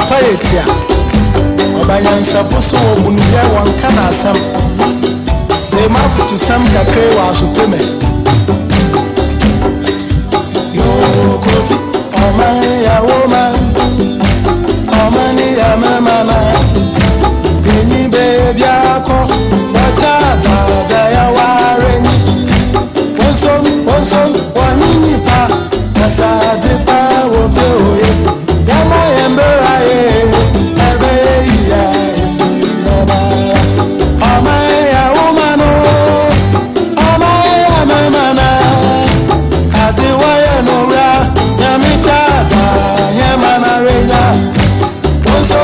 payetia obanyansa foso obunuya wanka na asam te mafutu sam kakre wa supreme yo kofi omani ya woman omani ya mama ni baby ako watata ya wareni Onso wanini pa nasade pa wofioye yama embera ye ebe ya ifiyana amaya umano amaya mamana ati waya nora nyamitata yamana reja onso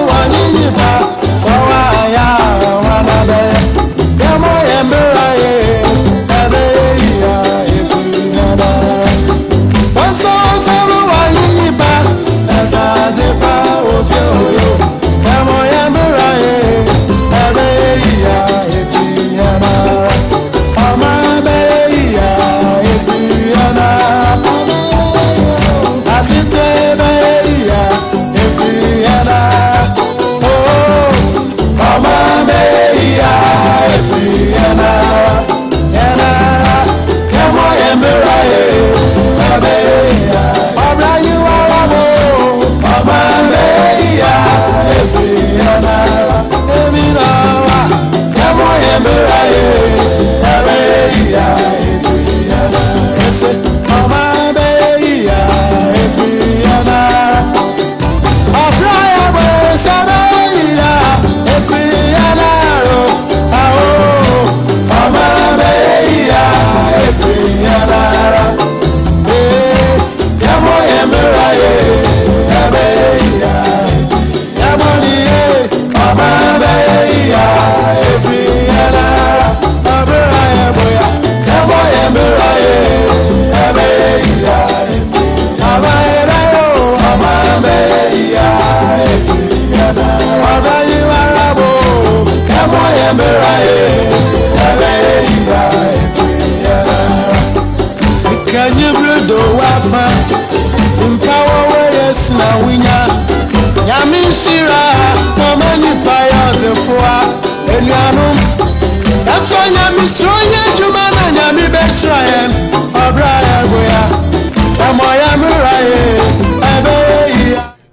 wanini pa sawaya wanabe yama embera ye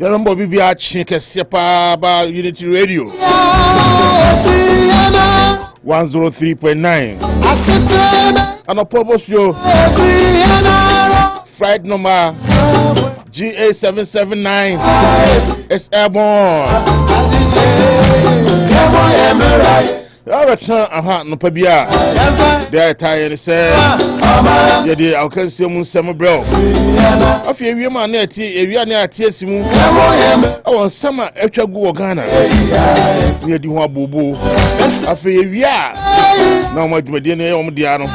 Yarambo bibia chike sepa ba Unity Radio 103.9 Anopa Bosuo flight number GA779 is airborne. I return no pabia. There tired say yedi I can see mun sem bro. Afi ewie ma na ati ewia na ati asimu. I want sama etwa gu Ghana. Yedi ho abobo. Afi ewia na o ma dwumade na o mo dia no.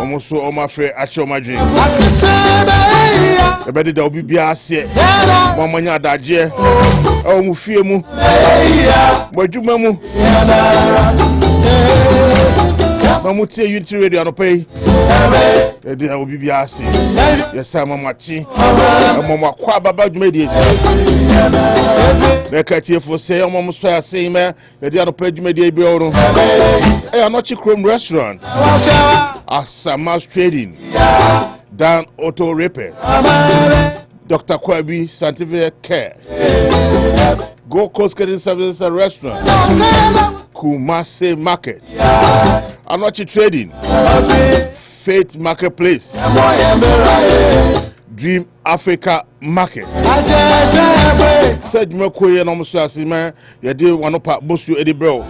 O mo so o ma frɛ ache o ma dwen. Ebedi da obi bia ase. Mo manya adaje. O mu fie mu. Mo dwuma mu. Mamuti Unity Radio Anopa edi a obi bia ase yesa mamati mama kwa baba dwumedi rekati fo se mama so ase me edi Anopa dwumedi bi oro e anochi chrome restaurant Asama's Trading Dan Auto Repair Dr. Kwabi Scientific Care Go Coast Catering Services and Restaurant Kumase Market Anochi Trading Faith Marketplace Dream Africa Market Said Mekoye no musu asima yedi Anopa Bosuo edibro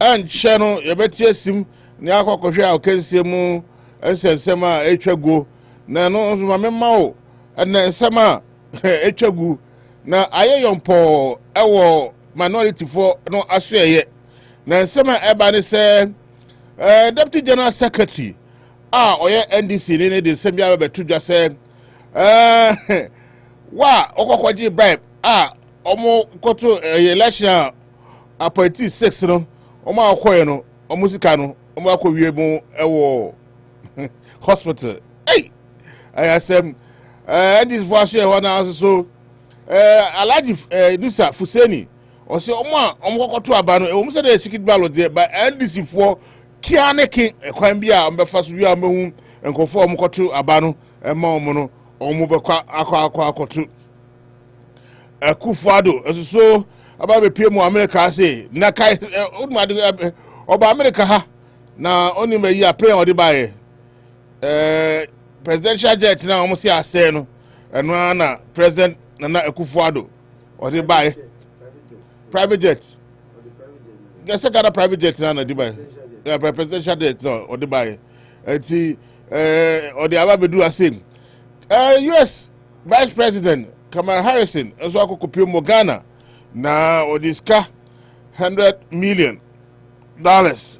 and channel yebeti sim ni akwakohwe a okensie mu ensensema etwago na no mamema o na ensema etwagu na ayeyompo ewo minority for no asweye na nsema eba ne se deputy general secretary oye NDC ni de sembia betu dwa se wa okokwaji bribe omo koto election appointee 6 no omo akoye no omo sika no omo akowie mu ewo hospital hey ayasem this voice here one so Alaji Nusa Fuseni or say omo to aba no e wo say the secret ballot there by NDC for kianeke ekwan bia ambefa so bia mehu enkofo omo to aba no e ma omo no omo be akoto Akufado so aba be pie mu America say na kai oba America ha na oni me yi apply odi bae presidential jet na omo si ase no eno na president na Akufado odi bae private jet yes got private jet na di bae presidential jet odi bae enti odi aba be do ase US Vice President Kamala Harrison also akokopio mo Ghana na odiska $100 million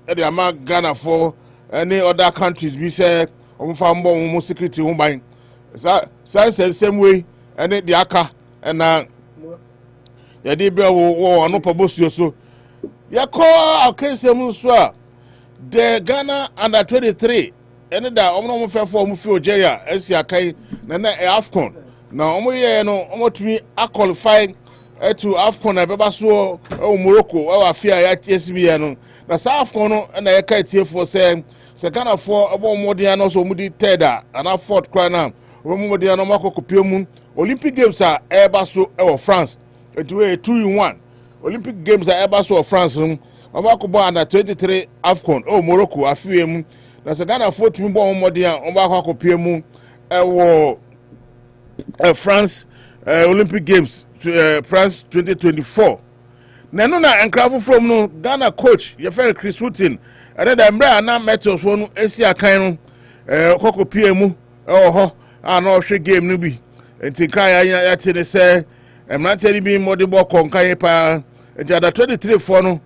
e dey ama Ghana for any other countries we say omfa mbo mo security ho ban same way and the aka na ya dey be wo Anopa Bosuo so ya ko akensem so a the Ghana under 23 and da omo fefo omo fi Algeria esi akai na AFCON na omo ye no omo tumi qualify to AFCON na beba so Morocco e wa fia ya TSB no na AFCON no na ye kai tie for say Ghana for omo modian no so mudi third and fourth cry na omo modian no makokopie mu Olympic Games are eba so e France it way 2-in-1 Olympic Games are eba so France omo akobo under 23 AFCON Morocco afie mu na Ghana for tumi bo modian omo akokopie mu e wo France Olympic Games France 2024. Nano na enkrafo from no Ghana coach your friend Chris Wooten and then mbra na metals wonu esi akan no kokopie mu ho ana ohwe game no bi enti kan ya tene se emrante bi modiball konkan pa enti ada 23 for no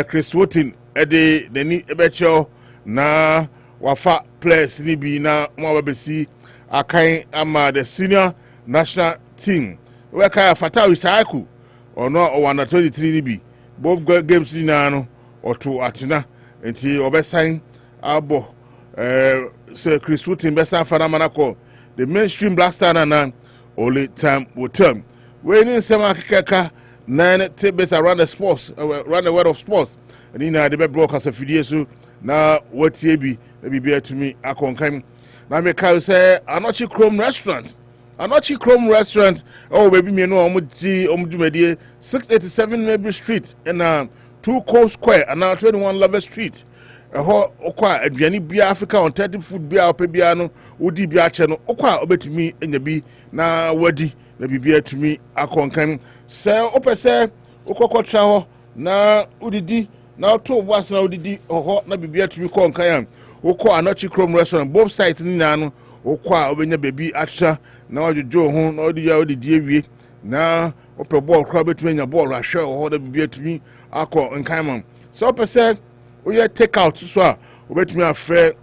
Chris Wooten de nani ebecho na wafa players ni bi na mo babesi akan ama the senior national team we ka Fatawi Saiku ono owana 23 ni bi both games ni na no oto atena enti obesan abo Sir Chris Wooten besa fana manako the mainstream black star na only time will tell we ni sema kekeka nine tidbits around the sports around the world of sports and ina the broadcast afidie so na watie bi na bibia tumi akonkan na me ka say Anochi Chrome restaurant baby me no omudumedie 687 Maybury Street in 2 Coast Square and 21 Lover Street ho okwa aduani bia Africa on 30 food bia opebia no odi bia che no okwa obetumi enya bi na wadi na bibia tumi akonkan se opese okokotra ho na udidi na to boas na udidi ho na bibia tumi konkan okwa Anochi Chrome restaurant both sides ni na no okwa obenya baby acha na wajojo ho na odi ya odidi ewie na ope ball kra betumi nya ball ahwe ho na bibia tumi akọ nkanman so opese we take out so a obetumi afre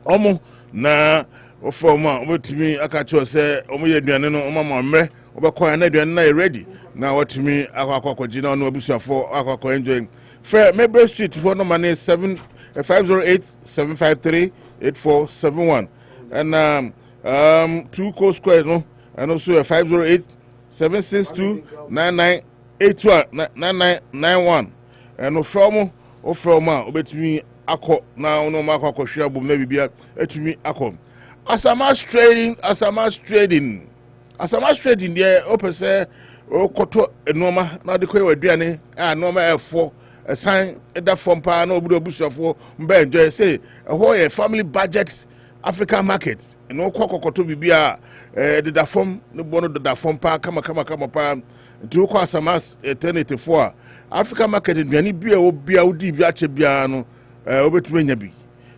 omo na ofoma obetumi akacho se omo ye aduane no omo mamre obekọ na aduane na ready na watumi akwakwakwaji na no abusuafo akwakwa enjoy fair Maybury Street for no money 508-753-8471 and 2 Coast Square no and also 508-762-9981 and from obetumi akọ na ono makọ hwea bom na bibia etumi akọ Asamas trading there opese okoto enoma na de koye aduane enoma efo esan eda from pa na obudo busuafo mba enjoy say ho ye family budget African market no kokoto bibia de da from no bono de da from pa kama pa nti ko Asamas eternity for African market aduane bia obia odi bia che bia no obetumi nya bi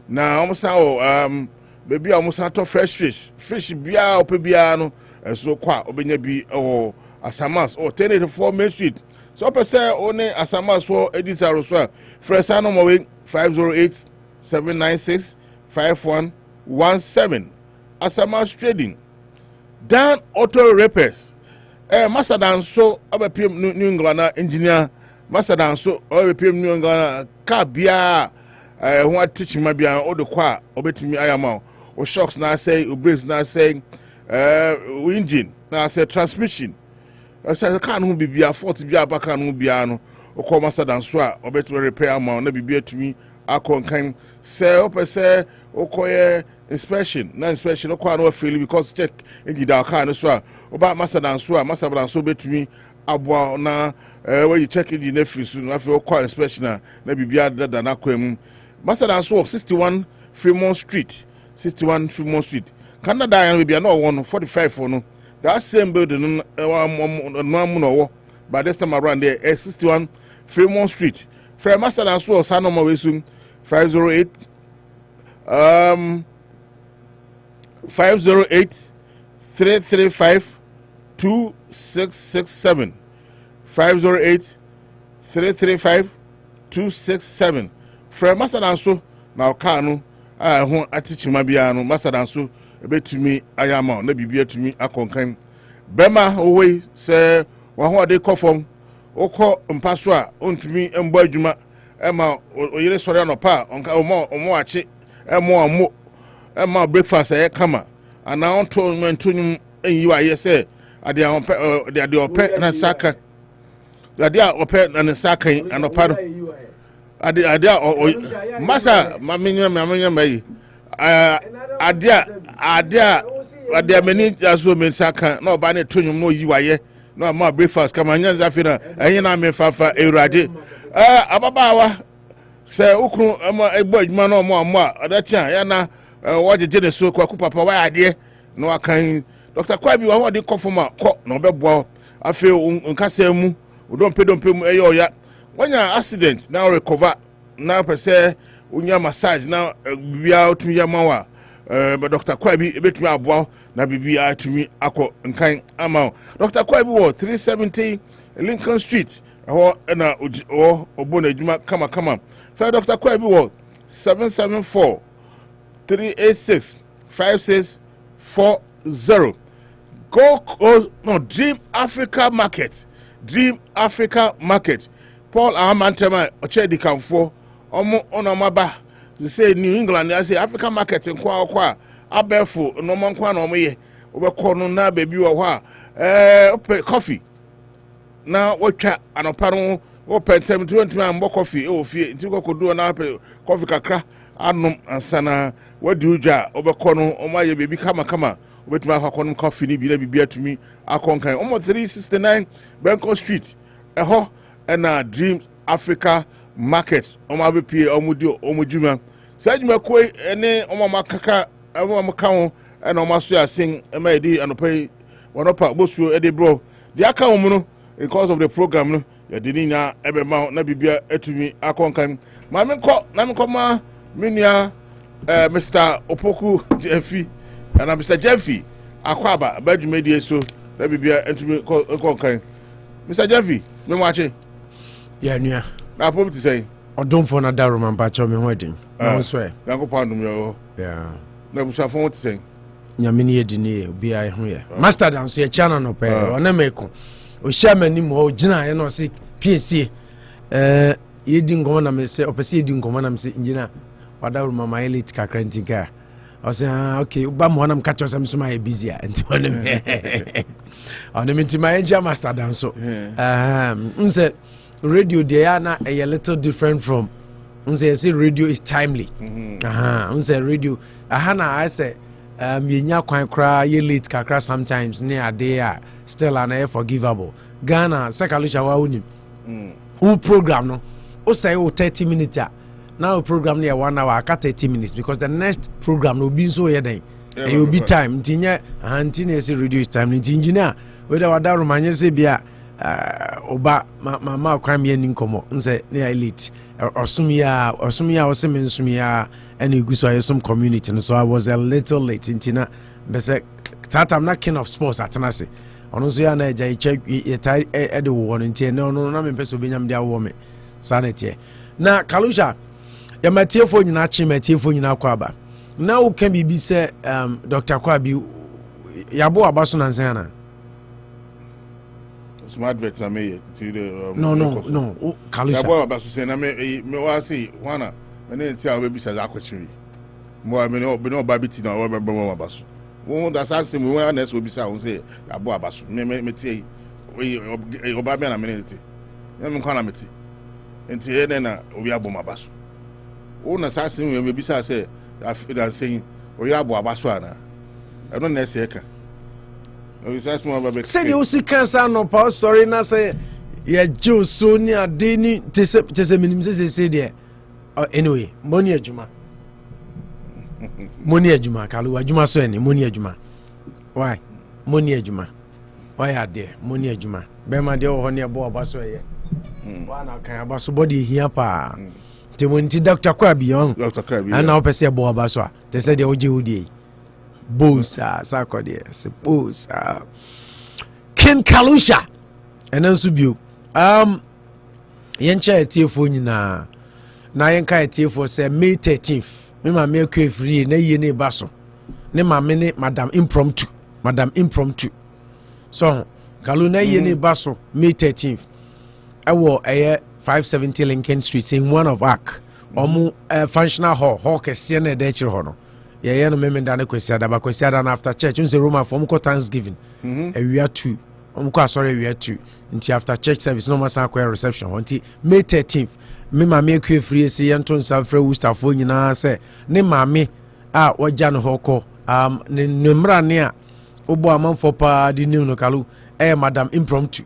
na omusa baby omusa to fresh fish bia opebia no so kwa obenya bi Asamas 1084 Main Street so pese one Asamas for editaro so fresh anomawe 508-796-5117 Asamas Trading Dan Auto Repairs Masadan so abepiem New England engineer Masadan so abepiem New England car bia who teach me bia o de kwa obetumi ayama o shocks na say o brakes na say engine na say transmission say car no bibia 40 bia ba car no bia no okọ masa dan so a obetumi repair am na bibia tumi akonkan say opese okoye inspection na inspection okọ no fail because check engida car no so a oba masa dan so betumi aboa na when you check engine na free so na fe okọ inspection na bibia dada na kwam masa dan so 61 Fremont Street Canada and bibia no 145 for no that same building no but this time around there 61 Fremont Street. From Master and so Sanoma Wesum 508 335 2667 508 335 267. From Master and so now Kanu who atichima biano Master and so a bit to me ayama na bibia to me akonkan Bema away say one they call from Oko Mpaswa untumi embo adwuma ema oyire sori anopa onka omo achi ema breakfast e kama ana onto nwentunyum enyi aye say ade ope na saka ade ope na saka anopa no ade masa mamenye mai ade meni aso men saka na oba ne tunyum no yiwaye no ma breakfast kama nyanza fi na enyi na me fafa ewurade ababawa se ukru ama egbo adwuma no mo adatia ya na wajeje ne so kwaku papa wa ade no akan Dr. Kwabi wa ho de kofoma ko na obeboa afi nkasa mu odompe mu eyoya wanya accident na recover na pese unya massage na bibia otumi yamawa but Dr. Kwabi ebetumi aboa na bibia atumi akọ nkan ama Dr. Kwabi wo 370 Lincoln Street ho na obo na adwuma kama fa Dr. Kwabi wo 774 386 5640 go no Dream Africa Market Paul Amantema ochedi kanfo omo onomaba they say New England they say African market nkwa abefo no nkwa na omoye obekọ no na baby wo ho coffee na wotwa anopa no wo pentem 20 mbo coffee ofie nti kokodu na coffee kakra anum ansana wadi uja obekọ no omaye baby kama obetuma akọ coffee ni bi na bibia tumi akonkan omo 369 Benko Street eho na Dream Africa Market omabepie omudjuma sajuma koi ene omamakaka omamakawo na omaso yasin emaidi anopai Anopa Bosuo ede bro the aka no because of the program no ya dininya ebe ma na bibia etumi akonkan ma menko ma minia Mr. Opoku Jeffy and Mr. Jeffy akwaba badwuma die so na bibia etumi akonkan Mr. Jeffy me wache ya nua na pop ti say odomfo na daro man pa cho me ho adin na so e yanko pa ndum yo ya na busafo ti say nyame ne yedini obi ai ho ye master dance ye chana no pe ona meko o shamani mo gina ye no se PSC yedi ngomo na me se opese yedi ngomo na me se engineer wadaro mama elite kakra ntika o se okay ba mo na me catch us am so my busy anti ona me ntima enja master dance nse radio there na a little different from say radio is timely say radio na I say yenya kwan kra ye late kakra sometimes ne ade still an forgivable Ghana sekalusha wa unim who program no o say 30 minutes now program near 1 hour aka 30 minutes because the next program no be so here then it will be time tinye antine say radio is timely engineer whether wada romanye say bia oba mama kwam ye ninkomo nse ne elite osumia oseme nsumia and iguso ayesom community so I was a little late intina be say that I'm not king of sports atenase ono so ya na eja e e de wo no ntie no na me pese obenyam de awo me sanete na Kalusha ya matiefo nyina chi matiefo nyina kwaba na wo kan bibi se Dr. Kwabi yabo abaso na nsana smart vets are made to the no Kalusha yabo abaso se na me wa say wana me ntia we bisa akwachiri mo me no babiti na we abaso won da sase mo wana so bisa won say yabo abaso me tie oba be na meniti em kwa na meti enti e na obi abom abaso wo na sase we bi sa say afidan sen oyi abo abaso ana eno na ese ka obi sase mo ba be say the usika sa no pa sorry na say ya jo so ni ade ni tese minim say there anyway money adwuma money adwuma kalu adwuma so ene money adwuma why money adwuma why ade money adwuma be ma de ho ne bo abaso ye wa na kan abaso body hia pa te monti doctor kwa bi on ana opese bo abaso a te se de oje odi bosa sakode se bosa Ken Kalusha enanso bio yencha etiefo nyina na yenka etiefo se May 13th me ma me akwa free na yie ne baso ne ma me ne madam impromptu so Kalu na yie ne baso May 13th ewo 570 Lincoln Street in one of arc omu functional hall kese na de chire ho no ye no memenda na kwesiada ba kwesiada na after church unse Roma for ko Thanksgiving awia 2 ko asore awia 2 nti after church service no masa kwa reception nti May 13th me mame akwe free se yento nsa fra Wustafo nyina se ne mame a wagya no hoko ne mra ne a obo amanfo pa di new no Kalu madam impromptu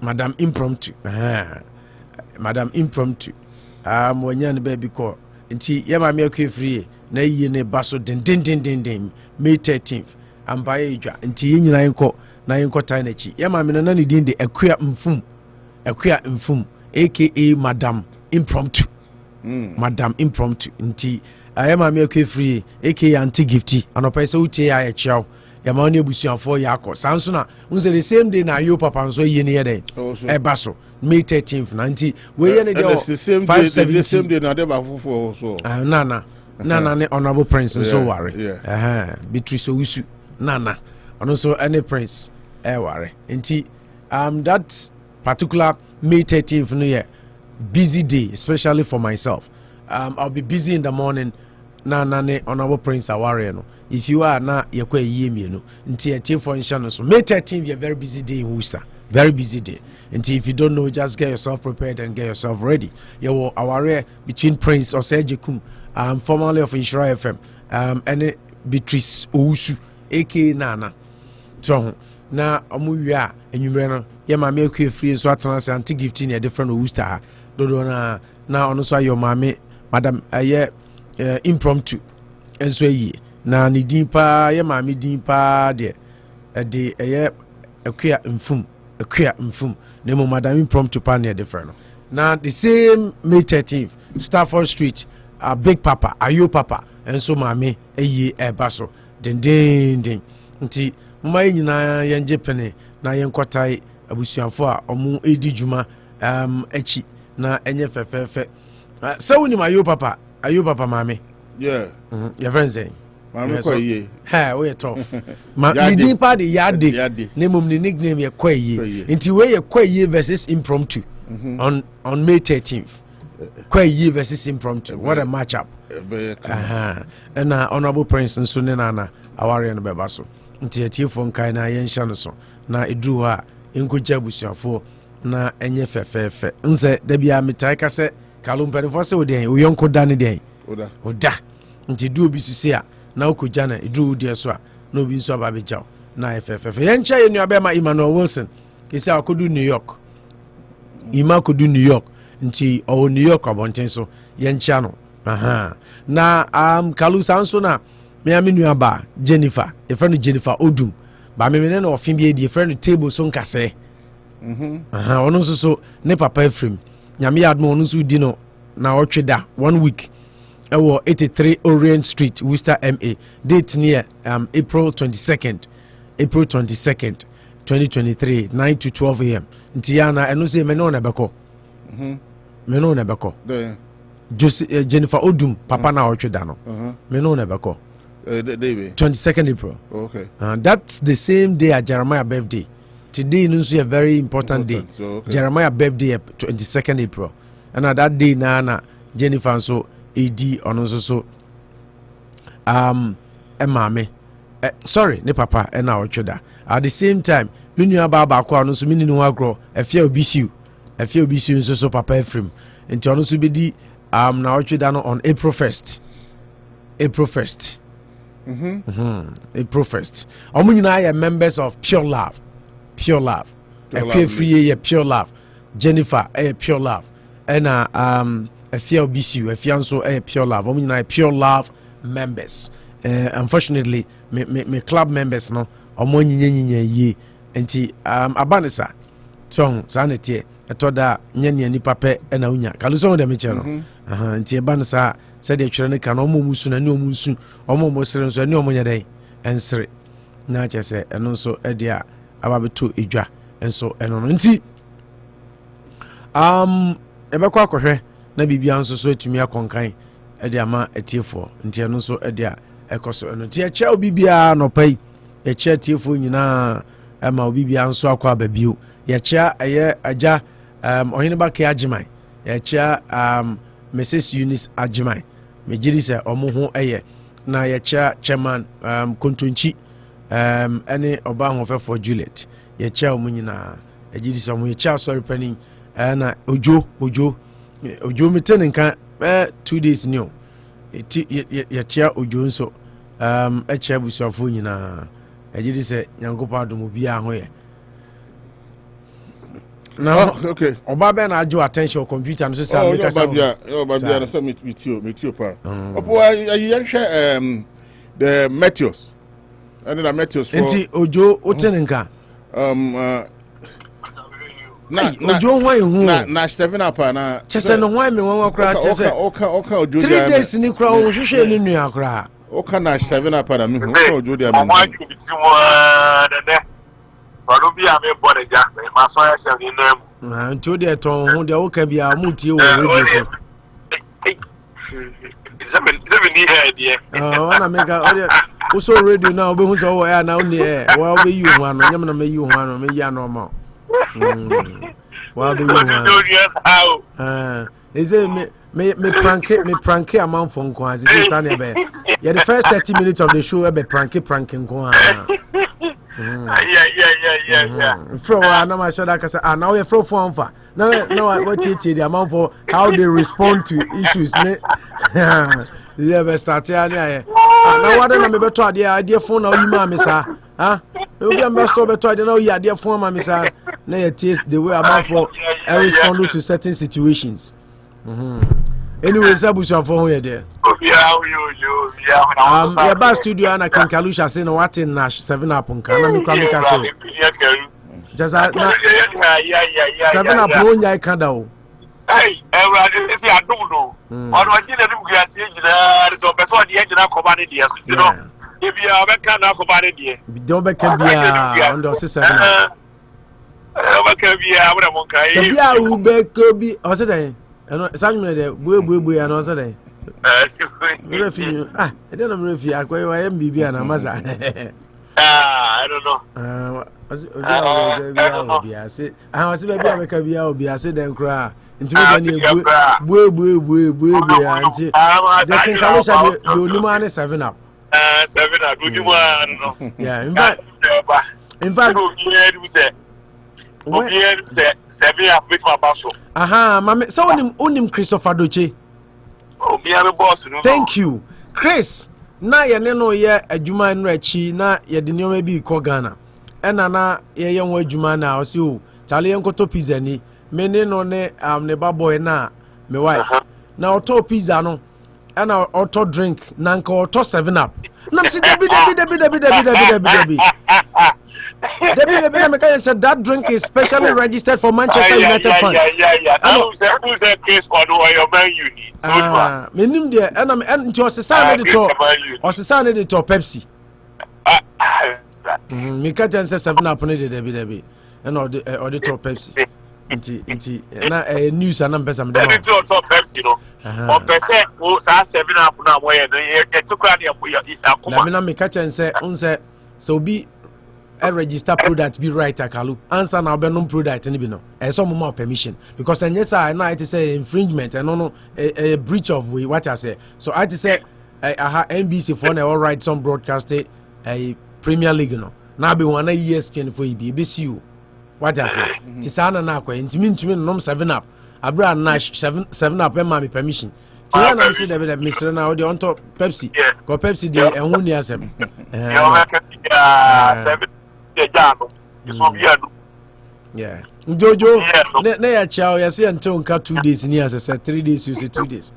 madam impromptu wonya ne baby call nti ye mame akwe free na yie ne baso den May 13th ambaye idwa nti ye nyina yenko na yenko tan achi ye mame na ne din de akua mfum aka madam impromptu nti ye mame akwe free aka anti gifty anopa se utie ya chiao ya ma ne busuafo ya akọ sanso na unse the same day na yo papa nso yie ne ye den e baso May 13th na nti we ye ne de 570 the same day na de ba fufu so nana ne honorable prince nso ware Beatrice Owusu nana ono so any prince ware nti that particular May 13th no year busy day especially for myself. I'll be busy in the morning nana ne honorable prince aware no if you are na yakwa yie no nti etie for nsha so May 13th a very busy day in Worcester, very busy day. And if you don't know, just get yourself prepared and get yourself ready. You aware between Prince Osejekum, formerly of Insura FM, and Beatrice Owusu, aka Nana. So now Omuya and you yeah, my milk free so atnas anti gifting a different Worcester. Dodona now also your mammy, Madam impromptu, and so ye. Now ni dimpa, yeah, mammy dimpa, dear, a day a queer infum. Nemo Madam impromptu pan near different. Now the same May 13th, Stafford Street, Big Papa, Ayo Papa, and so mammy a ye a basso. Den. Nti my na yanje pene na yenkwatai abusuafo a omu edi juma echi na enye fefefe. So when Ayo Papa mammy. Yeah. Your friend saying. Mami kwa ye. Ha, we tough. Ma di pa de yade. Name ni nickname ye kwa ye. Nti we ye kwa ye versus impromptu on May 13th. Kwa ye versus impromptu. What a matchup. And honorable prince nso ne na aware no beba so. Nti etiefo nkai na ye nhya no so. Na edu ha enkoja busuafo na enye fefefe. Nse da bia metai ka se kalumpenfo se odien oyonko da ne den. Oda. Nti du obi susi a na okojana edu die so a na obi nso aba bejaw na FFF yencha ye nua be ma Emmanuel Wilson isi akodu New York kodu New York nti o New York abonten so yencha no na Kalu sanso na me nua ba Jennifer e friend Jennifer Odum ba me ne na ofin bi e friend table so nkase ono so ne papa Efrem nyame admo ono so di no na otweda 1 week 83 Orient Street, Worcester, MA. Date near April 22nd, 2023, 9 to 12 a.m. Ntiana, and no say Menona Beko. Menona Beko. Jennifer Odum, Papa na Ochedano. Menona Beko. 22nd April. Okay. That's the same day at Jeremiah birthday. Today is a very important day. So, okay. Jeremiah birthday 22nd April. And at that day, Nana Jennifer so. Edi ono so mame sorry ne papa na otweda at the same time nua ba ko no so mini no agro afia obisiu nso so papa Ephraim nti ono so bedi na otweda no on April 1st April 1st omo nyina ya members of Pure Love free ye Pure Love Jennifer Pure Love ena afia obisiu afia nso Pure Love omo nyina Pure Love members. Unfortunately me club members no omo nyinya yi enti abanisa so sanete etoda nyanya ni pape na unya kaluso de me chero enti abanisa se de twere ne ka no omo musu na ne omo nsu omo mo sere nso ne omo nya dai ensere na chese eno nso ede a ababeto edwa enso eno no enti ebekwa akohwe na bibia nso so etumi akonkan ede ama etiefo enti eno nso ede a ekoso eno ti eche obibia no pai eche tiefo nyina ama obibia nso akwa ababio yeche eye aja ohine ba ke agiman yeche Mrs Eunice agiman mejiri se omo ho eye na yeche chairman kontonchi ene oba hofefo Juliet yeche omo nyina ejiri se omo yeche sorry pani na ojo meten nka 2 days new yeche ojo nso eche busuafo nyina ejidi se nyankopa adomo bia ho ye na okay oba be na ajo attention computer no so say make us oba bia na say metio pa opo ayi the Meteors and the Meteors for enti ojo otenenka ojo hwan hu na 7 up na chese no hwan me wan akra chese oka ojo 3 days ni kra o hwehwe ni nua akra oka na 7 up na me hu ojo dia me nwa ju bi ti mo dede paro bi a me bo de ja ma so ya se ni nam nti o de ton hu de oka bia mu tie wo radio so Seven ni head ye wana mega o so radio na obe hu so wo ya na oni wa obe yi hu ano nyam na me yi hu ano me yi ano ma wa be you is it me prank amount for nko as is say na be yeah the first 30 minutes of the show be prank nko yeah from na ma shoda ka say now we from fa now what the amount for how they respond to issues ne yeah be start ya na wada na me beto ade phone na oyi ma me sa we be am store beto ade na oyi ade phone ma me sa na you taste the way amount for respond to certain situations anyway sabushafo ho ye there yeah ba studio na Kinkalusha say no what in na 7 up nka na me kwa me ka say just na 7 up no nya ka da o hey everybody say adudo ono jine dum guase jina so person de jina ko ba ne de so ti no e bia obeka na ko ba ne de bi do beka bia on do 7 up obeka bia abra mon kai bia u beka bi o se den eno sanwere de buebuebu ya no se den refi e dey na refi akwai wa yam bibia na maza I don't know bia se wasi bia beka bia bia se den kra nti me gani buebuebu ya nti de Kinkalusha de onima ne 7 up 7 up do you want yeah in fact Seven up with my boss. Mama, so onim Christopher Doche. Oh, me am a boss. Thank you. Chris, na ye ne no ye adwuma nrachi na ye de ne bi ko Ghana. Ena na ye won adwuma na o se o, chale ye nkoto pizza ni. Me ne no ne ne baboy na me wife. Na auto pizza no. Ena auto drink na nka auto 7 up. Na me se debi. Debbie, I said that drink is specially registered for Manchester United fans. Yeah. Who's a case for your man unit? Meaning there, and to Sassan the top Pepsi. Mika says 7 up on it, Debbie, and or the top Pepsi. Inti news and numbers. I'm the top Pepsi, no. Or percent who 7 up now, where they took out your Mika say, so be. A register product be right akalu answer na be no product ni bi no e so mo permission because and yes I know it is a infringement and no a breach of what I say so I say NBC for na all right some broadcast a Premier League no na be one ESPN for you be see you what I say ti sana na akwa ntimi nom 7 up abra na 7 up e ma me permission ti ya na say the Mr. na o de on top Pepsi go Pepsi de ehun ni asem yeah Jojo na ya chao ya say until nka 2 days ni as say 3 days you say 2 days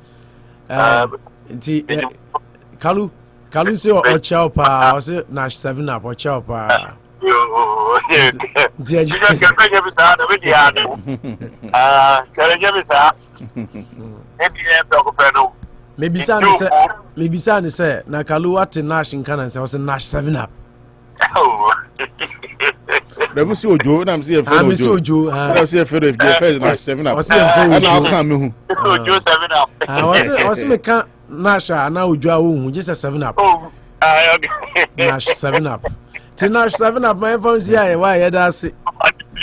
nti Kalu say o chao pa o say na 7 up o chao pa maybe son say na Kalu what Nash in Canada say was Nash 7 up. Let me see Ojo na see Ojo na see Ojo first 7 up and now come me Ojo 7 up was me can Nash na Ojo a wo just 7 up Nash 7 up Nash 7 up my phone here why you da say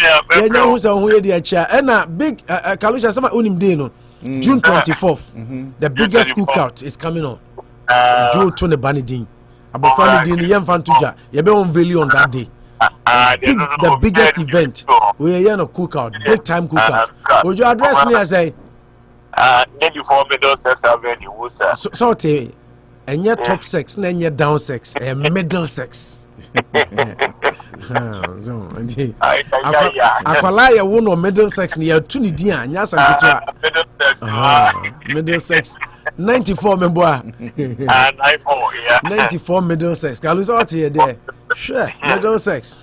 yeah nya hu say hu ye dia cha na big Kalusha sama unim day no June 24th the biggest cookout is coming on Joe to the Banidin about Banidin yem fan tuja ye be on value on that day the biggest event we are here no cookout big time cookout would you address me as say 94 Middlesex Avenue so te enye top sex na enye down sex middle sex so akwala ya wo no middle sex ni ya tu ni din anya sanketo middle sex 94 member 94 middle sex Kalu so what here there sure middle sex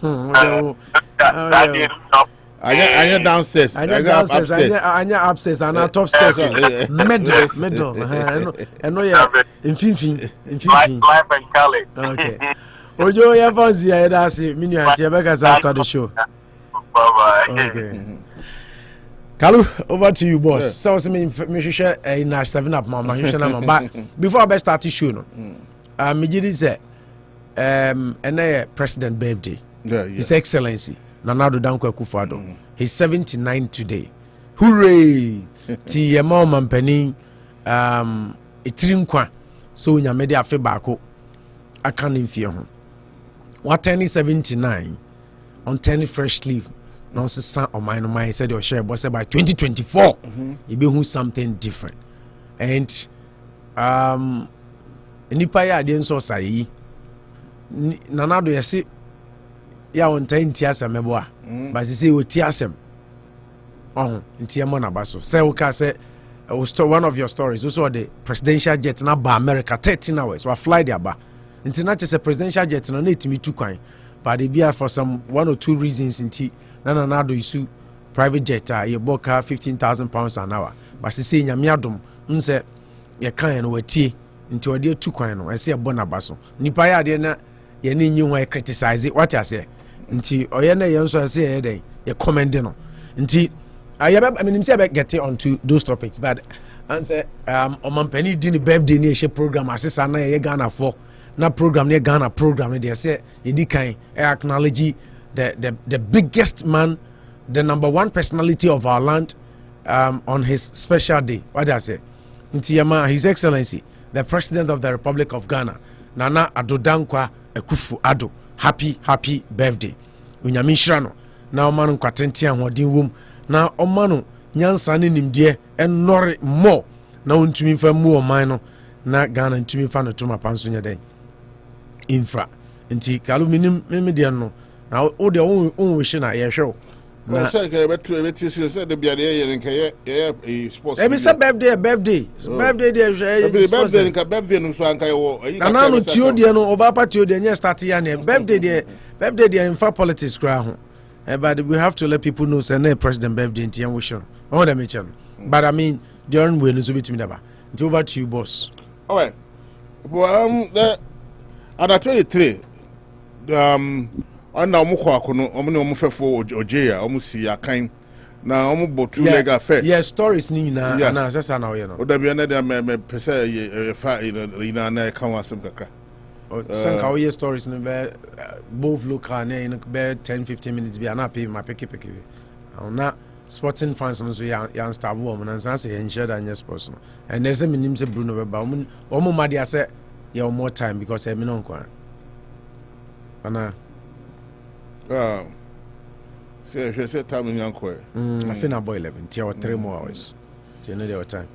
anya downstairs anya upstairs and top stairs middle eno ya infinfin life and color okay Ojo ya fancy ya da si mini anti abeka after the show. Bye bye. Okay. Kalu, over to you, boss. So me share a Nash 7 up mama but before I start the show no. Me jidi say president birthday. Yeah. His Excellency Nana Addo Dankwa Akufo-Addo. He's 79 today. Hooray! Ti ye ma mampani etirinkwa so nyame de afe baako aka ne mfie ho. What 79 on 10 fresh leaf no say on my said your share but by 2024 you be who something different and nipa ya de nso sai Nana Addo yesi ya on 10 tiasem meboa but say we tiasem ntiemo na baso say we ka say one of your stories also the presidential jet na ba America 13 hours we fly there ba nti na chese presidential jet no na etimi tu kwan but they be for some 1 or 2 reasons nti Nana Addo isu private jet you book £15,000 an hour but say nyame adom nse ye kan no watie nti ode tu kwan no ese ebo na baso nipa ya de na ye na nyi ho criticize what I say nti oye na ye nso ese ye den ye commend no nti I mean say get onto those topics but answer omampani di ni birthday ni e program asesa na ye Ghana for na program ne Ghana program they say yedi kan acknowledge the biggest man, the number 1 personality of our land on his special day. What I say? His Excellency, the President of the Republic of Ghana, Nana Addo Dankwa Akufo-Addo. Happy birthday. Unyami Shrano. Na omanu kwatenti ahodi wom. Na omanu nyansa ne nimde enore more. Na untumi fa mu oman no na Ghana ntumi fa no tuma panso nya den. Infra. Nti Kalu minim de no. Now, all the own wishing at your show. No, sir, but to a said the Biadia and Kaya sports. Every birthday. Birthday, and I'm not you, dear, no, over to the next birthday, in for politics, crown. But we have to let people know, say, President birthday in Tian Wishon. Oh, the mention. But I mean, during when is with me never. It's over to you, boss. All right. Well, under 23, ana omukwa kono omne omufefo ojeya omusi akan na omubo two leg affair yes stories ni na na asesa na oye no odabi na de me pese ye fa ina na kan wasem kakra sanka oye stories no be both local na in be 10-15 minutes be na pay my peke na sporting fans no so ya staff wo na san say ensure that yes sports no and there's a minim say Bruno be ba omo ma dia say ya more time because e me no nkwa ana Say time in Yanko. I think about 11. 3 more hours. Till another time.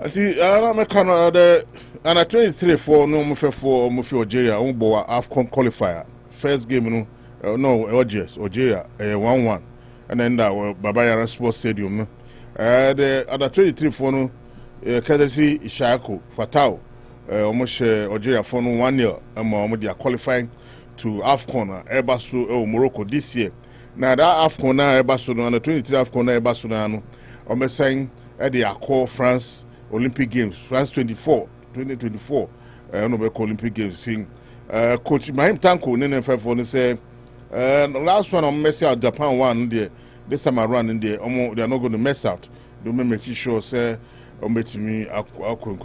I see. I'm a Canada. And at 23 for no more for Algeria. AFCON qualifier. First game, no, Algeria 1-1. And then that Babaya Sports Stadium. No, the under 23 for no, courtesy Ishako Fatao. Almost Algeria for no 1 year. They are qualifying to AFCON Bosuo Morocco this year. Now that AFCON Bosuo under 23 AFCON Bosuo no, almost saying they are called France Olympic Games, France 2024. Olympic Games. Seeing Coach Mahim Tanko Nene for say last one on mess out Japan one there. This time around in there, they are not going to mess out. They will make sure say to me ako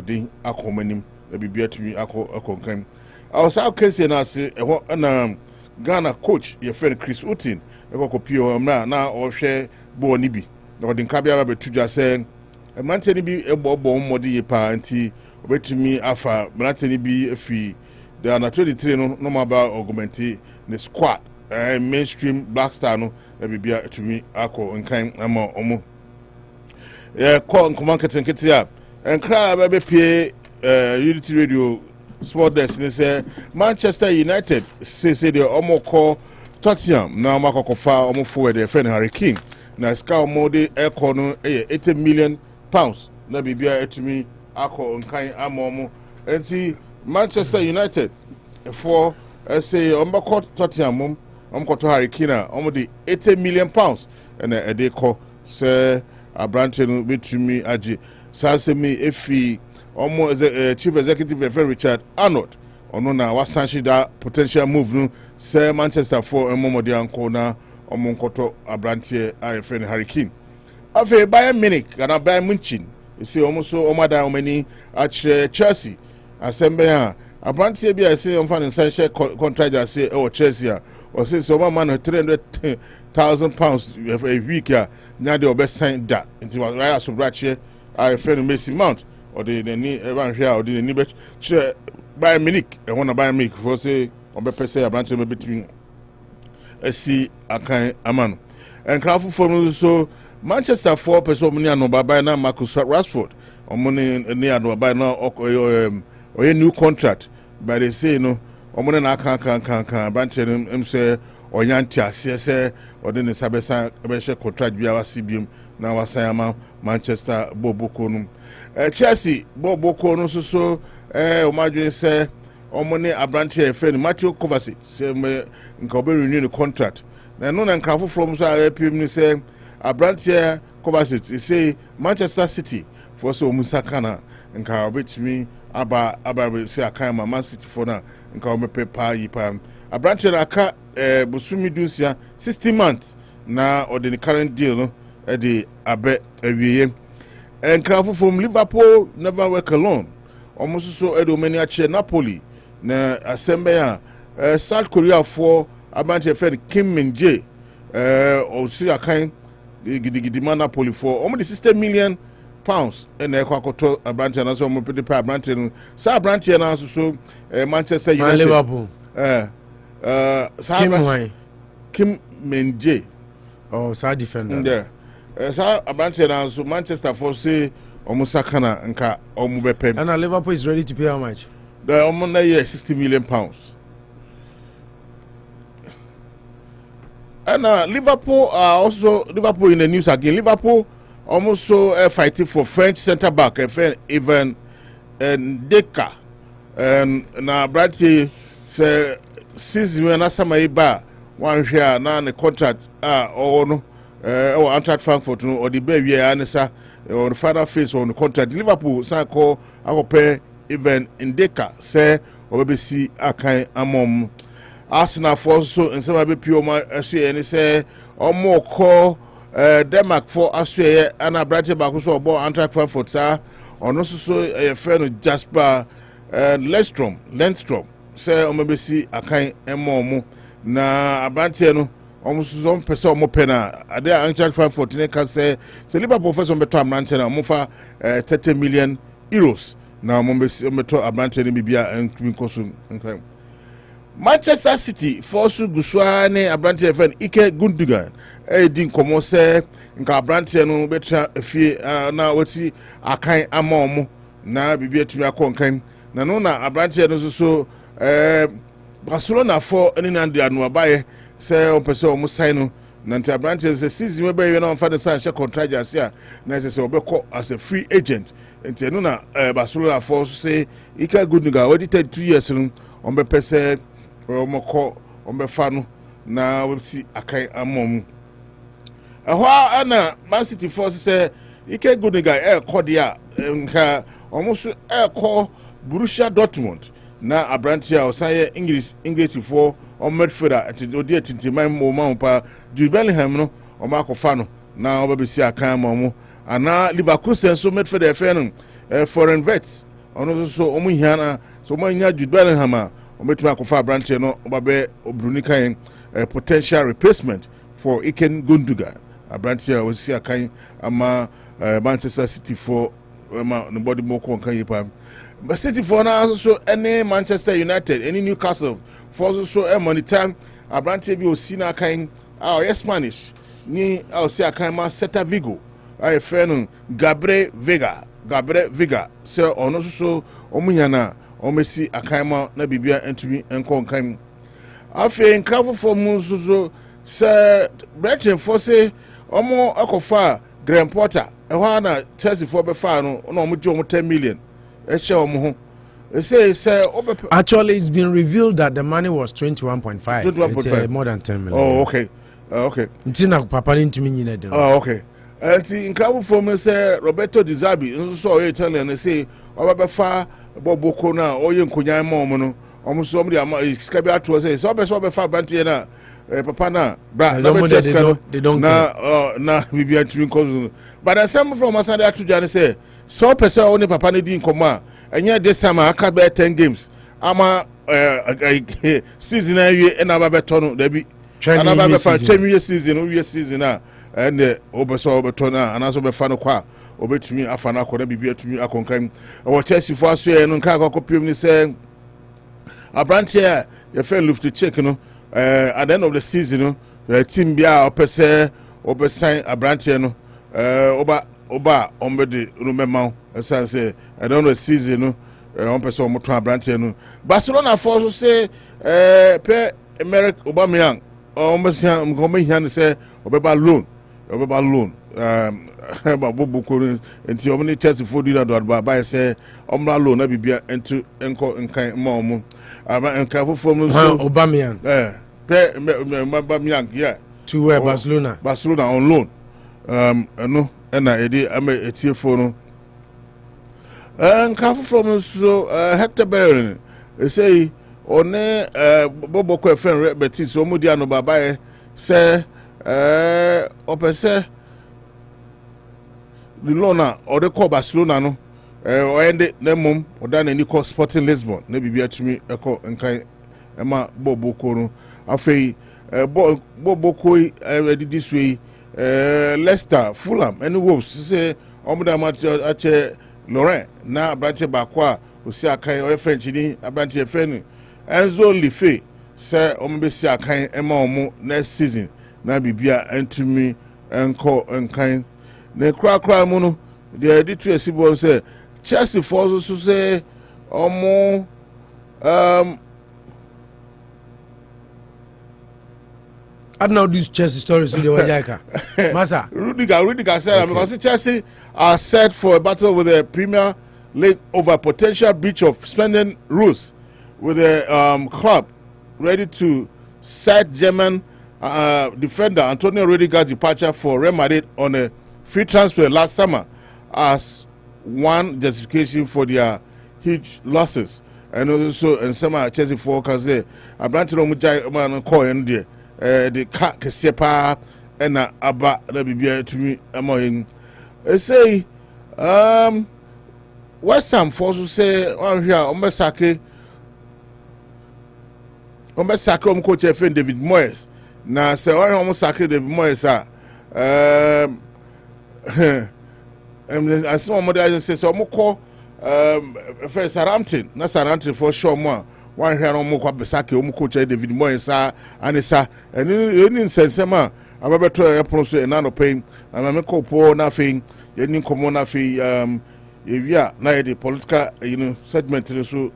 manim be to me ako kan. I was out case na say Ghana coach your friend Chris Utin e ko pio na o hwe bo ni bi. Na the nkabia ba betuja say e manteni bi e bo mmodi ye pa anti obetumi afa manteni bi afi the under 23 no ma ba augmenti the squad mainstream black star no bibia to me ako nkan ama omo call nkoman ketia enkra ba be pie Unity Radio Sport Desk ni say Manchester United say the omo call Tottenham na makokofa omo forward the friend Harry Kane na ska omo de echo no 80 million pounds na bibia to me ako nkan ama omo enti Manchester United for say omo Tottenham to Harry Kane the 80 million pounds and they call say Abranton between aji sasemi efi chief executive Richard Arnold na wasanshi that potential move no say Manchester for momodi anko na omonkoto Abrantie a friend Harry Kane afi Bayern Munich and Bayern Munich say almost so omada omani at Chelsea asembe ha Abrantie bi say on fan share contract say Chelsea or say so man 300,000 pounds a week now they best sign that into right as right here I friend Mason Mount or the need around here or the need buy Munich and want to buy Munich for say on be say Abrantie between see akan amano and craft for so Manchester 4 person money no buy now Marcus Rashford on money near no buy now or a new contract but they say no omone na kan Abrantie him say oyanti ase say odene sabesa be she contract bia wasi biom na wasan ama Manchester Boboko no Chelsea Boboko no so o madwe say omone Abrantie friend Matthew Kovacic say me nka obe renew the contract na no na nkrafo from so apim ni say Abrantie Kovacic say Manchester City for so musakana nka obetimi aba say akama Man City for na nka omepe pa yipa Abrantie aka busumi dunsia 60 months na or the current deal no the abe awiye enkrafo from Liverpool never work alone almost so edo many ache Napoli na asembe ya South Korea for Abrantie friend Kim Min-jae o si akan gidigidi man Napoli for almost 60 million pounds and ekwakoto Abrantie na so mo pede pa Abrantie no sa Abrantie na so Manchester United Liverpool Kim Min-jae oh sa defender yeah sa Abrantie na so Manchester for say omusakana nka omubepe and Liverpool is ready to pay how much the omuna year 60 million pounds and Liverpool are also Liverpool in the news again. Liverpool almost so fighting for French centre back even Deka and na Abrantie say since we na sama iba one share na the contract or no or Eintracht Frankfurt no or the baby anisa on the final phase on the contract Liverpool say call pay even Deka say obebesi akan amom Arsenal for so in some be pure ma and say more call Denmark for Australia and Abrantie back so about Eintracht Frankfurt sir or no so a friend Jasper Lundstrom say omebesi akan emomo na Abrantie no almost some person mo pena ade Eintracht Frankfurt ne ka say Liverpool first on beto Abrantie na mo fa 30 million euros na mo beto Abrantie ne bibia en koso nkan Manchester City force Guswa ne Abrantia fan Ike Gundogan di nkomo se nka Abrantia no betra efie na wati akan ama na bibia tumi akonkan na no na Abrantia no so Barcelona for any nandi anu abaye se ompese o musai no na nti Abrantia se season we be na onfa de san share contract asia na se obekọ as a free agent nti no na Barcelona for say Ike Gundogan wadi 32 years no ombepese omoko ombefa no na websi akan amom ehwa ana Man City force say Ike Gundogan kodia nka omuso Borussia Dortmund na Abrantia osaye English for on midfielder at odi atintiman mo ma pa Jude Bellingham no o ma kofa no na obebesi akan amom ana Leverkusen so midfielder fe no foreign vets ono so omuhia so omuhia Jude Bellingham a ometuma akofa Abrantia no obabe obruni kan potential replacement for Ike Gundogan Abrantia osi akan ama Manchester City for no body more kan yipa but City for now so any Manchester United any Newcastle for so monitor Abrantia bi osi na kan yes Spanish ni osi akan ma Celta Vigo I friend Gabriel Vega so ono so omunya na omesi akanma na bibia entumi enko nkan afi nkrafo for mu so se Brighton for say omo akofa Graham Potter ehwa na Chelsea for be fa no na omo je omo 10 million ehye omo ho say actually it's been revealed that the money was 21.5 it's more than 10 million. Oh okay ntina papa ntumi nyina de. Oh okay anti nkrafo for me say Roberto Di Zerbi nso so Italian say obabefa boboko na oye nkonyan ma omo no omo so omo de sika bi ato say so obefa bantie na papa na bra na they don't na bibia tumi nkozo but the same from asade atuja ne say so person oni papa ne di nkoma enya this time aka be 10 games ama season awie na ba beto no da bi ana ba be fa twemi season na ene obeso obeto na ana so be fa no kwa obetumi afa na akọ na bibia tumi akonkan o Chelsea for aso e no nka akọpiem ni say Abrantia your friend love to check no at the end of the season no team bia opese obesign Abrantia no oba ombede no mema say at the end of the season no opese omoto Abrantia no Barcelona for so say pe America Aubameyang ombesian ngomehia say obeba loan ba bobo ko enti omni Chelsea for dinner do ba say omra loan na bibia into enko nkan ma omo aba nkan fofo mu so Aubameyang pe Aubameyang yeah to Barcelona on loan no na edi ama etiefo no nkan fofo mu so Hector Bellerin say one bobo ko friend Betis so mu dia no baba say opese the loan or the call Barcelona no o ende na mum o da na ni call Sporting Lisbon na bibia tumi eko nkan ema boboko no afei boboko this way Leicester Fulham and Wolves say omoda ache Laurent na Abrantia bakwa osi akan o French ni Abrantia friend Enzo Life say ombe si akan ema omo next season na bibia entumi enko nkan na kra mu no the editor sibo say Chelsea for so say omo I don't know these Chelsea stories with the Wajaka. Masa. Rudiger said because Chelsea are set for a battle with the Premier League over potential breach of spending rules with the club ready to cite German defender Antonio Rudiger's departure for Real Madrid on a free transfer last summer as one justification for their huge losses. And also in summer Chelsea for say Abrantia no mujai man call in there the cat kesepa and aba na bibia to me among say West Ham for say on here ombesake coach friend David Moyes na say on almost sake David Moyes and some of the say so mo call first Southampton na Southampton for sure mo one here no more besake o coach David Moyes anisa any sensema ababeto airport so na no pain amame kopo na fe yeni komo na fe yewia na the political segment so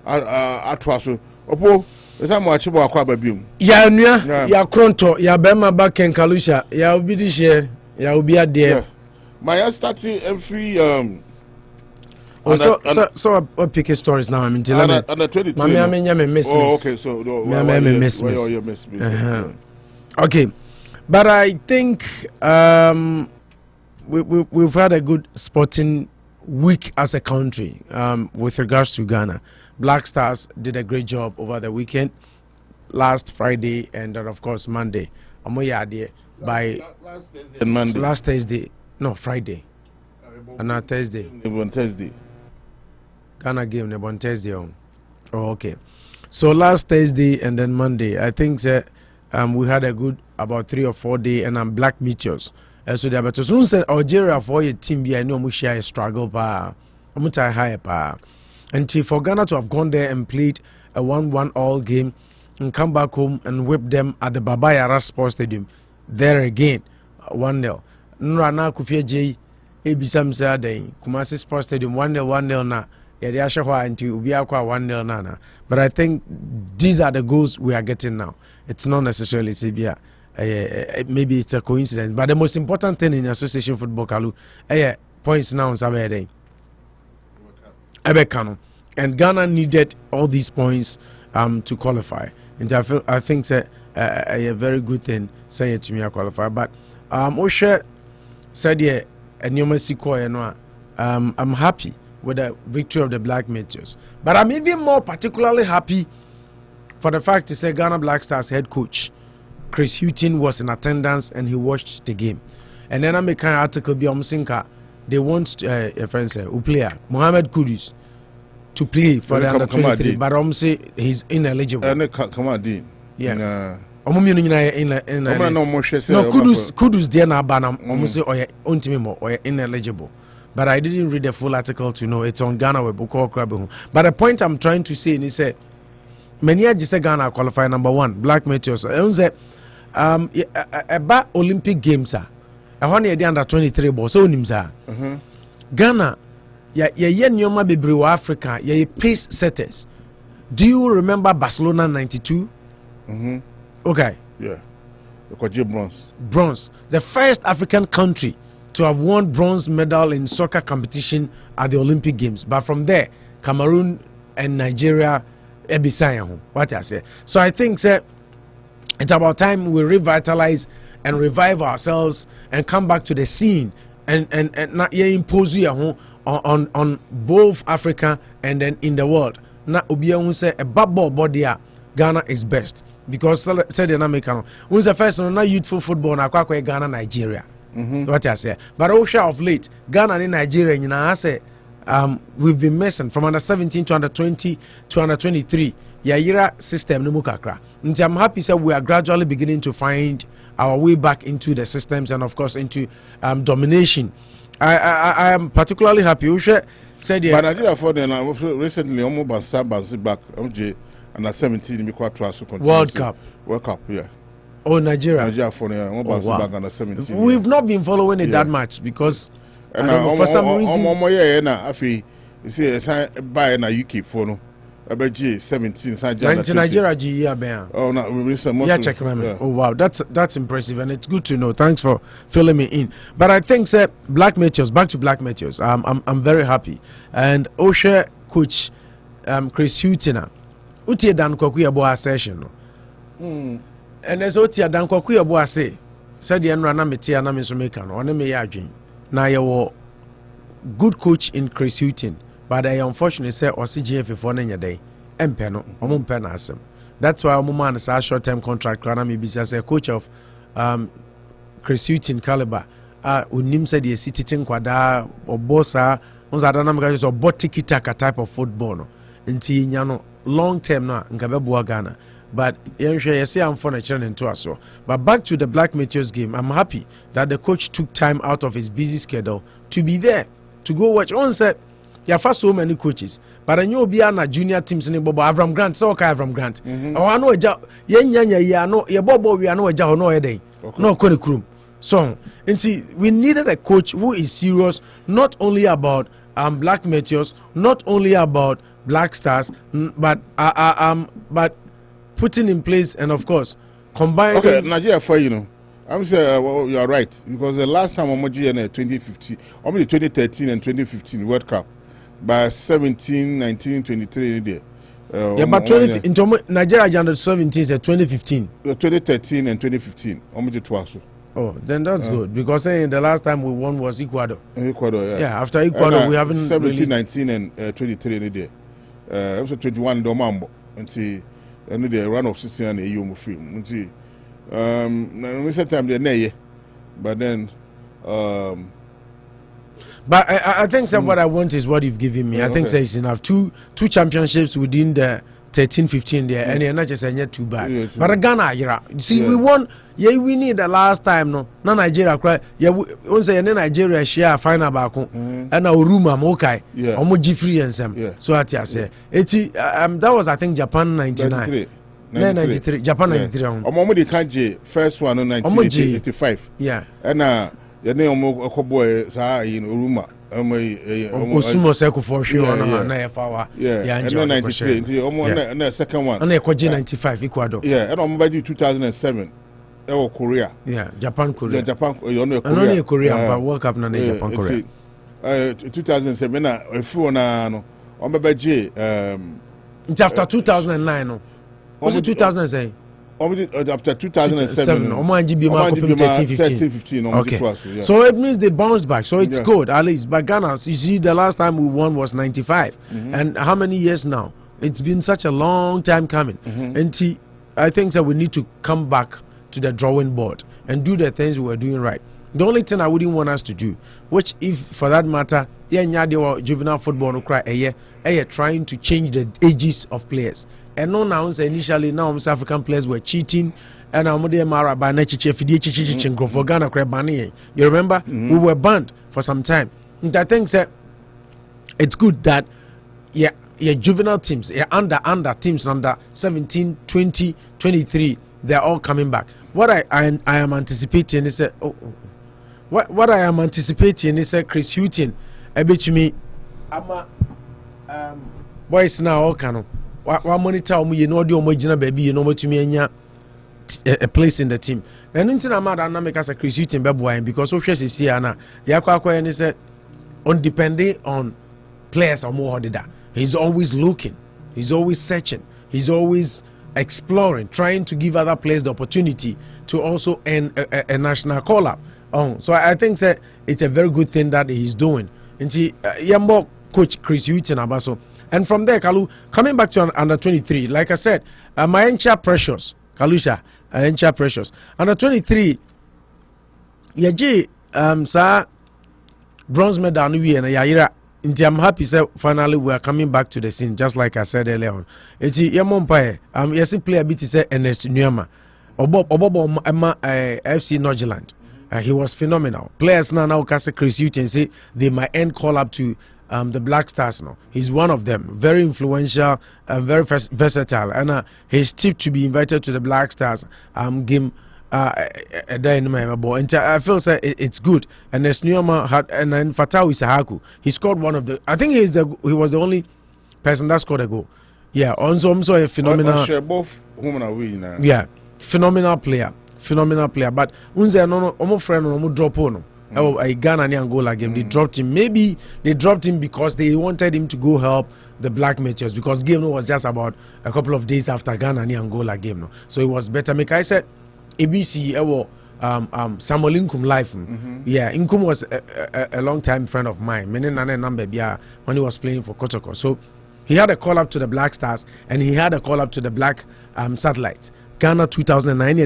atwa so opo esa mo achibo akwa babium ya nua ya kronto ya bema ba kenkalusha ya obi di share ya obi ade my starting every so what pick stories now? I mean, under 22. Okay, so miss. Okay, but I think we've had a good sporting week as a country with regards to Ghana. Black Stars did a great job over the weekend, last Friday and of course Monday. By last Thursday, no Friday, and not Thursday. Thursday. Ghana game on Thursday. Oh, okay. So last Thursday and then Monday, I think we had a good about 3 or 4 days and Black Meteors. So there, but soon said Algeria for your team, I know we share a struggle, pa. I'm high, pa. And for Ghana to have gone there and played a 1-1 all game and come back home and whip them at the Baba Yara Sports Stadium, there again, 1-0. Nrana Kufia J. Ebisam Saday, Kumasi Sports Stadium, 1-0 na. But I think these are the goals we are getting now. It's not necessarily Sibia. Maybe it's a coincidence. But the most important thing in association football, Kalu, points now on and Ghana needed all these points to qualify. And I think it's a very good thing say it to me qualify. But Osha said I'm happy with the victory of the Black Meteors. But I'm even more particularly happy for the fact to say Ghana Black Stars head coach Chris Hughton was in attendance and he watched the game. And then I make an article be they want a friend say player Mohamed Kudus to play for the under 23, but say he's ineligible. Yeah. No, Kudus there na bana say or ineligible. But I didn't read the full article to know it's on Ghana web. But the point I'm trying to say is that many just say Ghana qualify number 1, Black Meteors. About Olympic Games, I want the under 23 ball. So Ghana, Nyoma Bibri Africa, pace setters. Do you remember Barcelona 92? Okay. Yeah. Bronze. The first African country to have won bronze medal in soccer competition at the Olympic Games. But from there, Cameroon and Nigeria, what I say. So I think it's about time we revitalize and revive ourselves and come back to the scene and not impose on both Africa and then in the world. Now Obiya say a bubble body Ghana is best because said the American who's the first one youthful football na Ghana Nigeria. What I say, but also of late, Ghana and Nigeria, I say, we've been missing from under 17 to under 20 to under 23. Yaira system no mukakra. I'm happy that we are gradually beginning to find our way back into the systems and of course into domination. I am particularly happy. Usha said but Nigeria for them recently almost back under 17 World Cup, yeah. Oh, Nigeria for back under 17. We've not been following it that much because for some reason. You see, a buy in a UK for no. About G17 Nigeria. Oh, no, yeah, check my man. Oh wow, that's impressive and it's good to know. Thanks for filling me in. But I think Black Meteors, back to Black Meteors. I'm very happy. And Osha coach Chris Hughton, Uti Dan Kwakuya Boa session. And there's Otia Dan Kwakuya Boa say, said the Enrana Metia Namisomeka, or Neme Yajin. Now you're good coach in Chris Hughton. But I unfortunately say or CGF for any day. Empeno, Penasem. That's why man is a short-term contract. Maybe as a coach of Chris Hughton caliber. Unim said the city kwada or bossa on Zadanam or bot tiki taka type of football. Until Yano long term na Nkabebu Ghana. But you see I'm furniture into us. But back to the Black Meteors game, I'm happy that the coach took time out of his busy schedule to be there, to go watch. On set you have so many coaches. But I know be na junior teams in Bobo Avram Grant, so okay Avram Grant. Oh, I know yeah, no, yeah, Bobo, we are no ja no day. No Kone Krum. So, and see, we needed a coach who is serious, not only about Black Meteors, not only about Black Stars, but putting in place and of course combining. Okay, Nigeria for I'm saying well, you are right because the last time Omoji in 2015, only 2013 and 2015 World Cup by 17, 19, 23 there. Yeah, but into Nigeria under 17 said 2015. 2013 and 2015, Omoji twice. Oh, then that's good because the last time we won was Ecuador. Ecuador, yeah. Yeah, after Ecuador we haven't 17, really... 19 and 23 there. Also 21 Domambo until the run of 16 and a year free. Until recent time they're but then but I think that what I want is what you've given me. I think so it's enough. Two championships within the 13-15 there, and you're not just too bad. But Ghana, you see, we won. Yeah, we need the last time. No, Nigeria cry. Yeah, we say Nigeria share final back and now Uruma Mokai. Yeah, Omoji free and some. Yeah. So I say, that was I think Japan 99. 93. Japan 93. Omomodi Kanje first one in 1985. Yeah. And your name Okoboy sa in Uruma. Osumo Seko for sure na FAWA. Yeah. And 93 and the second one. And Ekoji 95 Ecuador. Yeah, and Omobadi 2007. Korea. Yeah, Japan Korea. Japan Korea but World Cup na Japan Korea. 2007 na efu na no. Omobaji after 2009 no. Was it 2007? After 2007. 13-15. Okay. Yeah. So it means they bounced back. So it's good, at least. But Ghana, you see, the last time we won was 95. And how many years now? It's been such a long time coming. And I think that we need to come back to the drawing board and do the things we were doing right. The only thing I wouldn't want us to do, which if for that matter, juvenile football no cry trying to change the ages of players. And no now initially now South African players were cheating and I'm Mara by for Ghana cry banning. You remember? We were banned for some time. And I think that it's good that your juvenile teams, your under teams under 17, 20, 23, they're all coming back. What I am anticipating is what I am anticipating is Chris Hutton a bit to me boys now all kind of one monitor you know the original baby you know to me a place in the team. And until I'm mad make us a Chris Hutton baby because of is here now the aqua and is on depending on players or more than that. He's always looking, he's always searching, he's always exploring, trying to give other players the opportunity to also earn a national call-up. So I think that it's a very good thing that he's doing. And see, Yambo coach Chris Hutton Abaso. And from there, Kalu, coming back to under 23, like I said, my Encha Precious, Kalusha, Encha Precious. Under 23, Yaji, sir, bronze medal, and Yaira. I'm happy that finally we are coming back to the scene, just like I said earlier on. It's Yamompae. Yes, play a bit. Say Ernest Nyama, Obobo FC Nordjylland. He was phenomenal. Players now can say Chris Hutton say they might end call up to the Black Stars now. He's one of them, very influential, very versatile, and he's tipped to be invited to the Black Stars game. And I feel say it's good. And Nesnioma had and then Fatawi Sahaku. He scored one of the. I think he was the only person that scored a goal. Yeah, also a phenomenal. Both women are winning now. Yeah, phenomenal player. But unze no omo friend no drop on. A Ghana and Angola game. They dropped him. Maybe they dropped him because they wanted him to go help the Black Meteors because game was just about a couple of days after Ghana and Angola game. No, so it was better. Make I said. ABC Samuel Inkum life. Yeah, Inkum was a long time friend of mine. When he was playing for Kotoko. So he had a call up to the Black Stars and he had a call up to the Black Satellite. Ghana 2009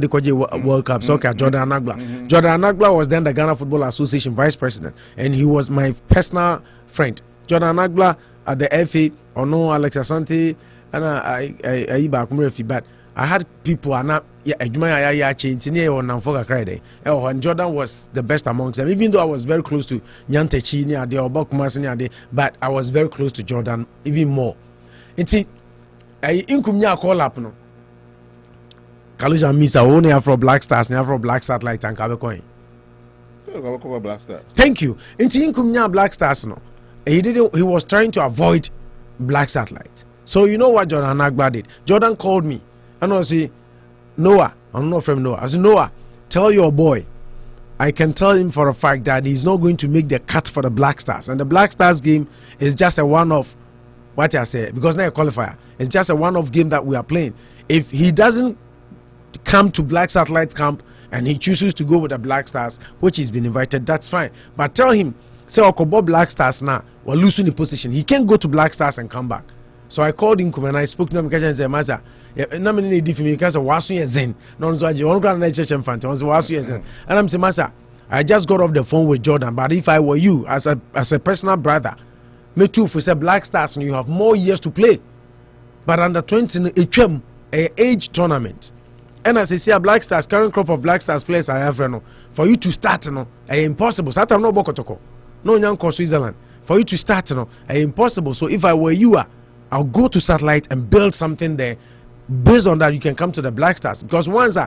World Cup soccer. Jordan Anagba. Jordan Anagba was then the Ghana Football Association vice president and he was my personal friend. Jordan Anagba at the FA or no Alex Asante and I back but I had people and and Jordan was the best amongst them, even though I was very close to Nyantechi or Bokumas, but I was very close to Jordan even more. It's inkumnya call up no. Kaluja Misa only Afro Black Stars, Afro Black Satellite and Kabecoin. Black Star. Thank you. Into Inkumnya Black Stars no. He was trying to avoid Black Satellite. So you know what Jordan Agba did? Jordan called me and I say, Noah, I'm not from Noah. I said, Noah, tell your boy, I can tell him for a fact that he's not going to make the cut for the Black Stars. And the Black Stars game is just a one-off, what I say, because now a qualifier. It's just a one-off game that we are playing. If he doesn't come to Black Satellite camp and he chooses to go with the Black Stars, which he's been invited, that's fine. But tell him, say, Okobo Black Stars now, we're losing the position. He can't go to Black Stars and come back. So I called him and I spoke to him and said, Maza, no man need for me because wasu ye zen. No one's watching. One grand church and fancy. One's wasu ye zen. And I'm saying, Maza, I just got off the phone with Jordan. But if I were you, as a personal brother, me too. For say Black Stars, and you have more years to play. But under 20, a age tournament. And as I say, Black Stars, current crop of Black Stars players I have, for you to start, impossible. So I'm not Bokotoko. No Nyanko Switzerland. For you to start, impossible. So if I were you, I'll go to Satellite and build something there. Based on that, you can come to the Black Stars, because once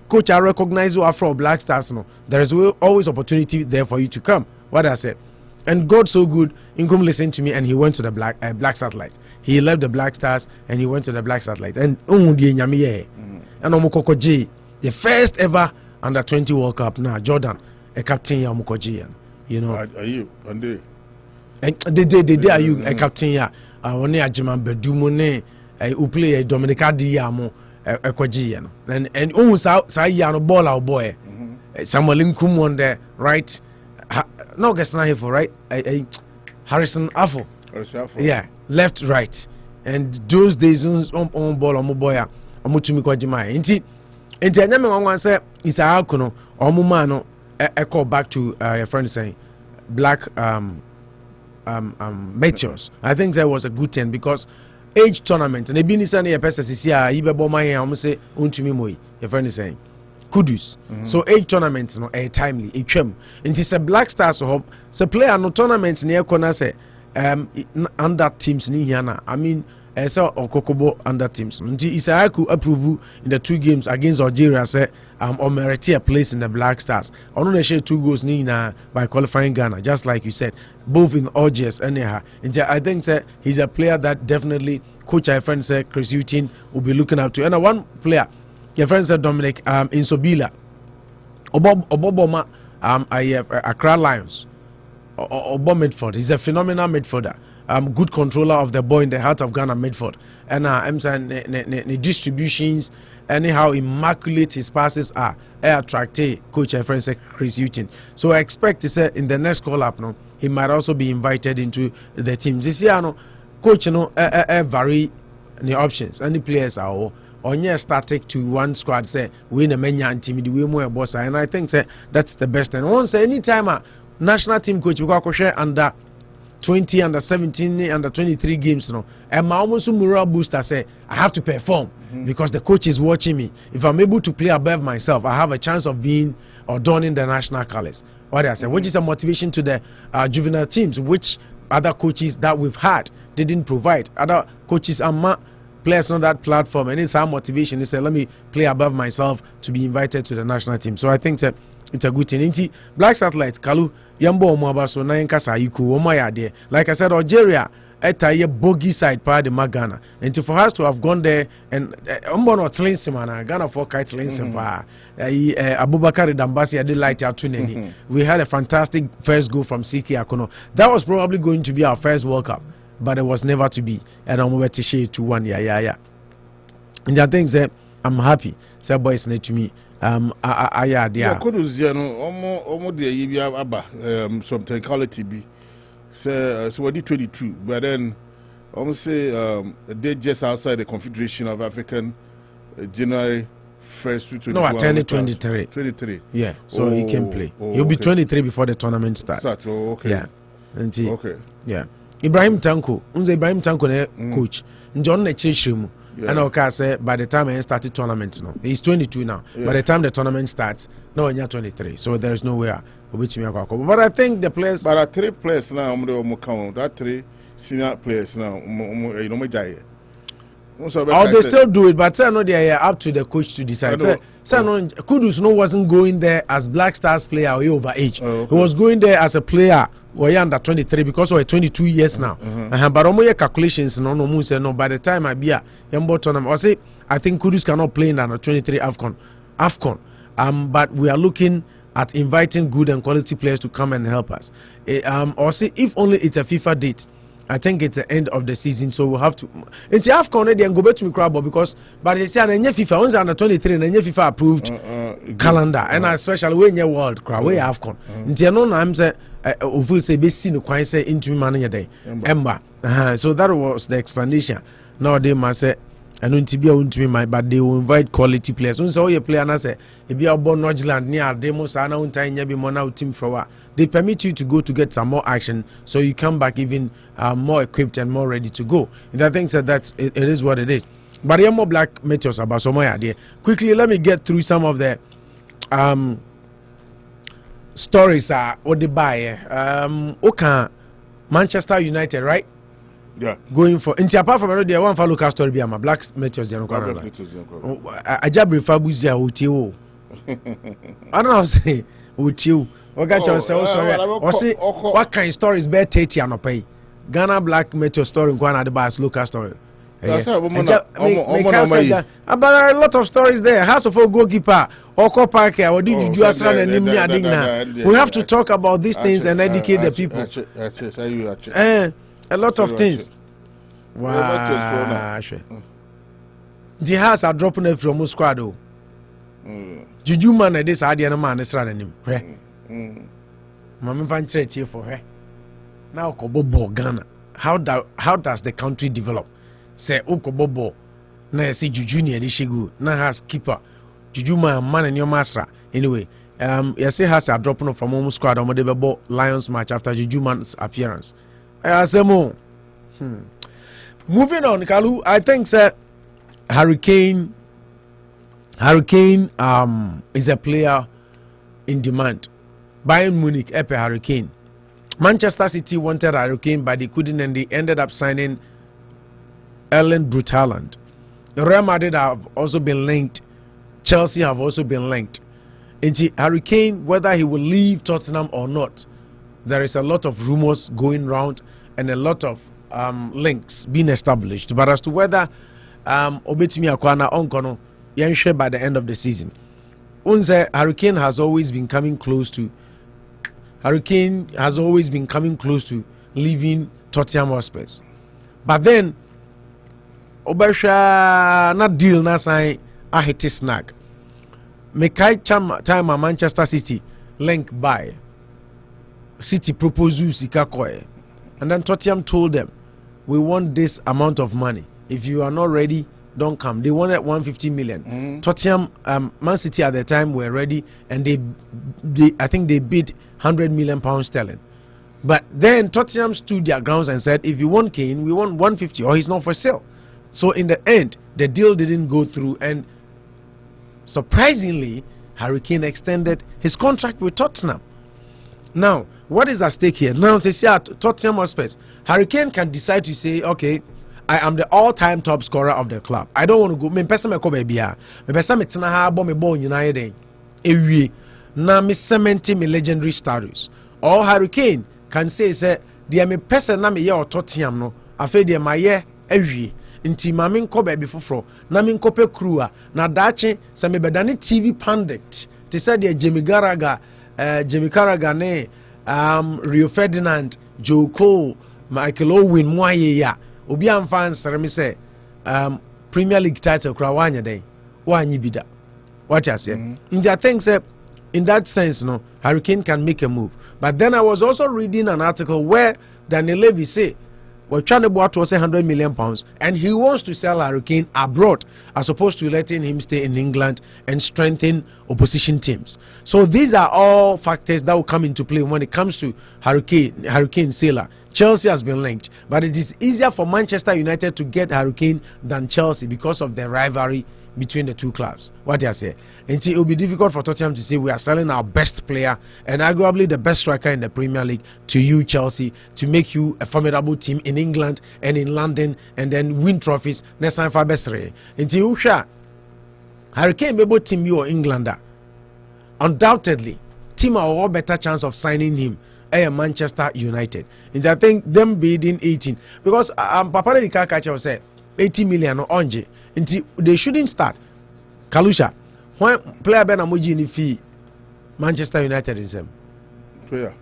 coach I recognize you after Black Stars, there is always opportunity there for you to come. What I said, and God so good, Inkum listened to me and he went to the Black Satellite. He left the Black Stars and he went to the Black Satellite. And and Omukokoji, the first ever under 20 World Cup now, Jordan, a captain Omukoji, you know. Are you on the? And they are you a captain ya? Only a German bedumone. Who play a Dominica Diamo, a Quagiano, and almost Sayano ball our boy. Samuel Linkum on the right. No, guess not here for right. Harrison Affo. Yeah, left, right. And those days on ball on Moboya, or Mutumi Quajima. Inti, I never want to say, it's a Alcono or Mumano, echo back to your friend saying, Black Meteors. I think that was a good thing because. Age tournament and a binisani a person is here, Ibe my almost say untumi moi, your friend is saying kudus. So age tournament no a timely, a chem. And it's a Black Stars hope. So player no tournament near corner say under teams ni hiana. I mean so Okokobo under teams. Nti Isaaku approve in the 2 games against Algeria say or merit a place in the Black Stars. Only share 2 goals ni na by qualifying Ghana, just like you said, both in Algiers and Neha. I think he's a player that definitely coach our friend said Chris Utin will be looking up to. And one player, your friend said Dominic Insobila, Oboboma Accra Lions, Obo Midford. He's a phenomenal midfielder. Good controller of the ball in the heart of Ghana midfield. And I'm saying the distributions, anyhow immaculate his passes are. Attract coach and friend Chris Utin. So I expect to say in the next call up no, he might also be invited into the team. This year no, coach vary the options and the players are all on static to one squad say win a many team the way more boss. And I think that's the best. And once anytime national team coach we go share under 20, under 17, under 23 games, and my almost morale booster say I have to perform because the coach is watching me. If I'm able to play above myself, I have a chance of being or donning the national colors. What I say, which is a motivation to the juvenile teams, which other coaches that we've had didn't provide. Other coaches are players on that platform, and it's our motivation. They say, let me play above myself to be invited to the national team. So I think that it's a good thing. Black Satellite, Kalu, Yambo Mwabaso, Nayankasa, Yiku, Omaya, like I said, Algeria, a bogey side part of Ghana. And for us to have gone there and Umbono Tlinsimana, Ghana for Kite Tlinsimpa, Abubakar Dambasi, I did light out to we had a fantastic first goal from Siki Akono. That was probably going to be our first World Cup, but it was never to be. And I'm going to share 2-1. Yeah. And I think that I'm happy. Say boys need to me. Yeah, kudus almost the year abba some technicality be so what did 22, but then almost say they just outside the Confederation of African January 1st to 21. No, attended 23. Yeah, so he can play. He'll be 23 before the tournament starts. Okay. Yeah, and yeah. Ibrahim Tanko, Ibrahim Tanko coach. John Nechirimu. And okay, say by the time I started tournament, he's 22 now. By the time the tournament starts, no, you're 23. So there is nowhere which me. But I think the players. But 3 players now, that 3 senior players now, you know, they still do it, but say no, they are up to the coach to decide. Say no, Kudus wasn't going there as Black Stars player or over age. He was going there as a player. We're under 23 because we're 22 years now. But omo calculations no moon say no. By the time I be a young tournament, I say I think Kudus cannot play in under 23 Afcon. But we are looking at inviting good and quality players to come and help us. Or say if only it's a FIFA date. I think it's the end of the season, so we'll have to. Into AFCON, they go back to me crab because, but they say and FIFA once under 23 and FIFA approved calendar, and especially when you World crowd, we AFCON. Into no, I'm say, we'll say be seen quite say into me money a day, Ember. So that was the explanation. Now they must say. And until me, but they will invite quality players. So you play and I say, if you are born Nordland near demos, I know be more team for they permit you to go to get some more action, so you come back even more equipped and more ready to go. And I think that it is what it is. But there are more black meteors about some idea. Quickly, let me get through some of the stories. What they buy? Okay, Manchester United, right? Yeah. Going for apart from already one for local story be black meteors I jabri fabuzia otio I don't know say otio oga cho say sorry o say what kind of stories be 30 Anopa Ghana black meteor story nkwa na the bas local story about a lot of stories there. House of goalkeeper Oko Park or did you we have to talk about these things and educate the people. A lot of things. Wow. The house are dropping it from Moscow. Juju man, this idea, no man is running him. Mamma Van Church for her. Now, Kobobo Ghana. How does the country develop? Say, Okobobo. Na see Juju near the Shigu. Na has keeper. Juju man and your master. Anyway, you say has are dropping from Moscow on the Lions match after Juju man's appearance. Moving on, Kalu. I think Hurricane is a player in demand. Bayern Munich, Epe Hurricane. Manchester City wanted Hurricane, but they couldn't, and they ended up signing Erling Braut Haaland. Real Madrid have also been linked. Chelsea have also been linked. Into Hurricane, whether he will leave Tottenham or not, there is a lot of rumors going round and a lot of links being established. But as to whether Obetimi Akwana Onkono Yenshe by the end of the season, Unze Hurricane has always been coming close to leaving Tottenham Hotspur. But then Obesha not deal na sign a hit snag. Mekai time Manchester City link by City proposal Sikakoe. And then Tottenham told them, we want this amount of money. If you are not ready, don't come. They wanted 150 million. Tottenham, Man City at the time were ready, and I think they bid 100 million pounds sterling. But then Tottenham stood their grounds and said, if you want Kane, we want 150 or he's not for sale. So in the end, the deal didn't go through, and surprisingly, Harry Kane extended his contract with Tottenham. Now, what is at stake here? Now, they say at Tottenham Hotspur, Harry Kane can decide to say, okay, I am the all-time top scorer of the club. I don't want to go. Me person me ko baby a. Me person me tena ha bo me ball nyina ye ewie. Na me cement me legendary status. Or Harry Kane can say the me person na me ye Tottenham no. Afa de ma ye ewie. Nti ma me nko baby foforo. Na me nko pe crew a. Na dache se me bedane TV pundit. Te say the Jamie Carragher ne Rio Ferdinand, Joe Cole, Michael Owen, Mwaye ya. Obi amfa nsere me say Premier League title kra wanya dey. Wanyi bida. What you say? In that thing say in that sense no, Harry Kane can make a move. But then I was also reading an article where Daniel Levy say we're trying to buy to say 100 million pounds, and he wants to sell Harry Kane abroad as opposed to letting him stay in England and strengthen opposition teams. So these are all factors that will come into play when it comes to Harry Kane sailor. Chelsea has been linked, but it is easier for Manchester United to get Harry Kane than Chelsea because of the rivalry between the two clubs. What do I say? Until it will be difficult for Tottenham to say we are selling our best player and arguably the best striker in the Premier League to you, Chelsea, to make you a formidable team in England and in London and then win trophies next time for best. Until you share Harry Kane maybe team you or Englander, undoubtedly team are a better chance of signing him. Manchester United. And I think them bidding 18 because Papa Kakacha said 80 million or onje. They shouldn't start. Kalusha, when player Ben Amoji in fee Manchester United is them. Player.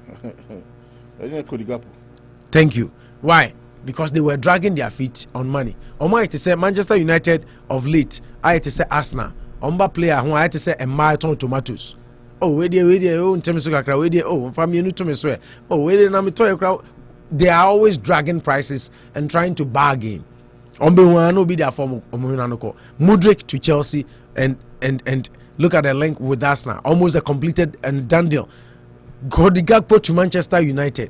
Thank you. Why? Because they were dragging their feet on money. I had to say Manchester United of late. I had to say Arsenal. Omba player who I had to say a marathon tomatoes. Oh, wait there, oh, in terms of crowd, wait there, oh, family, you to me swear. Oh, wait there, I'm crowd. They are always dragging prices and trying to bargain. Be their form of Mudryk to Chelsea and look at the link with Arsenal. Almost a completed and done deal. Cody Gakpo to Manchester United.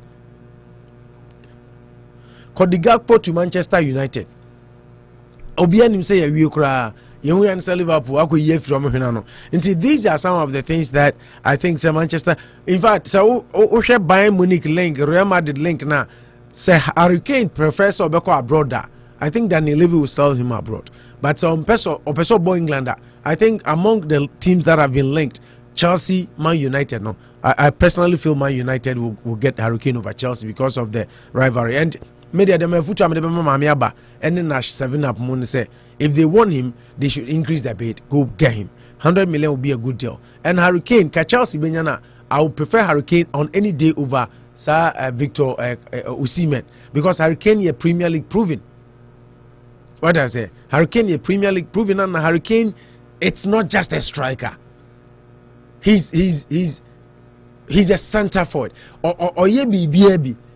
Cody Gakpo to Manchester United. Obianim say a weekra. You answer Liverpool. I could hear from Hinano. Until these are some of the things that I think Manchester. In fact, so Bayern Munich link, Real Madrid link now. Say Harry Kane prefers Obeko abroad. I think Daniel Levy will sell him abroad. But some peso boy Englander. I think among the teams that have been linked, Chelsea, Man United. No, I personally feel Man United will get Harry Kane over Chelsea because of the rivalry. And media them future and then Nash 7 up moon say if they want him they should increase their bid, go get him. 100 million will be a good deal. And Harry Kane Chelsea Benyana, I would prefer Harry Kane on any day over Sir Victor Osimhen because Harry Kane is Premier League proven. What do I say? Harry Kane is Premier League proven, and Harry Kane it's not just a striker. He's a centre forward or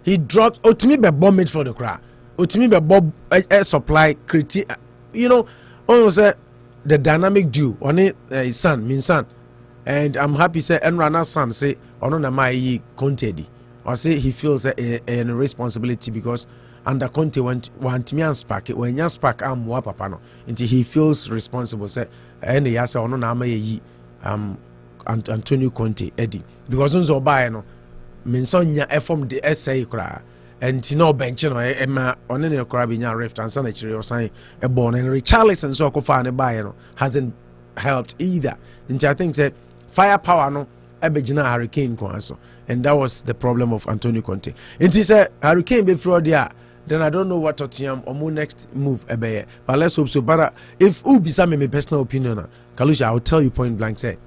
he dropped Otimi be bomb it for the crowd. Otimi be bomb a supply critique. You know, almost the dynamic duo on it his son, min son. And I'm happy say Enrana's son say on my Conte or say he feels a responsibility because under Conte want me and spark it when you spark am wa papa no until he feels responsible say and he has on na my Antonio Conte Eddie because unzo buy no minsonya from the essay kra and no bench no e on any kra be nya rift and sanitary or sign a born and Richarlison so ko fa ne buy no hasn't helped either. And I think that firepower no ebegina Harry Kane so and that was the problem of Antonio Conte. And he said Harry Kane be fraud there. Then I don't know what Tottenham or next move ebe. But let's hope so. But if Ubi some my personal opinion, Kalusha, I'll tell you point blank say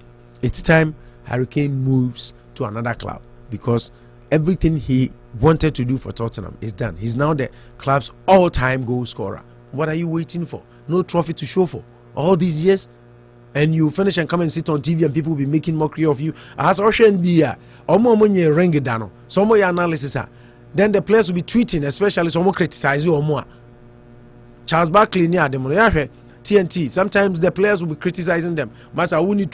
it's time Harry Kane moves to another club because everything he wanted to do for Tottenham is done. He's now the club's all-time goal scorer. What are you waiting for? No trophy to show for all these years, and you finish and come and sit on TV and people will be making mockery of you. As Ocean be omo ring it down. Some more analysis then the players will be tweeting, especially some more criticize you or more. Charles Barkley near them TNT. Sometimes the players will be criticizing them. Masa uni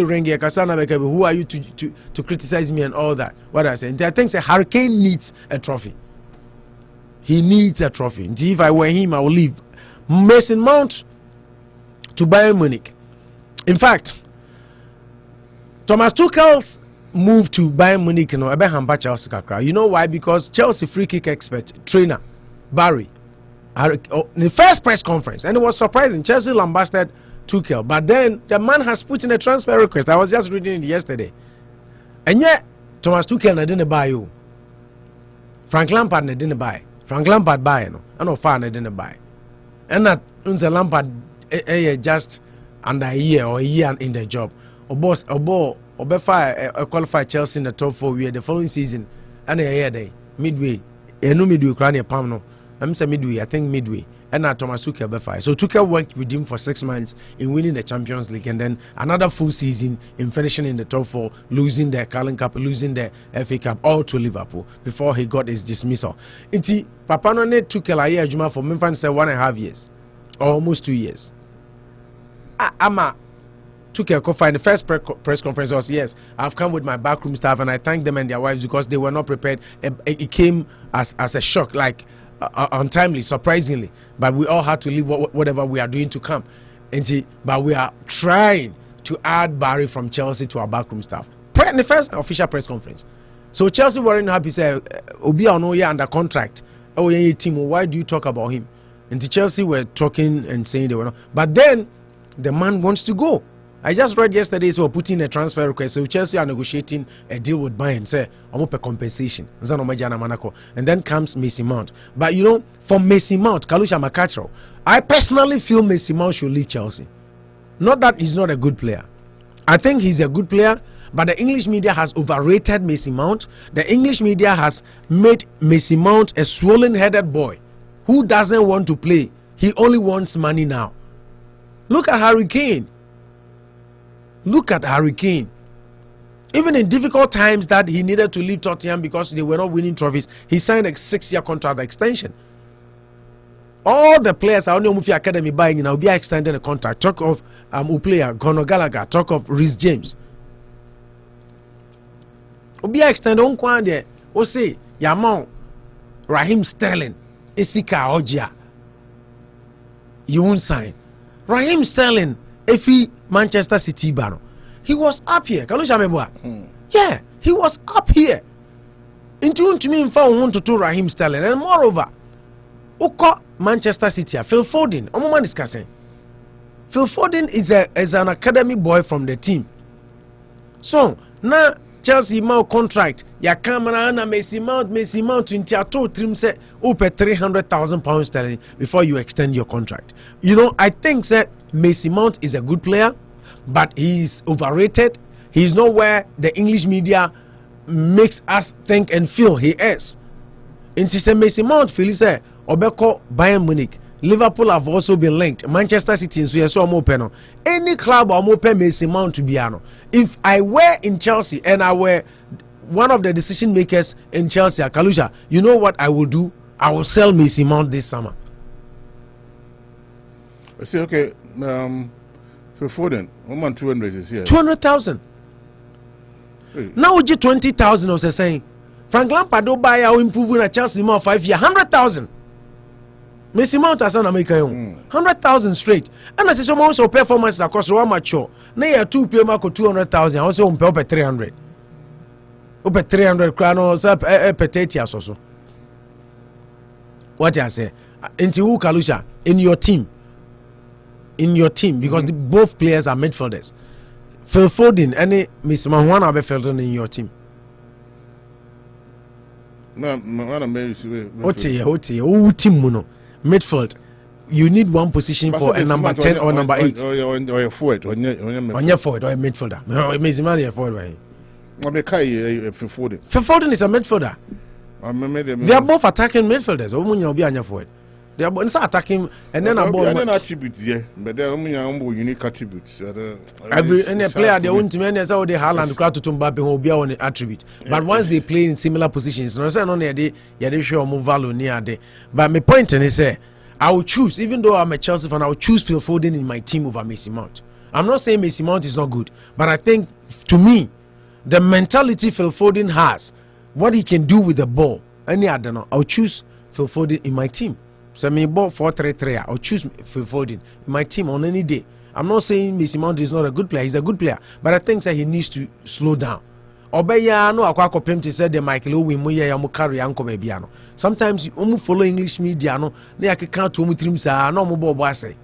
ring kasana who are you to criticize me and all that? What I say? And I think Harry Kane needs a trophy. He needs a trophy. And if I were him, I would leave Mason Mount to Bayern Munich. In fact, Thomas Tuchel's move to Bayern Munich, you know why? Because Chelsea free kick expert trainer Barry, in the first press conference, and it was surprising. Chelsea lambasted Tuchel, but then the man has put in a transfer request. I was just reading it yesterday, and yet Thomas Tuchel didn't buy you. Frank Lampard didn't buy. Frank Lampard buy no, and no fan didn't buy, and that Unser Lampard just under a year or a year in the job. Qualify Chelsea in the top 4 the following season, and a year day midway. No midway crown a palm no. I'm saying midway, I think midway. And now Thomas Tuchel Befai. So Tuchel worked with him for 6 months in winning the Champions League and then another full season in finishing in the top 4, losing the Carling Cup, losing the FA Cup, all to Liverpool before he got his dismissal. Inti Papa no ne Tuchel a year Juma for Memphis say 1.5 years. Or almost 2 years. Ama took a coffee in the first press conference was, yes, I've come with my backroom staff and I thank them and their wives because they were not prepared. It came as a shock, like untimely, surprisingly, but we all had to leave whatever we are doing to come. But we are trying to add Barry from Chelsea to our backroom staff. In the first official press conference. So Chelsea weren't happy, say, Obi Anoya under contract. Oh, yeah, team, why do you talk about him? And the Chelsea were talking and saying they were not. But then the man wants to go. I just read yesterday, so putting a transfer request. So Chelsea are negotiating a deal with Bayern. Say, I'm up a compensation. And then comes Mason Mount. But you know, for Mason Mount, Kalusha Makachro, I personally feel Mason Mount should leave Chelsea. Not that he's not a good player. I think he's a good player, but the English media has overrated Mason Mount. The English media has made Mason Mount a swollen-headed boy who doesn't want to play. He only wants money now. Look at Harry Kane. Look at Harry Kane. Even in difficult times that he needed to leave Tottenham because they were not winning trophies, he signed a 6-year contract extension. All the players are on the Mufi Academy buying now be extending a contract. Talk of player Conor Gallagher, talk of Reece James. Obi extend on kwande o say Yamon Raheem Sterling Isika Ojia. You won't sign. Raheem Sterling every Manchester City bano. He was up here. Yeah, he was up here. Into to me in want to do Raheem Sterling. And moreover, Uko Manchester City, Phil Foden. I'm discussing. Phil Foden is an academy boy from the team. So now Chelsea Mount contract. Ya camera na Messi Mount 22 trim say pay £300,000 sterling before you extend your contract. You know, I think that Messi Mount is a good player, but he's overrated. He's not where the English media makes us think and feel he is. And to say Messi Mount, Philly say Obeko Bayern Munich, Liverpool have also been linked. Manchester City, so yes, I'm open. Any club I'm open Messi Mount to be ano. If I were in Chelsea and I were one of the decision makers in Chelsea, Kalusha, you know what I will do? I will sell Messi Mount this summer. I say okay. For Foden, 200 is here. 200,000. Hey. Now we get 20,000. I was saying, Frank Lampard do buy our improving at Chelsea more 5 years, 100,000. Messi Mount as an American, 100,000 straight. And I say someone also performance across one mature. Now you 2 pay mark 200,000. I also pay up 300. Up 300 crowns up petatias also. What I say? Into who Kalusha in your team? In your team, because both players are midfielders. Phil Foden, any Miss Mahuana be Foden in your team. No, team muno midfield. You need one position for a number 10 or number 8. Or a forward, on your forward or a midfielder. No, amazing man, forward. Phil Foden. Phil Foden is a midfielder. They are both attacking midfielders. Omunya obi anya forward. They are attacking and then a ball. And then attributes, yeah, but there are unique attributes. Every any player they want to manage how they Haaland crowd to Mbappe will be on attribute. But once they play in similar positions, no say no they show more value near there. But my point is say I will choose, even though I'm a Chelsea fan, I will choose Phil Foden in my team over Messi Mount. I'm not saying Messi Mount is not good, but I think to me, the mentality Phil Foden has, what he can do with the ball, any I don't know, I'll choose Phil Foden in my team. So me bought 4-3-3. I'll choose Phil Foden in my team on any day. I'm not saying Messi Mount is not a good player. He's a good player, but I think that he needs to slow down. Obeya no akwa pem to say the Michael Owen mo ya mo carry anko bia no. Sometimes you follow English media no na ya keka to mu trim sa na mo bo ase.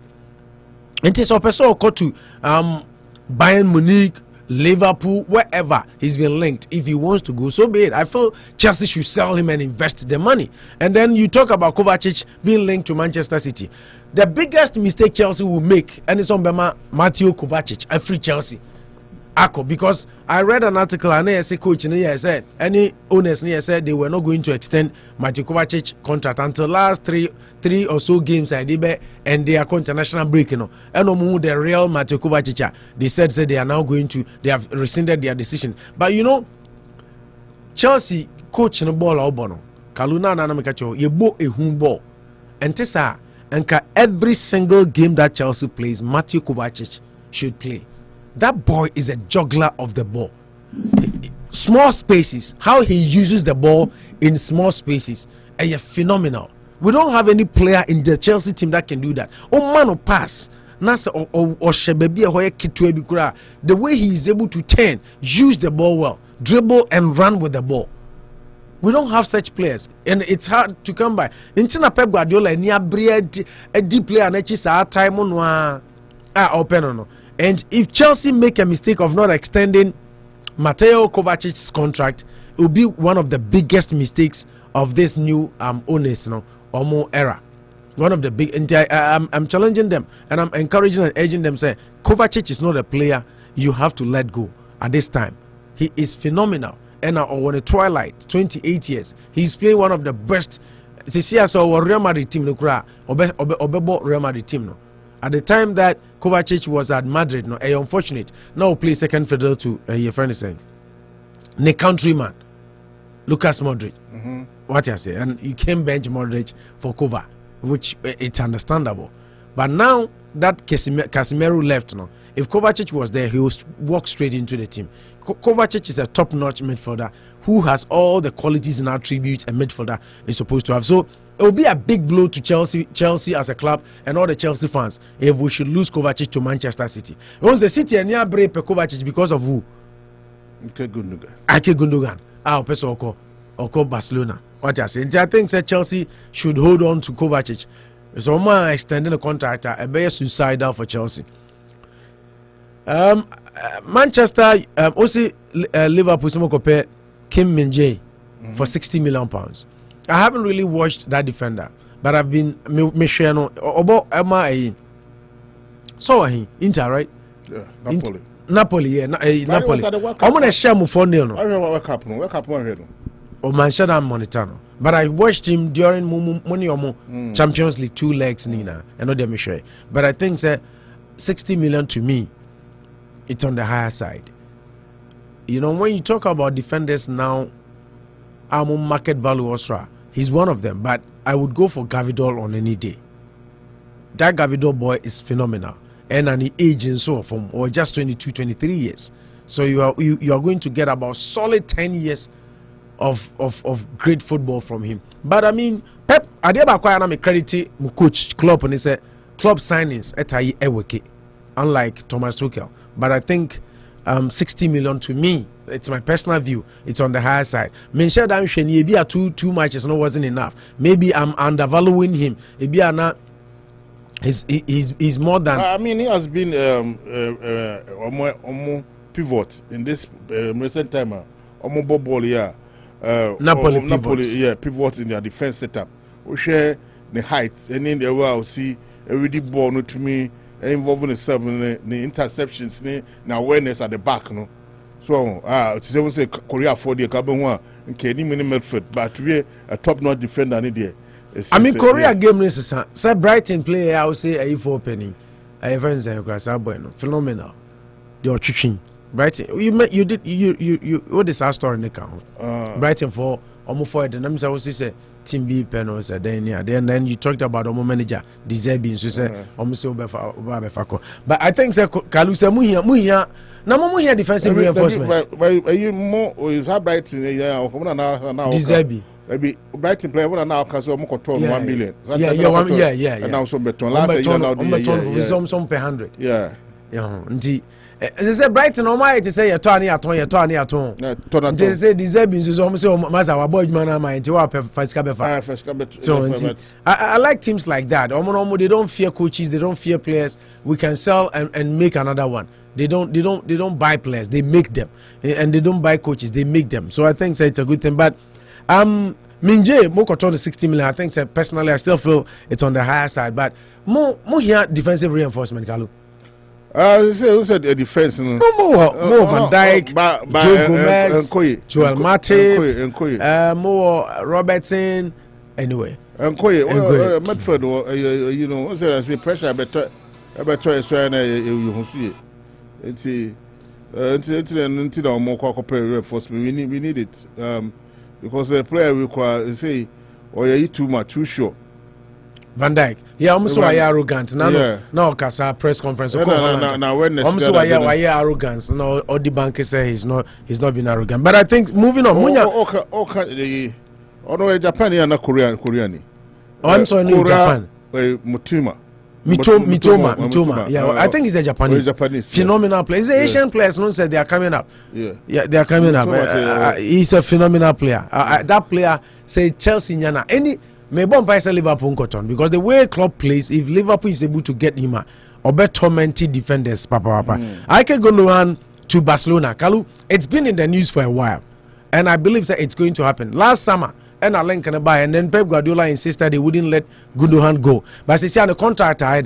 Enti so person go to Bayern Munich, Liverpool, wherever he's been linked. If he wants to go, so be it. I feel Chelsea should sell him and invest the money. And then you talk about Kovacic being linked to Manchester City. The biggest mistake Chelsea will make, and it's on Mateo Kovacic, a free Chelsea. Because I read an article and I coach in here said any owners near said they were not going to extend Mateo Kovacic contract until last three or so games I did and they are international break, you know. And the real Mateo Kovacic, they said they are now going to, they have rescinded their decision. But you know, Chelsea coach no ball or bono Kaluna na namikacho ye bo a home ball and tesa and every single game that Chelsea plays Mateo Kovacic should play. That boy is a juggler of the ball. Small spaces, how he uses the ball in small spaces, phenomenal. We don't have any player in the Chelsea team that can do that. Oh man, pass. The way he is able to turn, use the ball well, dribble and run with the ball. We don't have such players, and it's hard to come by. Intina Pep Guardiola ni abri a deep player and time on open. And if Chelsea make a mistake of not extending Mateo Kovacic's contract, it will be one of the biggest mistakes of this new owners, era. One of the big. I'm challenging them and I'm encouraging and urging them. Say Kovacic is not a player you have to let go at this time. He is phenomenal. And on the twilight, 28 years, he's playing one of the best. Real Madrid team Real Madrid team. At the time that Kovacic was at Madrid, unfortunate. Now play second fiddle to your friend is saying, the countryman, Lucas Modric. What you say? And you can bench Modric for Kova, which it's understandable. But now that Casemiro left, if Kovacic was there, he would walk straight into the team. Kovacic is a top-notch midfielder who has all the qualities and attributes a midfielder is supposed to have. So it will be a big blow to Chelsea as a club and all the Chelsea fans if we should lose Kovacic to Manchester City. Once the City are near break Kovacic because of who? Ake Gundogan. Oko Barcelona. What I say? I think that Chelsea should hold on to Kovacic. So I'm extending the contract. A very suicidal for Chelsea. Manchester also Liverpool compare Kim Min-jae for £60 million. I haven't really watched that defender, but I've been about Emma. So Inter, right? Yeah, Napoli. Napoli. I'm gonna share my phone now. What happened? Or Manchester Monitano. But I watched him during Moniomo Champions League 2 legs Nina. I know them share. But I think that 60 million to me, it's on the higher side. When you talk about defenders now, I'm on market value Osra. He's one of them, but I would go for Gavidol on any day. That Gavidol boy is phenomenal. And an age and so from or just 22, 23 years. So you are going to get about solid 10 years of great football from him. But I mean, Pep, I did about quite a credit coach Klopp and he said club signings etayi eweke, unlike Thomas Tuchel. But I think 60 million to me, it's my personal view, it's on the higher side. Mention that maybe two matches wasn't enough. Maybe I'm undervaluing him. Maybe I'm not. He's more than. I mean, he has been pivot in this recent time. Ball, yeah. Napoli, pivot in their defense setup. We share the height, and in the world, see every ball to me involving itself in the interceptions, the awareness at the back. So, it's always say Korea for the Kabonwa and Kenny mini midfield, but to be a top-notch defender, I mean, Korea game is a Brighton player. I would say a for penny. I have friends phenomenal. You're chiching. Brighton, you what is our story in the count? Brighton for almost for the names I was say Team B Penos then you talked about our manager deserving so say almost over. But I think Kalusa Muhia now defensive reinforcement. But you more is how Brighton now deserving. Maybe Brighton player when now can so more 1 million. Yeah. And now some beton last year now some per 100. Yeah. Indeed. They say Brighton on my to say you're turning at home. They say deserving so almost say our boy man my to first so I like teams like that. They don't fear coaches, they don't fear players. We can sell and make another one. They don't buy players, they make them. And they don't buy coaches, they make them. So I think it's a good thing. But Min-jae Mokoton 60 million. I think personally I still feel it's on the higher side. But more here defensive reinforcement, Kalu. Who said a defense? More Van Dijk, Joe Gomez, Joel Matip, more Robertson. Anyway, Medford, say pressure better is trying to it's more reinforcement. We need it because the player require say or you too much too short. Van Dijk. Yeah, almost why arrogant. No, Kasa press conference. Almost why arrogance. No, all the bankers say he's not been arrogant. But I think moving on. Japan and Korean. Oh, I'm sorry, no, Japan. Mitoma. Yeah, I think he's a Japanese phenomenal player. He's an Asian player. No said they are coming up. Yeah, they are coming up. He's a phenomenal player. That player say Chelsea Nyana any may bomb by Liverpool cotton because the way club plays, if Liverpool is able to get him or bet tormented defenders, Papa. I can go on to Barcelona. Kalu, it's been in the news for a while, and I believe that it's going to happen. Last summer. And a link and buy, and then Pep Guardiola insisted they wouldn't let Gundogan go. But he said the contract I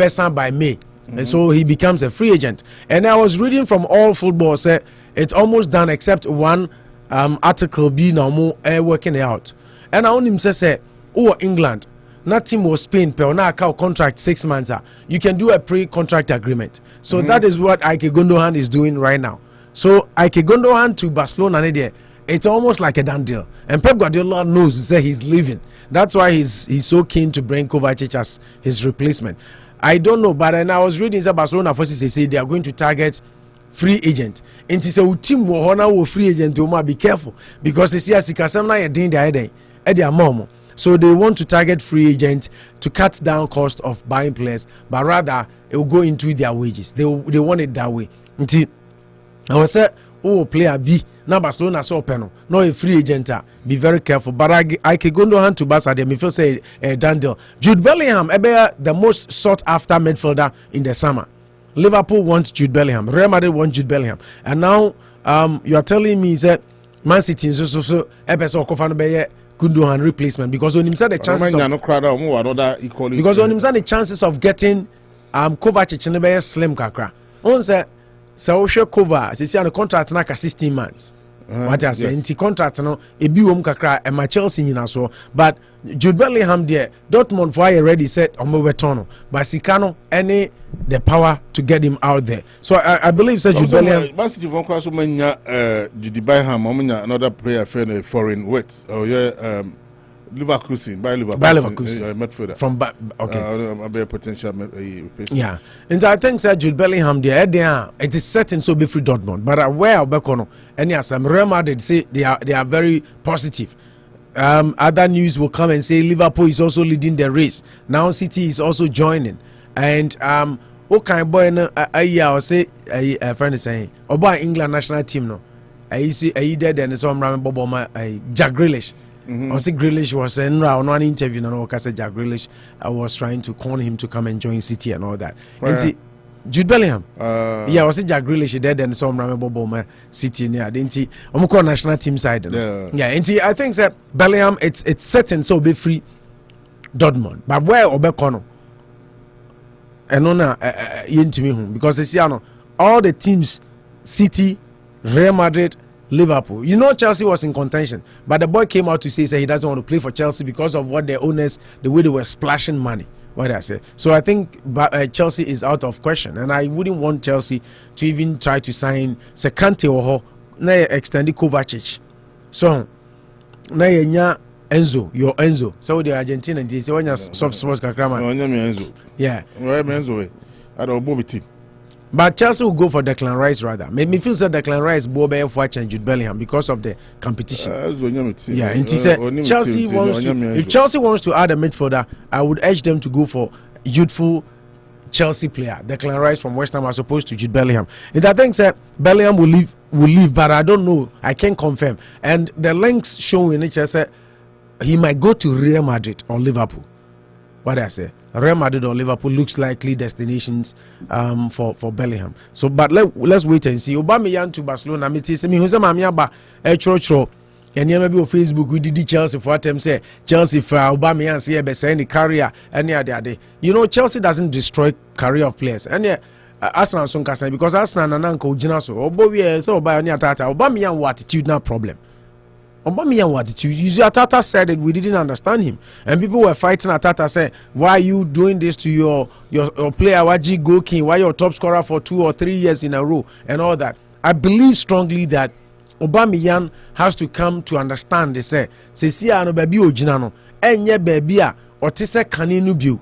signed by May, and so he becomes a free agent. And I was reading from All Football said it's almost done except one article be now more working out. And I only him say, oh England, not team was Spain per now contract 6 months. You can do a pre-contract agreement. So that is what Ike Gundogan is doing right now. So Ike Gundogan to Barcelona there. It's almost like a done deal. And Pep Guardiola knows he's leaving. That's why he's so keen to bring Kovacic as his replacement. I don't know, but I was reading that Barcelona forces say they are going to target free agent. And it's a team will free agent to be careful because they see as so they want to target free agents to cut down cost of buying players, but rather it will go into their wages. They want it that way. I was say, oh, player B. Now Barcelona so open. No a free agent. Be very careful. But I can go hand to Barca. They feel say done deal. Jude Bellingham, the most sought after midfielder in the summer. Liverpool wants Jude Bellingham. Real Madrid wants Jude Bellingham. And now you are telling me that Man City so Gundogan replacement because when him said the chances of getting Kovacic in the slim kakra. On say so Kova say on the contract na 16 months. What I say inti contract no e bi wom kakra e ma Chelsea nyina so but Jude Bellingham there Dortmund for already said omo beton but Sikano any the power to get him out there. So I believe said Jude Bellingham Man City von kwaso manya Jude Bellingham omanya another player foreign wait oh yeah Leverkusen midfielder from okay a potential yeah and I think that Jude Bellingham there it is certain so be free Dortmund but where Obekono any as Real Madrid say they are very positive. Other news will come and say Liverpool is also leading the race now. City is also joining and what kind of boy I say a friend is saying about England national team no I see I dead and so I'm Bobo Jack Grealish. I see Grealish was in one interview and I said Jack Grealish I was trying to call him to come and join City and all that. And Jude Bellingham yeah I was Jack Grealish dead and so I'm Bobo City near didn't I'm call national team side yeah and I think that Bellingham it's certain so be free Dortmund but where Obekono and on because they see all the teams City, Real Madrid, Liverpool. You know Chelsea was in contention, but the boy came out to say he doesn't want to play for Chelsea because of what their owners, the way they were splashing money. What I say. So I think Chelsea is out of question, and I wouldn't want Chelsea to even try to sign Sekante or na extend Kovacic. So na yenya Enzo, your Enzo. So the Argentina, they say when you soft sports kakrama. Enzo. Yeah. Enzo. I don't know team. But Chelsea will go for Declan Rice rather. Made me feel that Declan Rice will be for Jude Bellingham because of the competition. Yeah, and he said Chelsea wants to. If Chelsea wants to add a midfielder, I would urge them to go for youthful Chelsea player, Declan Rice from West Ham, as opposed to Jude Bellingham. And I think that Bellingham will leave, but I don't know. I can't confirm. And the links showing it said he might go to Real Madrid or Liverpool. What I say, Real Madrid or Liverpool looks likely destinations for Bellingham. So, but let's wait and see. Aubameyang to Barcelona. Me say me who's mami aba chro and you maybe on Facebook we did Chelsea for them say Chelsea for Aubameyang say be say any career any other. You know Chelsea doesn't destroy career of players. And yeah, Arsenal son kasa because Arsenal nananko ojina so obo we so oba any atata Aubameyang what attitude na problem. Aubameyang attitude. Atata said that we didn't understand him, and people were fighting. Atata said, "Why are you doing this to your player? Waji Gokin? Why your top scorer for 2 or 3 years in a row and all that?" I believe strongly that Aubameyang has to come to understand. They say, "Sesi ano baby ojina no, enye baby a ɔte sɛ kane no bio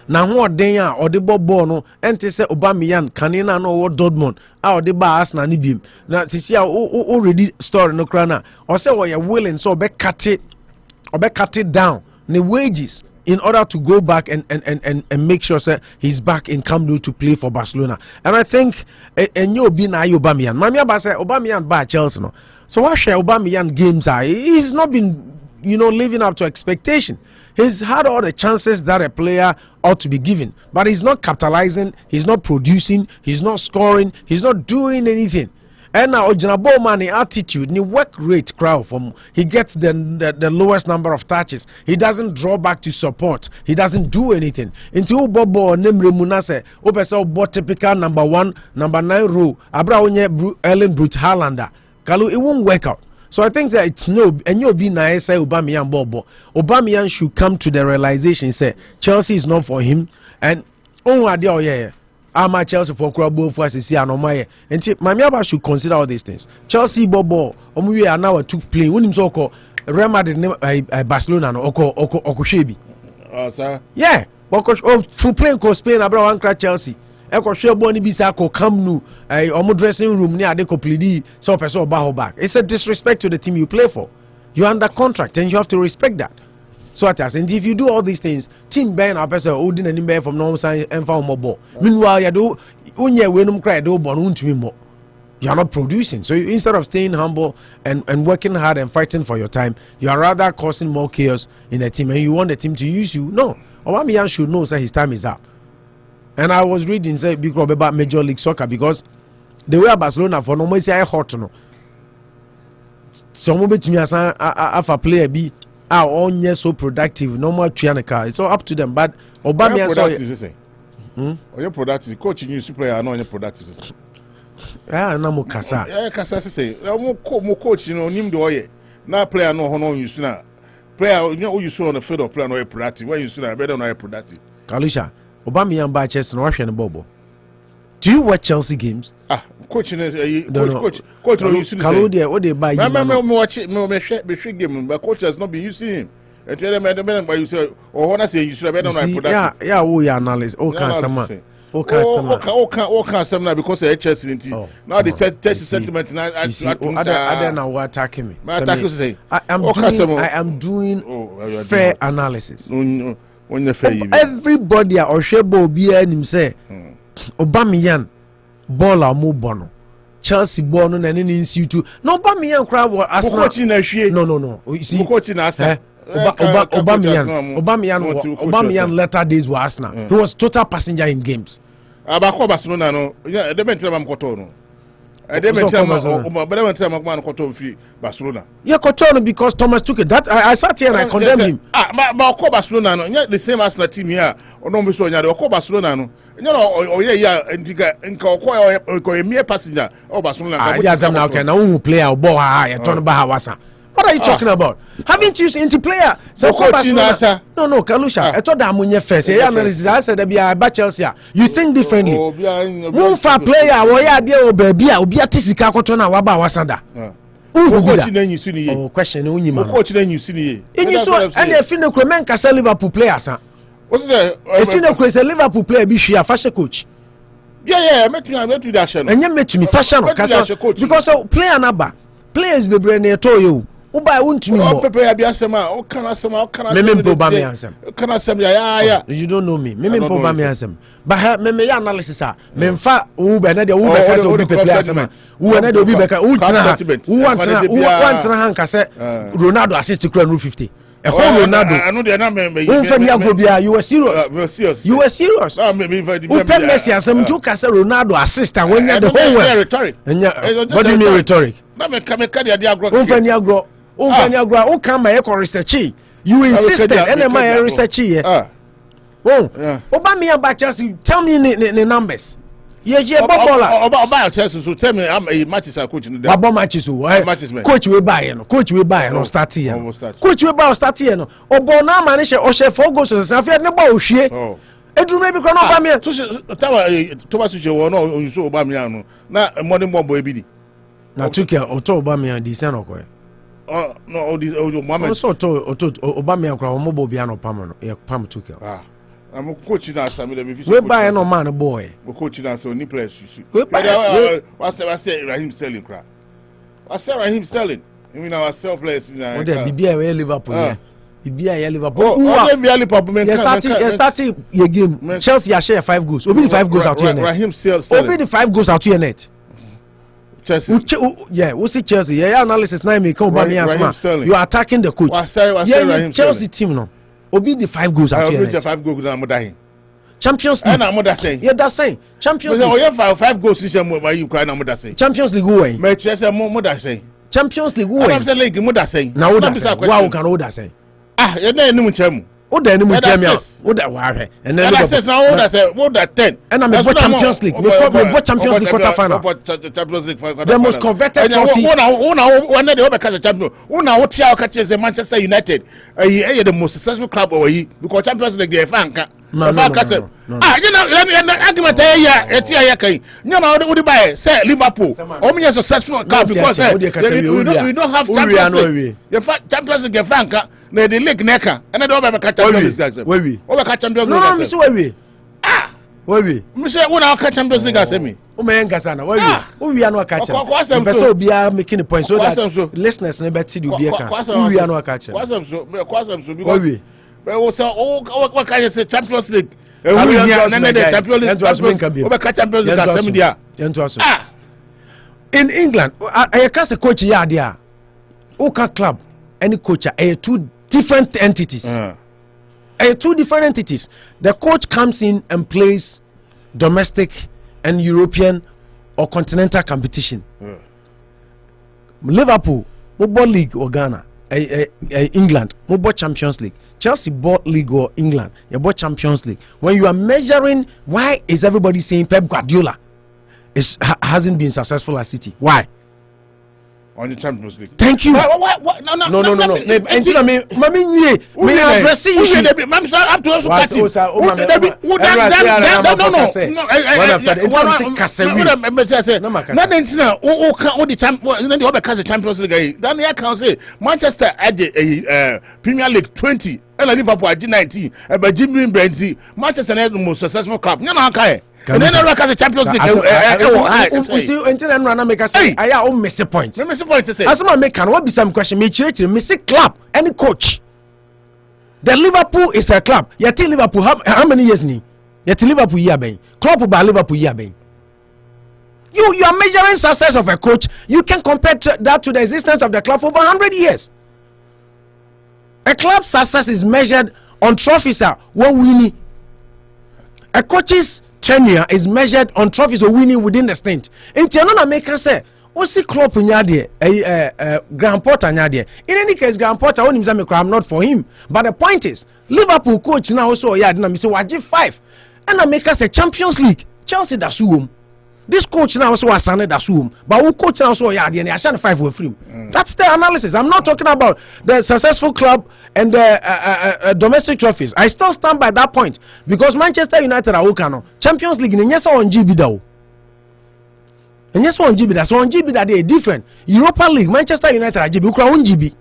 na ho ɔden a ɔde bɔ bɔɔl no ɛnte sɛ Aubameyang kane na ɔwɔ Dortmund a ɔde ba Arsenal ne biem na sisi a already story no kra na ɔsɛ wɔyɛ willing so ɔbɛcut it down the wages in order to go back and make sure that he's back in Camp Nou to play for Barcelona. And I think enyo bi na Aubameyang mami aba say Aubameyang ba Chelsea no so what share Aubameyang games are he's not been living up to expectation. He's had all the chances that a player ought to be given, but he's not capitalizing, he's not producing, he's not scoring, he's not doing anything. And now Ojinabo man attitude, ni work rate crowd from he gets the lowest number of touches. He doesn't draw back to support. He doesn't do anything. Until Bobo Nemre Munase, Opesa Bo typical number 1, number 9 row, Abra Onye Ellen Brut Harlander. Kalu, it won't work out. So I think that it's and you'll be nice, say Aubameyang Bobo. Aubameyang should come to the realization, say Chelsea is not for him. And I'm Chelsea for Crabo for Sisi Anopa. And Mamiaba should consider all these things. Chelsea Bobo, Omuye are now took play. When him so called Real Madrid Barcelona no Okoshebi. Oh, sir. Yeah, because for playing co Spain, Abra one cry Chelsea. Eko share boni bisa ko Camp Nou omo dressing room ni ade ko pledi so person back back. It's a disrespect to the team you play for. You're under contract and you have to respect that. So at us, and if you do all these things, team Ben our person holding an imbe from no sign and found more ball. Meanwhile, you do unye wenum cry do bon untumi more. You are not producing. So instead of staying humble and working hard and fighting for your time, you are rather causing more chaos in the team and you want the team to use you. No. Aubameyang should know that his time is up. And I was reading say because about Major League Soccer because the way Barcelona for no say hot no. Some bit me as a player be on yes so productive no more trianica. It's all up to them. But Aubameyang so your productive coach you player no your productive. Yeah, na mo kasa. Yeah, kasa say mo coach no nim de oye. Na player no hono use na. Player you use on the field of player no productive. When you use na better no productive. Kalisha Aubameyang by Chelsea no watch bobo. Do you watch Chelsea games? Coach no use Kalu what they buy you. Me watch me game but coach has not been using him. And tell them by you say or wanna say you should better no productive. Yeah, oh your analysis. Oh can sama. Oh can sama because Chelsea now the Chelsea sentiment na other now attacking me. I am doing fair analysis. Everybody or Shebo be him say Aubameyang ball or move bono Chelsea ball no any institute no Aubameyang crowd was Arsenal no you see Aubameyang latter days were Arsenal. He was total passenger in games. Abako Barcelona no yeah they meant am koto no they meant am koto free Barcelona. Yeah, koto because Thomas took it. That I sat here and I condemned him. But Barcelona no the same Arsenal team here no be so nya the Barcelona no yeah nka ko mere passenger Barcelona ka just now okay na who player ball you turn back wasa. What are you talking about? Haven't you seen the player? So no, Kalusha. I told them when you first analysis. I said that be a Chelsea. You think differently. One for player, why dear baby? Obi atisika kotona waba wasanda. Oh, question only man. Coach then you see. And you saw and if you know men can sell Liverpool players. What's that? If you know a Liverpool player, be she a fashion coach. Yeah, make me that channel. And you met me fashion because player number players be brain to you. Uba won't me more. Prepare be asema. O kana asema. Yeah. You don't know me. Me poba me asem. But me ya analysis ah. Me mfa uba na de uba ka so be prepare asema. Uba na de obi be ka u tena hanka say Ronaldo assist to Crown 50. A whole Ronaldo. I know they na me. You were serious. You were serious. No, me Messi asem to ka say Ronaldo assist and when you the whole world. Rhetoric. What do you mean rhetoric? Na me ka dia agro. Agro. Oh, come my research. You insisted, and my research here. Aubameyang back Chelsea. Tell me the numbers. Yeah, about Chelsea. So tell me, I'm a matches I coach in the matches. Coach we buy, coach we buy, no start here. Coach we buy, start here. No, Obona manager or chef for goes to the South. No ball share. Edu maybe can Aubameyang. Thomas Tuchel no you so Aubameyang no. Na money more boy bi. Na Tuchel Aubameyang di sen okwe. no all these Mohammed also to Obama and Crown Mobile Biano Pamano, Pam took I'm coaching us. I mean, we buy no man a boy. We're coaching us on place. What's I say Rahim selling crap. I said Rahim selling. I mean, our self place in BBA Liverpool. BBA Liverpool. You starting your game. Chelsea are share 5 goals. Obi the 5 goals out to your net. Rahim sells. Obi the 5 goals out to your net. Chelsea. Yeah, we see Chelsea. Yeah, analysis now me come Rahim you are attacking the coach. Yeah, Chelsea team no. Obi the 5 goals out to your net. 5 goals I'm dying. Champions League. I'm not saying. Yeah, that's saying. Champions League. Oh, yeah, 5 goals is why you cry. I'm not saying. Champions League who? Manchester more that saying. Champions League who? I'm saying league more that saying. Now what that? Wow, can what that say? You know any much. What the enemy Jamia? What that why? And then that says now what say? What that 10? And I'm about Champions League. We bought Champions League quarter final. Champions League quarter final. The most coveted trophy. One they overcast the champion. One what you catch is Manchester United. The most successful club over here because Champions League they fan ka. No. You know argument here etia kai. You know what buy say Liverpool. Only a successful club because we don't have Champions League. The Champions League fan ka. Na the league neka and I don't ever catch Champions League. We catch Champions League. No, me say we. We. Me say we now catch Champions League as me. O me nkasa na we are no catch. Person obi are making the point so that listeners never see the obi can. We are no catch. Kwasam so because we say what can you say Champions League? We here na the Champions League. We catch Champions League as me there. In England, I can coach here there. Oka club any coach are two different entities. Two different entities. The coach comes in and plays domestic and European or continental competition. Liverpool, football league or Ghana, England, football Champions League. Chelsea bought league or England, you bought Champions League. When you are measuring, why is everybody saying Pep Guardiola hasn't been successful at City? Why? On the Champions League. Thank you. No. Until me address issue. I'm sorry, I have to also catch it. Champions League. Then I can say Manchester at the Premier League 20 and Liverpool at 19. But Jimmy Brenti, Manchester is the most successful club. And then I can Champions League. See, until I'm running make us say, I miss a point. Miss a point to say. As my make can what be some question? Me church, miss a club, any coach. The Liverpool is a club. Yet Liverpool how many years ni? Yet Liverpool year bang. Club by Liverpool year bang. You are measuring success of a coach. You can compare that to the existence of the club for over 100 years. A club's success is measured on trophies. What winning. A coach's tenure is measured on trophies or winning within the stint. Until no make say, what's the club in Yadia? Graham Potter Yadia. In any case, Graham Potter on him, I'm not for him. But the point is, Liverpool coach now also Yadina Miss Wajib 5. And I make us a Champions League. Chelsea that's whom. This coach now also has Sane that's whom. But who coach now also Yadi and I shall 5 with him. That's the analysis. I'm not talking about the successful club and the domestic trophies. I still stand by that point because Manchester United are Okano Champions League in yes on GB though. And yes on GB that's on GB that they different. Europa League Manchester United are GB Ukra on GB.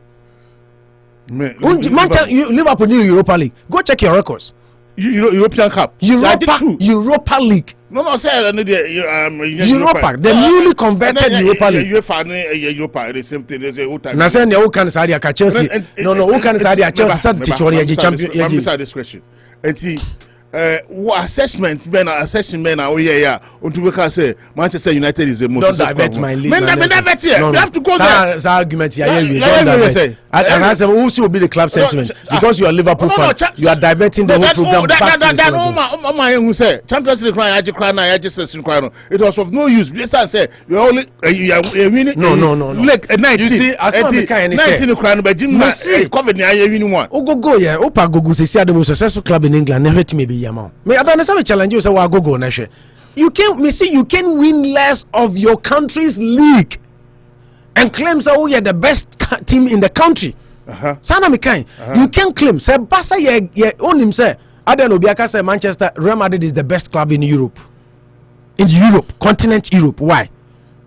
Liverpool new Europa League. Go check your records. European Cup. Europa League. No, say Europa, the newly converted Europa League. Europa, the same thing. They say na say who can say dia Chelsea. No, who can say dia Chelsea said tituori champion. Let me say this question. And what assessment men are assessing men are here until we can say Manchester United is the most successful. You have to go there. That's argument here. I say who should be the club sentiment because you are Liverpool fan. You are diverting the whole program back to who say Champions League cry it was of no use. Yes, I say you only you are winning. No. Like 19. You see, as I can say 19 crying but Jim COVID ni are winning one. Go yeah. Opa go say the most successful club in England. Never to me be yama. Me I don't say challenge you say wa go na hwe. You can win less of your country's league and claim say we are the best team in the country. Sana me kind. You can claim say Barca ye own him say Aden Obiaka say Manchester Real Madrid is the best club in Europe. In Europe, continent Europe. Why?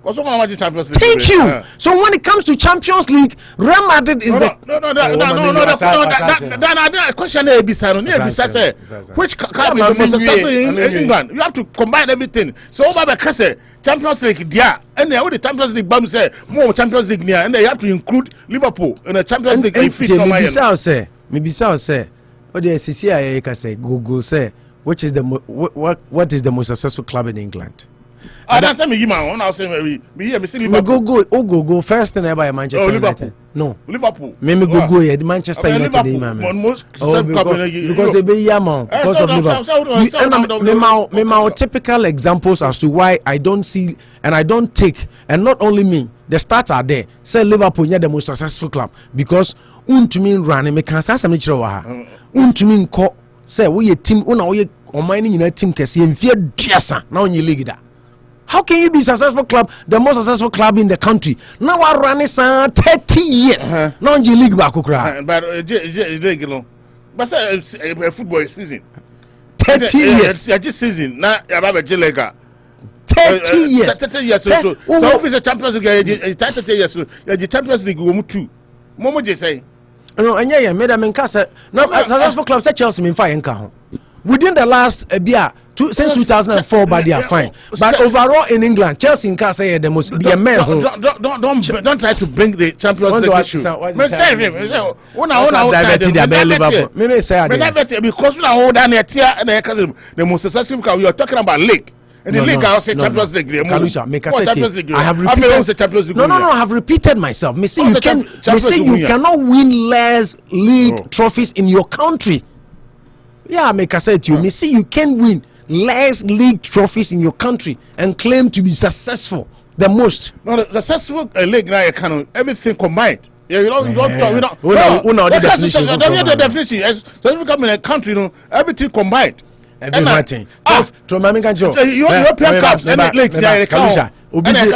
Thank you. So when it comes to Champions League, Real Madrid is the question. Which club is the most successful in England? You have to combine everything. So over Champions League, and the Champions League bum say more Champions League near, and they have to include Liverpool in the Champions League. Maybe so say. What the SCCI can say, Google say, which is the what is the most successful club in England? That's me. I'll say me Liverpool. Go first thing ever Manchester United. No, Liverpoul. Maybe go the Manchester United. Because they be Yaman because of Liverpool. Me typical examples as to why I don't see and I don't take, and not only me, the stats are there. Say Liverpool the most successful club because untumin run me can say some chiro untumin ko say we team una we omani nyina team kese mfie duasa na onye league da. How can you be successful club, the most successful club in the country? Now we're running 30 years. Now in the league back but football season 30 years. Just season now about 30 years. 30 years. So if it's a Champions League, 30 years. The Champions League we two. Momo just say. No, and yeah, madam in casa. No, successful club say Chelsea in fire and within the last year. Since 2004, but they are fine. But overall in England, Chelsea in Casa the most be a man. Don't try to bring the Champions League issue. Because we are hold down the most successful club. We are talking about league. And the league, I say Champions League. I have repeated. No, I have repeated myself. Me say you cannot win less league trophies in your country. Yeah, make I say to you. Me see you can win less league trophies in your country and claim to be successful the most. No, the successful league now you can everything combined. Yeah, you don't talk. We don't. The definition. So if you come in a country, you know, everything combined. Everything. European Cups and leagues. And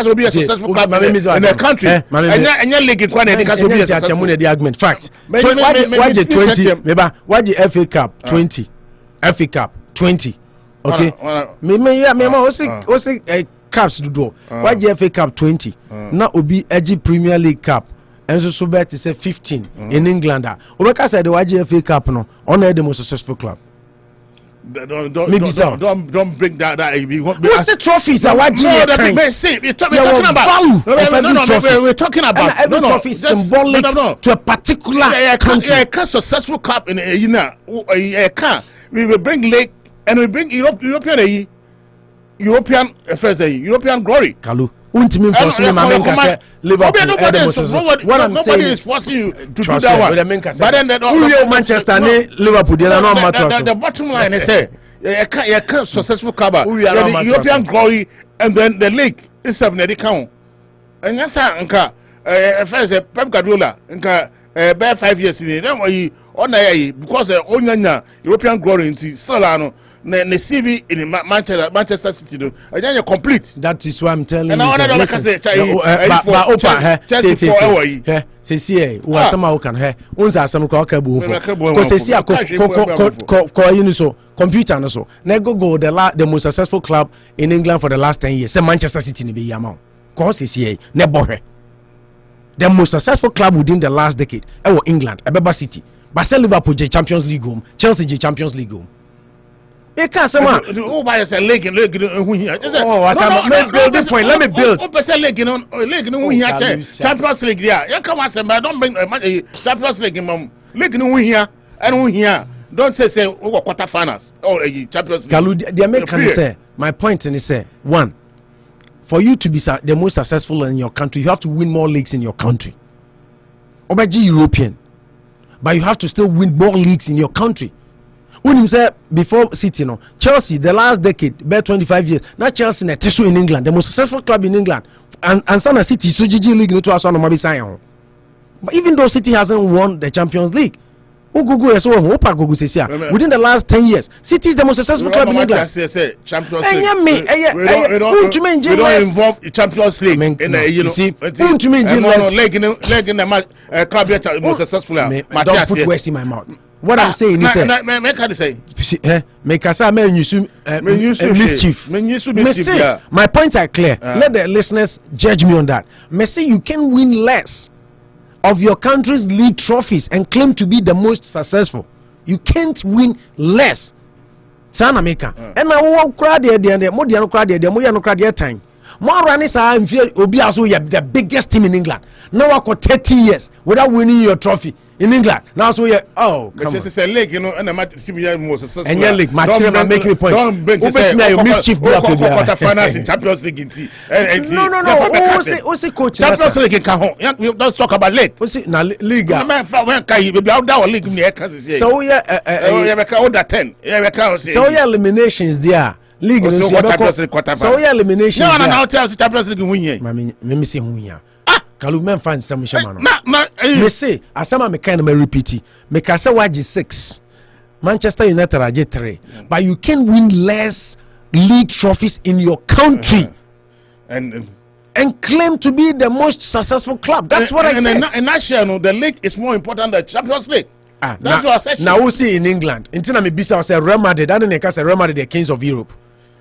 will be a successful club in the country. And your league in will be a successful argument. Fact. Why the 20? Why the FA Cup 20? FA Cup 20. Okay. Me also caps to do. Why the FA Cup 20? Now will be edgy Premier League Cup. And so bet is 15 in England. Obeka said the FA Cup no on the most successful club. Don't bring that. What's the trophies? We're talking about every trophy symbolic to a particular country. A successful club in a we will bring league and we bring European affairs, European glory. Kalu. Nobody is forcing you to do that one. But then Manchester, Liverpool, the bottom line is a successful club, the European glory, and then the league is 7 count. And yes, Anka, friends, Pep Guardiola, Anka, 5 years in it. Because the only European glory in Solano. The CV in Manchester City, do you complete? That is why I'm telling you. And I say, Chelsea say, who somehow can have unsa some because they see a computer so go the most successful club in England for the last 10 years. Say Manchester City ni be yama. Cause is here the most successful club within the last decade. England, Abeba City. But say Liverpool Champions League home, Chelsea Champions League home. You can't say, oh, by a leg and leg. Oh, let me build. Champions League, yeah. You come and say, but don't bring a Champions League in league in here and here. Don't say, quarter finals or a Champions League. The American say, my point is say, one, for you to be the most successful in your country, you have to win more leagues in your country. Obaji European, but you have to still win more leagues in your country. When you say before City, no Chelsea, the last decade, about 25 years. Now Chelsea net tissue in England, the most successful club in England, and Sana City, so GG League, no to us on Mabi Sion. But even though City hasn't won the Champions League, within the last 10 years, City is the most successful club in England. Champions League. We don't involve the Champions League in the leg in the club most successful. Don't put words in my mouth. what I'm saying is make us mischief. My points are clear. Let the listeners judge me on that. Messi, you can win less of your country's league trophies and claim to be the most successful. You can't win less. Sana Meka. And I won't cry there, Modiano cry there, Moyano cry there time. More runners are the biggest team in England. Now I got 30 years without winning your trophy in England. Now so yeah, oh, come on. It's a league, you know, and I'm most successful. And your league, my children make me point. Don't bring to mischief quarterfinals in Champions League in T. No. What's the coach? Champions League in Cajon. Let's talk about league. What's it? Now league. So yeah, so yeah, eliminations there. League so yeah, eliminations. No, tell us Champions League win. Me say win. Kalu men fan some shamano. Me say asama me kind of repeat. Me ka say waji 6. Manchester United are 3. But you can win less league trophies in your country. And claim to be the most successful club. That's what I said. And national, the league is more important than Champions League. That's what I said. Now we see in England. Until me bisa say Real Madrid, I don't say Real Madrid the kings of Europe.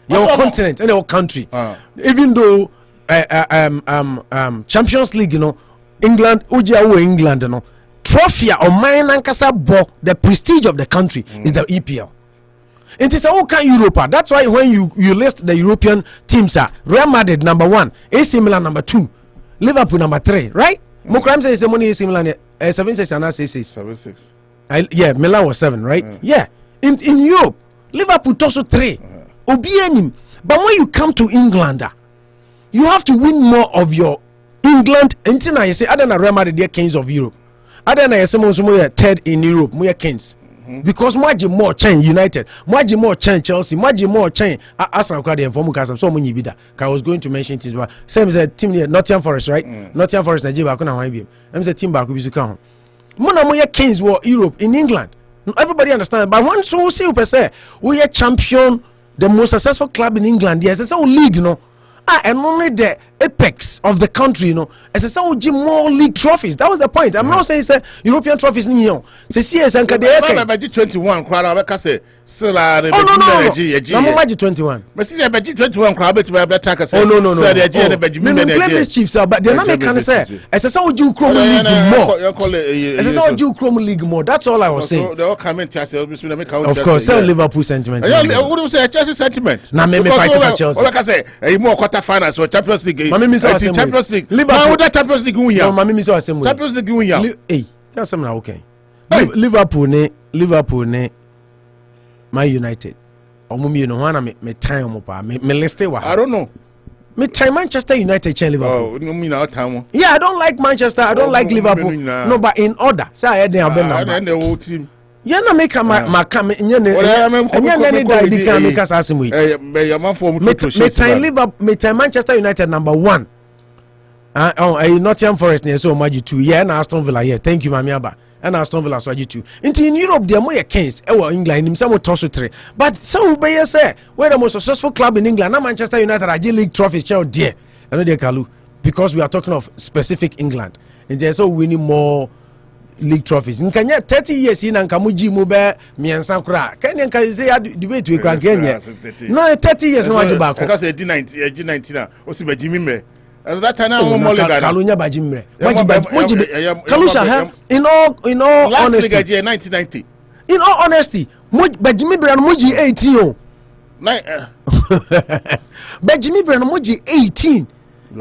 Your continent and your country. Even though Champions League, you know, England, England, you know, trophy or mine ankasa bo, the prestige of the country is the EPL. It is all kind Europe. That's why when you list the European teams are Real Madrid number 1, AC Milan number 2, Liverpool number 3, right? Mokram says the money AC Milan 7-6 and 7-6. Yeah, Milan was 7, right? Yeah. In Europe, Liverpool also 3. Obienim. But when you come to England, you have to win more of your England. Until I say, I don't know, Real Madrid, they're kings of Europe. I don't know, someone third in Europe, we are kings. Because Maji more change United, Maji more change Chelsea, Maji more change Arsenal. So many bida. I was going to mention this, but same as a team here, Nottingham Forest, right? Nottingham Forest, Nigeria. I couldn't be. I'm the team back. We should count. Mona kings were Europe in England. Everybody understand. But once we see, we are champion. The most successful club in England, yes, it's a league, you know. And only the apex of the country, you know. It's a more league trophies. That was the point. I'm not saying it's European trophies in here. It's CS and Kadeka. But 21 crowd, I can say, still are the Magic 21. But see, about 21 crowd, but we attack us. Oh, no. Play Chiefs, but the dynamic can say, it's a Saudi Chrome League more. It's a Saudi Chrome League more. That's all I was saying. They all come in, of course, sell Liverpool sentiment. What do you say, Chelsea sentiment? Now, maybe fight for Chelsea. Like I say, a more quarterfinals or Champions League. Champions League. Liverpool Champions League win. No, mami miss us same way. Champions League win. Hey, that's something okay. Liverpool ne Man United. Omo you know wana me time mo pa. Me list wa. I don't know. Me time Manchester United chen Liverpool. Oh, no me na time. Yeah, I don't like Manchester. I don't like Liverpool. No, but in order. Say I dey have them now. And the whole team. Yeah, na make my come nye ne die can make us asim we. Me time Manchester United number 1. Nottingham Forest near so much 2. Yeah, and Aston Villa. Yeah, thank you, Mamiaba. And Aston Villa so 2. In Europe, they are more against England. In some toss 3. But some will say we're the most successful club in England. Now Manchester United are League trophies. Dear, I know they Kalu because we are talking of specific England, and they're so winning more league trophies. In Kenya, 30 years in Ankamuji Mube, Miansan Kra. Kenyan can say debate with Kenya. No, 30 years no back. Because 19 also Jimmy Me. And that time Kalunya Bajimre. Kalusha, in all honesty, 1990. In all honesty, Bajimi Bran Muji 18. Bajimi Bran Muji 18.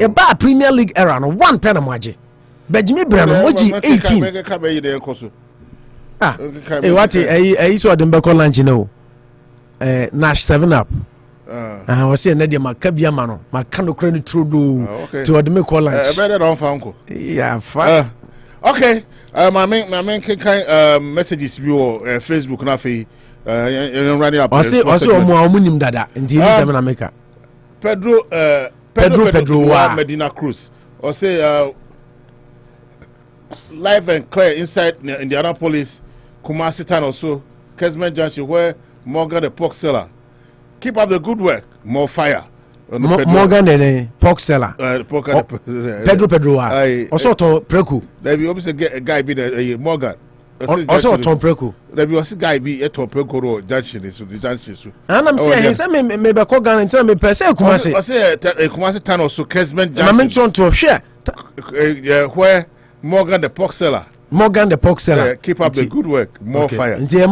A bad Premier League era no 1 penamaji. Bajimi Bran Muji 18. Hey, what I saw them back on lunch, you know. Nash 7 Up. I was saying that Macabia Mano, Macano credit true to the make lunch. Better than Uncle. Yeah, fine. Okay. My main kind messages view Facebook Nafi running up. I say also more munim dada in the America. Pedro Medina Cruz. Or say live and clear inside Indianapolis, Kumasi Town also, Kesman Junction, where Morgan the pork seller. Keep up the good work. More fire. Morgan the pork seller. Pedro. Also to Preku. There we obviously get a guy being a Morgan. Also Tom Preko. There was a guy be a Tom Preko or junction so the junction so. And I'm saying he said me be call Ghana tell me per se Kumasi. I say Kumasi town also Kesman Junction. I mentioned to share. Where Morgan the pork seller. Morgan the pork seller. Keep up the good work. More fire. Nti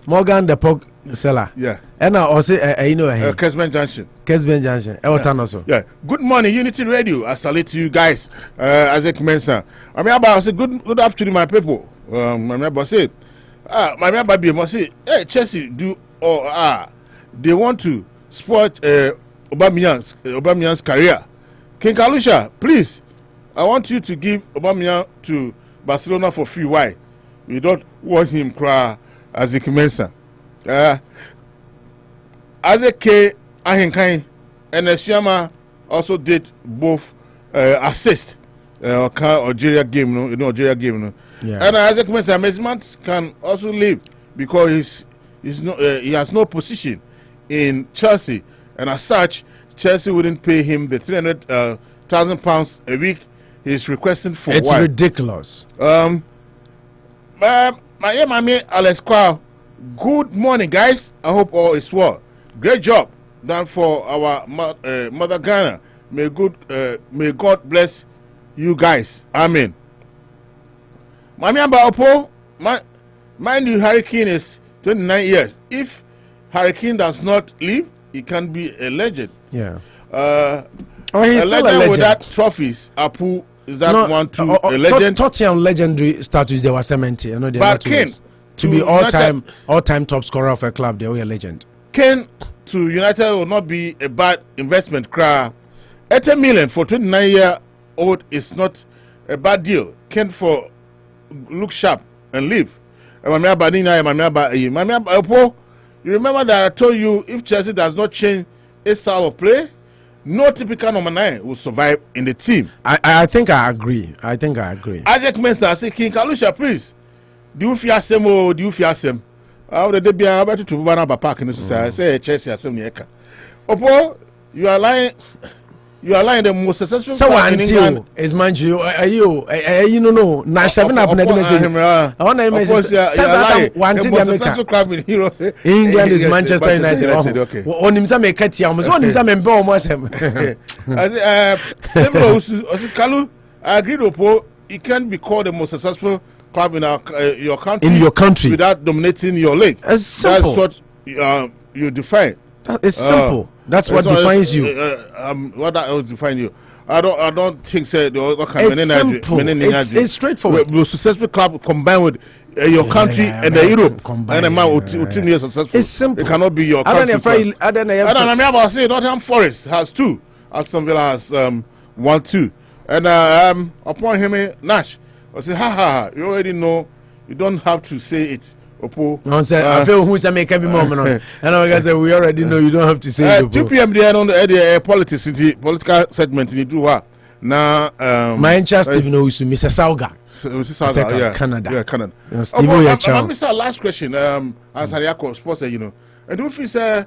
Morgan the pork seller. Yeah. And I also you know Kesman Junction. Kesman Junction. Town also. Yeah. Good morning, Unity Radio. I salute you guys. Isaac Mensah. I mean, I say good afternoon, my people. My member said, my member be must say, hey, Chelsea do or they want to support Aubameyang's career. King Kalusha, please, I want you to give Aubameyang to Barcelona for free. Why? We don't want him cry as a Mensah. As a K Ahinkai and Esiama also did both assist Algeria game, Algeria game. Yeah. And Isaac Mensah can also leave because he has no position in Chelsea, and as such, Chelsea wouldn't pay him the £300,000 a week he's requesting for. It's ridiculous. My Alex Kwao. Good morning, guys. I hope all is well. Great job done for our mother Ghana. May God bless you guys. Amen. Mami Opo, mind you, Hurricane is 29 years. If Hurricane does not leave, he can be a legend. Yeah. He's still a legend with that trophies. Apu is that a legend? Tottenham legendary status they were cemented. You know, but Kane to be all-time top scorer of a club, they were a legend. Kane to United will not be a bad investment. 80 million for 29-year-old is not a bad deal. Kane for look sharp and leave. You remember that I told you if Chelsea does not change its style of play, no typical number 9 will survive in the team. I think I agree. Isaac Mensah say, King Kalusha, please. Do you fear some or do you fear some? How did they be about to Banaba Park in the society? Say Chelsea as some Yeka. Opo, you are lying. You are lying the most successful club in England. Is mind you know, Nash 7 up in the message. I want to message. One successful club in England is Manchester United. Okay. On him some cut almost on him some embo almost him. Several Kalu, I agree Opo, it can be called the most successful club in your country. In your country. Without dominating your league. It's simple. That's what you define. It's simple. That's what defines you. What that define you? I don't think so. It's simple. It's straightforward. The successful club combined with your country and the Europe, and a man with 2 years successful. It's simple. It cannot be your country. I don't know. Say Nottingham Forest has 2. Aston Villa has 1-2, and upon him Nash, I say ha. You already know. You don't have to say it. Opo. I feel who's a make every moment. And I say we already know you don't have to say it. 2 p.m. there on the political segment in Duha. Now, Manchester, you know, Mr. Sauga. Yeah, Canada. Yeah, Canada. Mr. Last question. As Ariako Sports, you know, and do you feel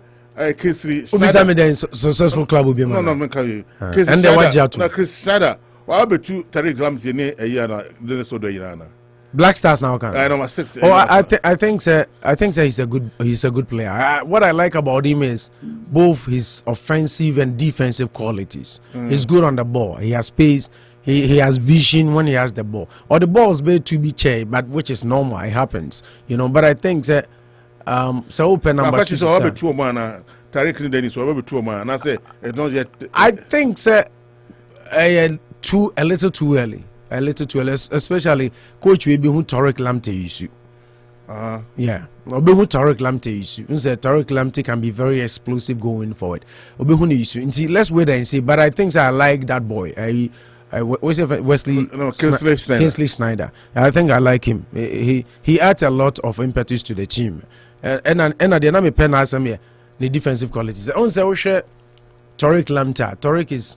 Kingsley Snyder? Successful club will be no, Kingsley and they watch out. Chris Snyder. Well, be 2 Tariq Ramsey a year now. Then so do you. Black Stars now can. Number 6. I think he's a good player. What I like about him is both his offensive and defensive qualities. He's good on the ball. He has pace. He has vision when he has the ball. Or the ball is made to be chair, but which is normal. It happens, you know. But I think that so open number 2. Tariq Dennis will be 2 man. I say it's not yet. I think that a little too early. Especially coach will be who Tariq Lamptey issue. Yeah, Obi who Tariq Lamptey issue. Tariq Lamptey can be very explosive going forward. Obi who issue. Let's wait and see. But I think I like that boy. Kingsley Snyder. I think I like him. He adds a lot of impetus to the team. And at the end of the pen as the defensive qualities. I also share Tariq Lamptey. Tariq is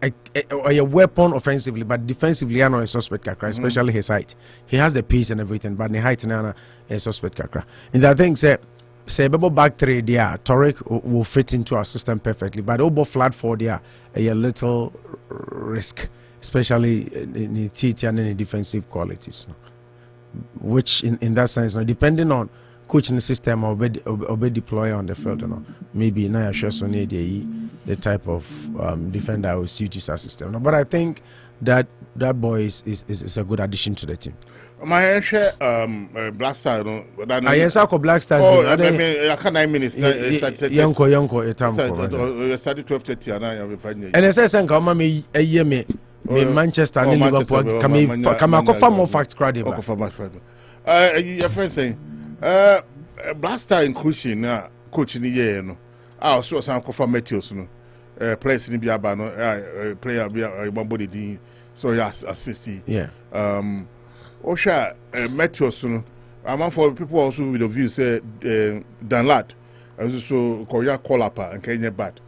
a weapon offensively, but defensively, I know a suspect kakra, especially his height. He has the pace and everything, but the height is a suspect kakra. And I think say back 3 there, Tariq will fit into our system perfectly, but over flat 4 there, a little risk, especially in the TT and in the defensive qualities. which in that sense, depending on coaching system or be deploy on the field, maybe now sure so need the type of defender will suit his system. But I think that boy is a good addition to the team. My Black Star, yes, I call Black Stars. Oh, I mean, I can't 9 minutes. Yonko, started 12:30 and I have finding. And I said, "Sanka, me a year me Manchester and Liverpool. Come on, more facts, crowd. Your friend saying, Black Star inclusion now, coaching the year, no. I saw some from Matthews, no. Players in Biabano, player be one body, so yes, assist. Yeah. Osha Matthews, no. I'm for people also with the view say Dan Lad, and so Korea call up and Kenya bad.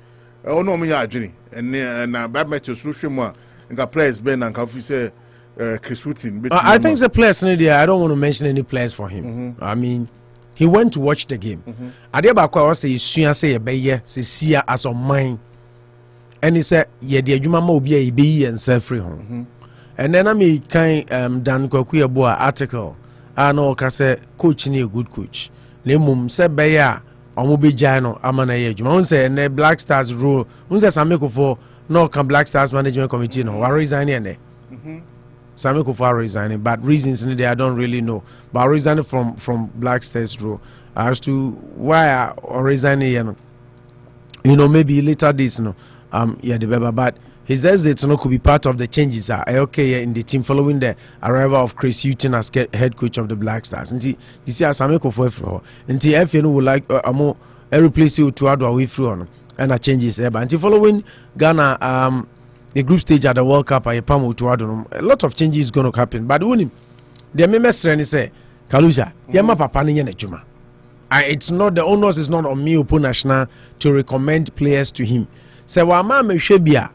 Oh no, me Jenny, and now bad Matthews, Rushima, and got players Ben and Coffee say Chris Wooten. I think the players in there. I don't want to mention any players for him. I mean, he went to watch the game. I did about what say soon say a bayer, see as on mine. And he said, yeah, the Juma mo be and self free home. And then I mean, kind Dan Kwakuya Boa article. I know say coach ni a good coach. Lemum said bayer, Omubi Jano, Amana Juma. Say and the Black Stars rule. Unse Sameko for no can Black Stars management committee no. What resign there? Sami Kufa resigning, but reasons in there I don't really know. But resigning from Black Stars role as to why I resigning, maybe later this, but his exit could be part of the changes in the team following the arrival of Chris Hughton as head coach of the Black Stars. And you see, Sami Kufa for and the FN would like replace you to add away through and a changes there. But until following Ghana, the group stage at the World Cup, a lot of changes is going to happen. But when the members say, Kaluja, Yama Papa Juma. It's not the onus is not on me, Upo National, to recommend players to him. So, Wama Meshebia,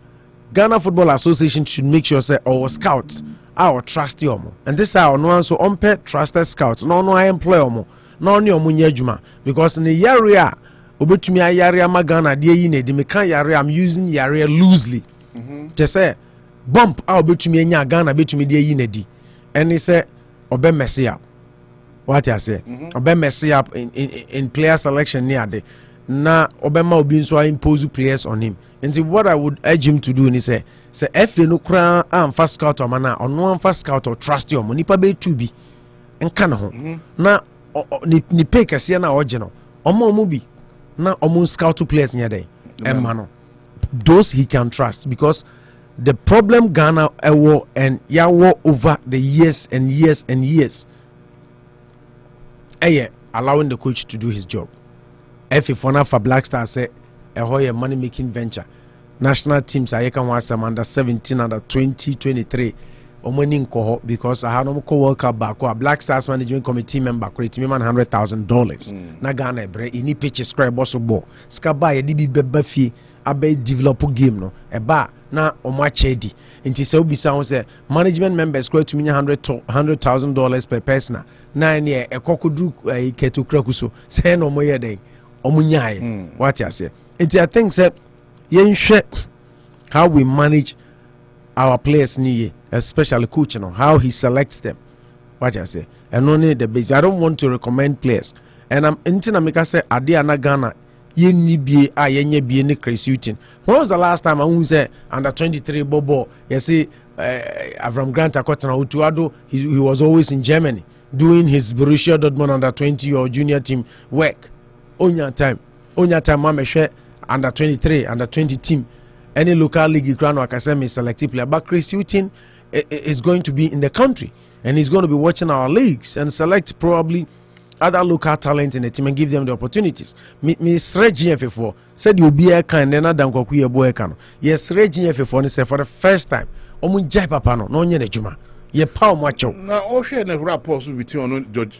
Ghana Football Association should make sure say our scouts our trusty omo. And this our no so unpaid trusted scouts. No I employ omo. No ni omo nyejuma. Because in the area, obetumi ayare Ghana de yi na de me kan yare I'm using yare loosely. Just say bump out between me and Ghana between the unity, and he said, Obe messy up. What I say, Obe messy up in player selection near the na Obama will be so impose players on him. And what I would urge him to do, and he say if you no crown and fast scout or mana or no fast scout or trust your money, pabe to be and can home na ni pay kasi na original omo mubi na omo scout to players near day and mano. Those he can trust, because the problem Ghana war and Yawo over the years and years and years, allowing the coach to do his job. If for Black Stars say a money making venture, national teams I can want some under 17, under 20, 23. Because I had no World Cup back or Black Stars Management Committee member create me $100,000. Na Ghana bre ini pitch square Bosuo. Skaba ye di bebafi abe develop game no. Eba na omachedi. Inti se obi sa say management members create to me $100,000 per person. Na ne ekokodu ketu krakuso. Say no moye den. Omunyae. What you say? Inti I think say yenhwe how we manage our players niye, especially coach, how he selects them. What I say, and only the base. I don't want to recommend players, and I'm into America say Adiana Ghana. Yenye be ni Chris Hughton. When was the last time I say under 23 Bobo? You see, Avram Grant Akotana Utuado. He was always in Germany doing his Borussia Dortmund under 20 or junior team work. On your time, Mama share under 23, under 20 team. Any local league crown or academy selective player, but Chris Hughton is going to be in the country and he's going to be watching our leagues and select probably other local talent in the team and give them the opportunities. Me GF4 said you'll be a kind and Adam Kokuya Boekano. Yes, GF4 said for the first time. Omun Jai Papano, no Yene Juma. Ye power macho. Now, Ocean and rapport between George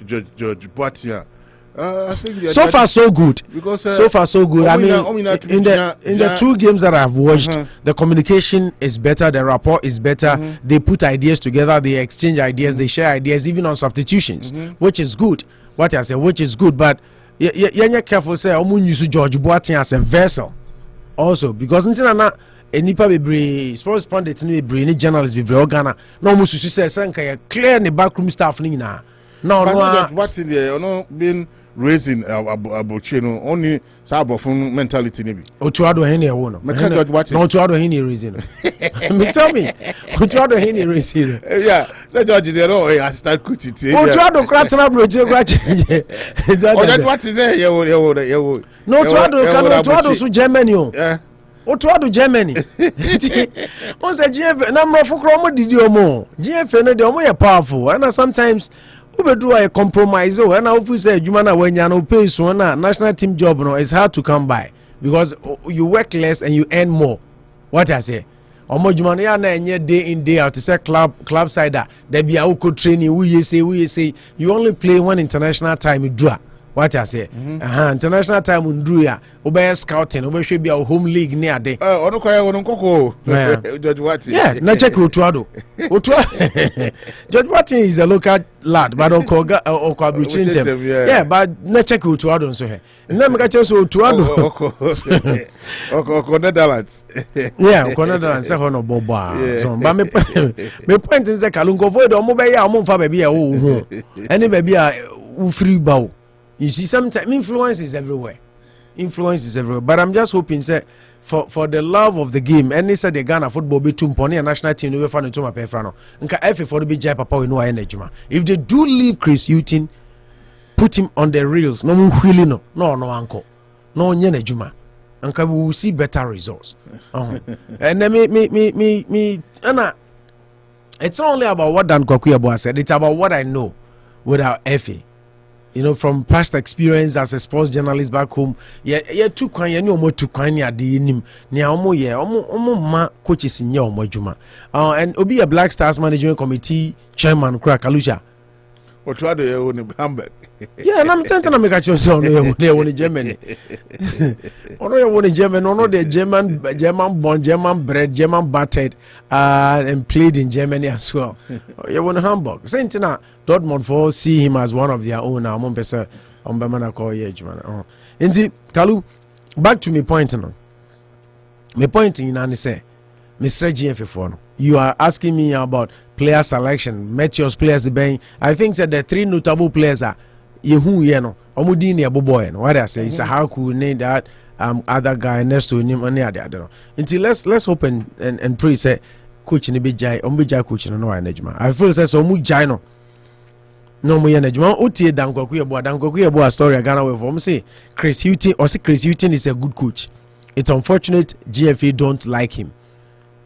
Boatia. I think so far so good. Because so far so good. I mean, in the 2 games that I've watched, the communication is better, the rapport is better. They put ideas together, they exchange ideas, they share ideas, even on substitutions, which is good. What I say, which is good, but you're careful. Say, I'm going to use George Boateng as a vessel, also because until now, any be sports pundits, any journalists be Ghana. No, musu say, "Sanka clear the backroom staff ni na." no no what in there no been raising abochi no only sabofun mentality ni bi Otuado hen e wo no me George Watson no Otuado hen e reason me tell me Otuado hen e reason yeah say George there no assistant coach it Otuado kratana broje kwa change George Watson say ye wo no Otuado so Germany o yeah Otuado Germany on say GF na mrofo kro mo didi omo GF no de omo ye powerful and sometimes ubedu a compromise o and ofu say adwuma na wanya no pay so na national team job no is hard to come by because you work less and you earn more. What I say omo adwuma no ya na enye day in day out say club side there be a uko training we say you only play one international time dura. What I say international time ndru ya obey scouting obey hwe bia home league ni ade ono kwa ono nkoko George Watson yeah na check Otuado George Watson is a local lad but okoga okwabuchintem yeah but na check Otuado nso he na me ka che so Otuado oko Netherlands yeah oko Netherlands say hono bobo so ba me point is say kalungo void omo be ya omo mfa ba bia wo hu any ba bia wo free bawo. You see, sometimes influence is everywhere. But I'm just hoping, say, for the love of the game, and they said the Ghana football be too pony and national team we find into my pefrano. Nka F for the be jai papa we know energy. If they do leave Chris Hughton, put him on the reels. No really no uncle, no nyene juma. Nka we will see better results. And then me, Anna. It's not only about what Dan Kwakuyaboa said. It's about what I know without Effie. You know, from past experience as a sports journalist back home, yeah, too kwan, yeah, no more too kwan, yeah, the nim, near omo ma coaches in your mojuma. And Obi a Black Stars Management Committee chairman, Krakalusha. Otuado ye woni Hamburg. Yeah, and I'm telling make a choice on the Germany. Ono ye woni German, ono the German born, German bred, German battered, and played in Germany as well. Ye woni Hamburg. Saint na Dortmund for see him as one of their own. Amon pesa ombemana call ye German. Inti Kalu, back to me point no. Me point in ani say, Mr. GF no. You are asking me about player selection, Meteor's players being. I think that the three notable players are Yehu Yeno, Omudini Aboboy. What I say is how could need that other guy next to him and the other. Until let's hope and pray say coach in the big jai, coach in no management. I feel says so much jino. No more management. Otie Dankokuya story Ghana with him say Chris Hughton is a good coach. It's unfortunate GFA don't like him.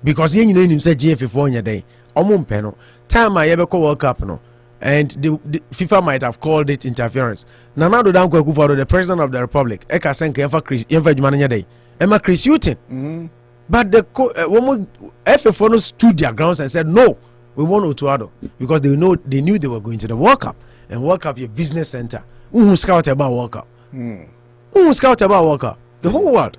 Because you know him say GFA for your day. Omumpeno time I ever call World Cup no, and the FIFA might have called it interference. Nanado Danko Akufo-Addo, the president of the republic, Eka Senke Emfa Jumanya Day, Emma Chris Hughton. But the FFO stood their grounds and said no, we want Otuado because they knew they were going to the World Cup, and World Cup your business center. Who scout about World Cup? Who scout about World Cup? The whole world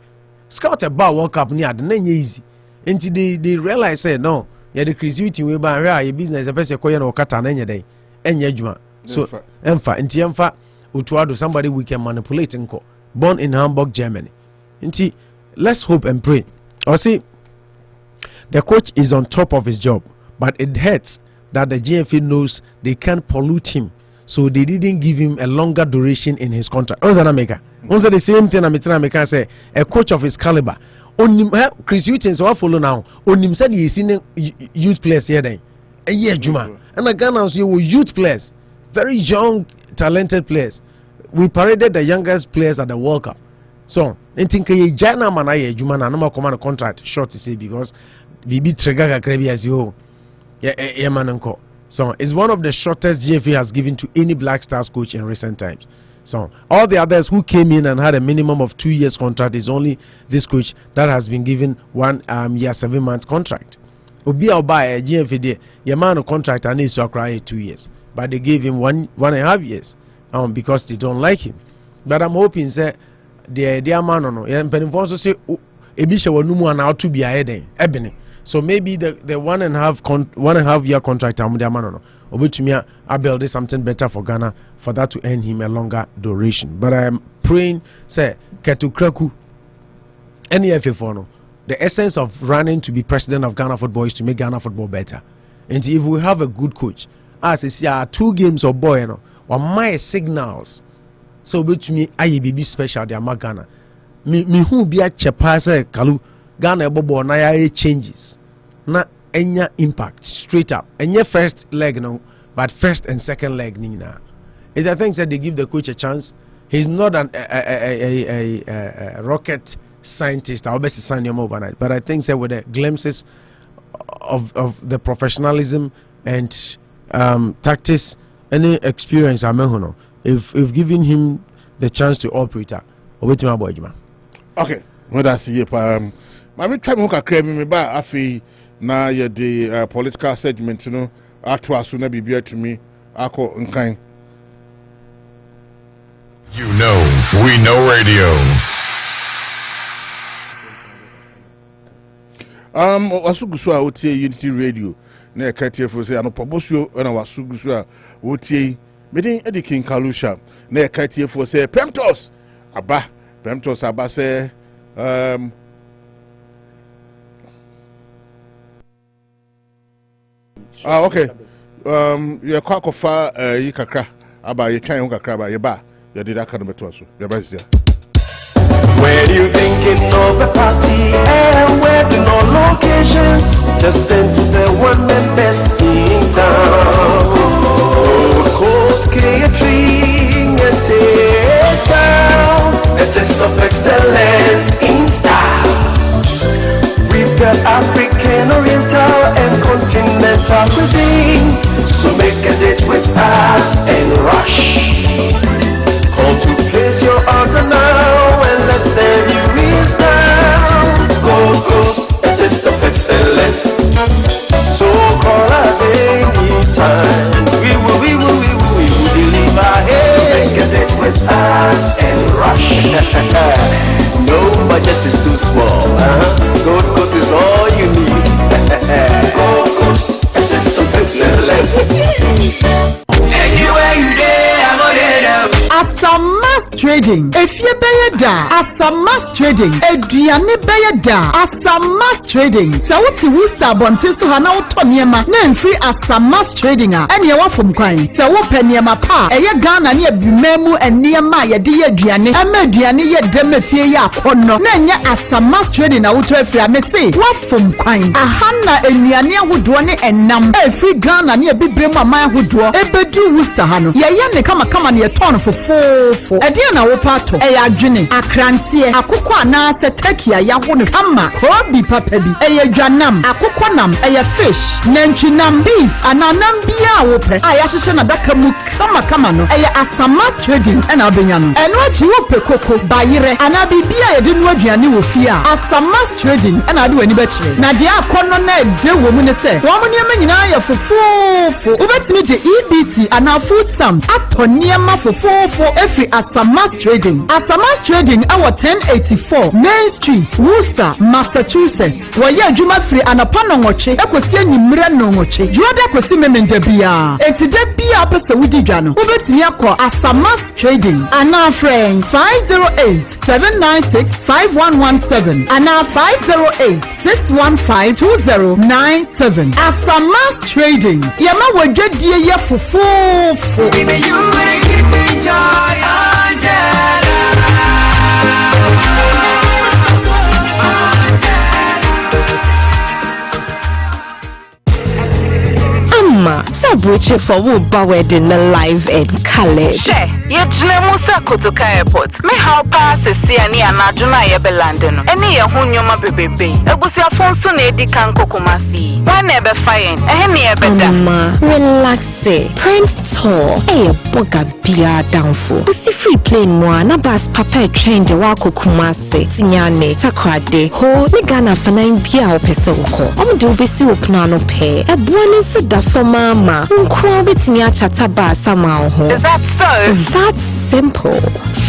scout about World Cup near the name easy. Until they realize say no. Yeah, the Chris Hughton we buy your business a person koye no kata na day enye adwuma so emfa Otuado somebody we can manipulate nko born in Hamburg, Germany. Nti let's hope and pray. Or see the coach is on top of his job, but it hurts that the GFA knows they can't pollute him, so they didn't give him a longer duration in his contract. Also the same thing I'm say a coach of his caliber. Onim Chris Hughton so follow now. Onim said he seen youth players here then. A year Juma. And again now you youth players, very young, talented players. We paraded the youngest players at the World Cup. So, I think ye jana man aye Juma na no command contract short to say because BB trigger kakrebi as you. Yeah man unko. So, it's one of the shortest GFA has given to any Black Stars coach in recent times. So all the others who came in and had a minimum of 2 years contract is only this coach that has been given 1 year 7 months contract. Obi Oba a GFD, your man contract and needs to acquire 2 years, but they gave him 1.5 years because they don't like him. But I'm hoping say the man no also say ebisha wanumu and out to be a ebony. So maybe the 1.5 year contract no. Obutumia I build something better for Ghana for that to earn him a longer duration. But I am praying, say, Ketu Kreku, NEFA no. The essence of running to be president of Ghana football is to make Ghana football better. And if we have a good coach, as I see 2 games of boy, or my signals. So bet me I be special the Ghana. Me who be a chapasa kalu Ghana bobo na ya changes. Na enya impact straight up. Enya first leg no, but first and second leg nina. It I think that they give the coach a chance. He's not a rocket scientist. I'll best sign him overnight. But I think that with the glimpses of the professionalism and tactics, any experience, if given him the chance to operate, okay. Well, that's it. I'm trying to create me by afi na the political segment. You know, atwa so na bibia to me. Ako nkan. You know, we know radio. Wasugusu a wotie Unity Radio na ekati for say Anopa Bosuo na wasugusu a wotie medin edikin Kalusha na ekati for say Premtos aba say okay you kwa kofa yi kakra aba ye twan kakra aba ye ba ye did that kind of beto so ye ba sia. When you thinking of a party and wedding or locations, just enter the one and best in town. Gold Coast Catering and take down a taste of excellence in style. We've got African, Oriental and continental cuisines, so make a date with us and rush. Call to place your order now and let's save you reels down. Gold Coast, a taste of excellence. So call us anytime. We will deliver. So make a date with us and rush. No budget is too small. Gold Coast is all you need. Gold Coast, a taste of excellence. Anywhere you there, I'm on it up. Asamas Trading, if you pay da, Asamas Trading, Adriane Bayada, Asamas Trading, Sauti Wusta Bontiso Hana Tonyema, name free Asamas Trading, and you are from Quine, Sawo Penyama Pa, a Ghana near Bimemu and near Maya, dear Diane, and Mediane yet Demefia Pono, Nanya Asamas Trading, I would tell me say, what from Quine, a Hanna and Yania would do and Nam, free Ghana near Bibima Maya would draw, Ebedu Wusta Hano, Yayane come on your ton for 4 Ediana Wopato, Eya Juni, Akrantie, Akukwa na se tekia ya wone kama, Kobi papebi, Eya Janam, Akukwanam, Eya fish, Nenchinam beef, Ananambia wope, Ayashishana dakamu kama no, Eya Asamas Trading, and Abinyano, and what you wope koko, Bayire, Anabibia, Edinwajiani wofia, Asamas Trading, and I do any betche. Nadia Kono de woman say, Woman Yamanaya for 4 Ubet me the EBT and our food stamps, Atoniama for 4 every Asamas Trading. Asamas Trading, our 1084 Main Street, Worcester, Massachusetts. Waya Juma free and a panongoche, Ecosia Nimranongoche, Juada Cosime Mendebia, and today be up a Saudi Jano, Ubet Miako, Asamas Trading, and our friend 508-796-5117, and our 508-615-2097. Asamas Trading, Yama Waja dear for 4 Sabuche for Wuba wedding live and colored. Ye Musa Kotoka Airport. Me how pass a Siani and Aduna Yabelandano. Any a hunyoma bebe. A busia fonso nedi can kokomasi. One never fine. A henny Mama, relax. Prince Tour. A boga bia downfall. Pussy free plane one. A bus papa train the wako kumase. Sinyane, takrade. Ho, Nigana Fanain Bia or Pesoko. Do besi opnano pay. A buonin soda for mama. Unkwa me a chataba somehow. Is that so? That's simple.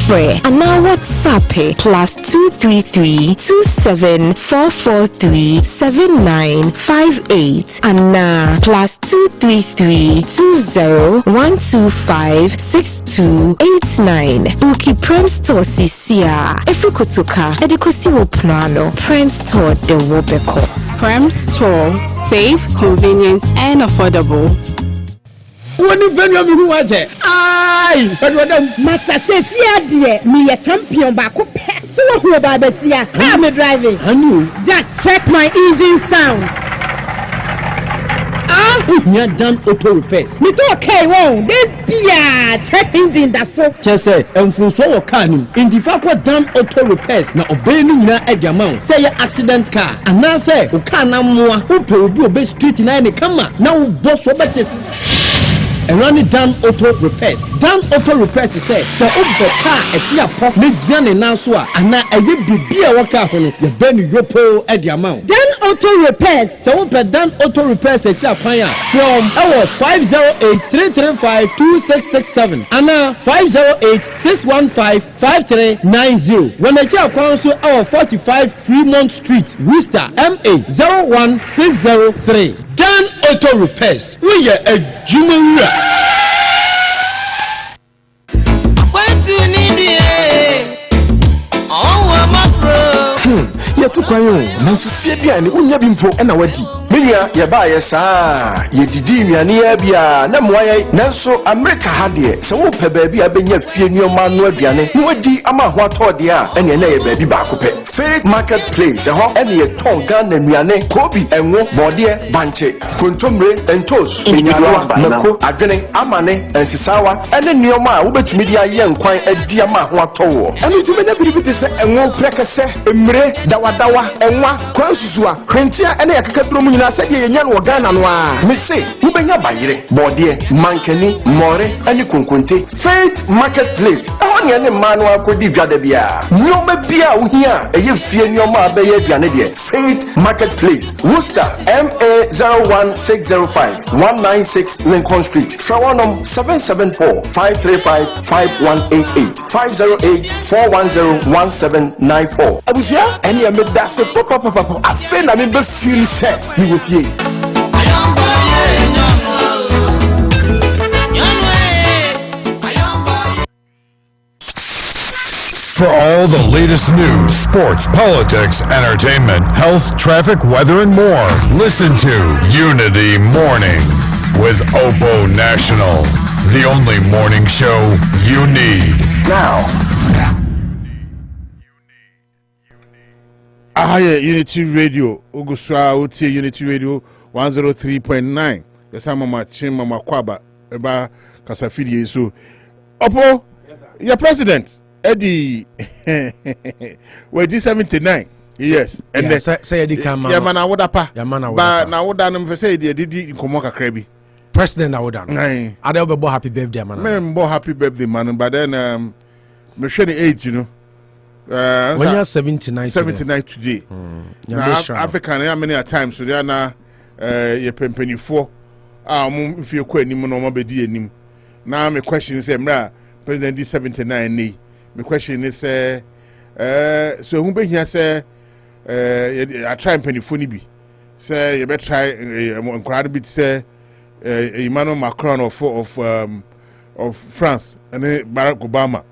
Free. And now WhatsApp +233-27443-7958 and now +233-20125-6289. Buki Prem Store CCA. Efrikotoka. Edikosi Woprano. Prem Store de Wobeko. Prem Store. Safe, convenient, and affordable. woni venue mi hu waje ai pedwadam masa sesia de me ye champion ba ko pe se wo hu ba besia car me driving anu Jack check my engine sound Unya Dan Auto Repairs. Me to okay won. They bia check engine that so. Chese enfunso wo car nim. Indifa ko Dan Auto Repairs na obey ni nyina adwama. Say your accident car. Ana say o car na moa. O pe obi obe street na ne kama. Na wo boss wo bete. Erani Dan Auto Repairs. Dan Auto Repairs say o car eti apop me gyina ne nan so a ana eye bibia wo car ho no ye be ni yopo adwama. Dan Auto Repairs. So we Dan Auto Repairs eti akwan a from our 508-335-2667 and 508-615-5390. When the check so our 45 Fremont Street, Worcester, MA 01603. Dan Auto Repairs. We are a Jumura. Ya tu kwayo na sufie bia ni unya bimpo na wadi menya ya ba ya saa ye didi nnuane ya bia na moaye nanso America ha de se wo pe ba bia benya fie nnuama no aduane no wadi ama ho atode a ene na ye ba bi ba ko pe Faith Marketplace ho ene ye tonga na nnuane kobi enwo bode banche kontomre entos enyadwa nako adwene amane ensisawa ene nnuama a wo betumi dia ye nkwan adi ama ho atowo ene tumi na biribiti se enwo prekese emre dawa enwa kwansusua hwentia ene yakakaduro mu nyina sɛ ye nya no Ghana no a me se wo benya bayire bode mankani more ani konkonte Faith Marketplace ɛhɔ ne ne ma no akodi dwada bia nyoma bia wo hia ɛyɛ fie nyoma abɛyɛ aduane de Faith Marketplace Worcester MA 01605 196 Lincoln Street Frawonom 774-535-5188 508-410-1794 abusia ene ya meda se papa afe na me be feel say ni wo fie For all the latest news, sports, politics, entertainment, health, traffic, weather, and more, listen to Unity Morning with Opo National, the only morning show you need. now. Unity Radio, Oguswa, Uti Unity Radio 103.9. Yes, I'm Mama Chim, Mama Kwaba, Eba Kasafidi. So, Opo, your president, Eddie, we're D79. Yes, and yeah, say Eddie Kama. Yeah, man, I would apa. Yeah, man, I would. But now, what I'm saying, they did Komoka Krebi. President, I would. I don't be happy birthday, man. I'm more happy birthday, man. But then, I'm showing age, you know. When you're 79 today. Now, African, how many times so they are now you penny for if you quit him no more be him. Now my question is President D79 my question is so who be here say I try penny for be say you better try encourage bit say Emmanuel Macron of France and Barack Obama.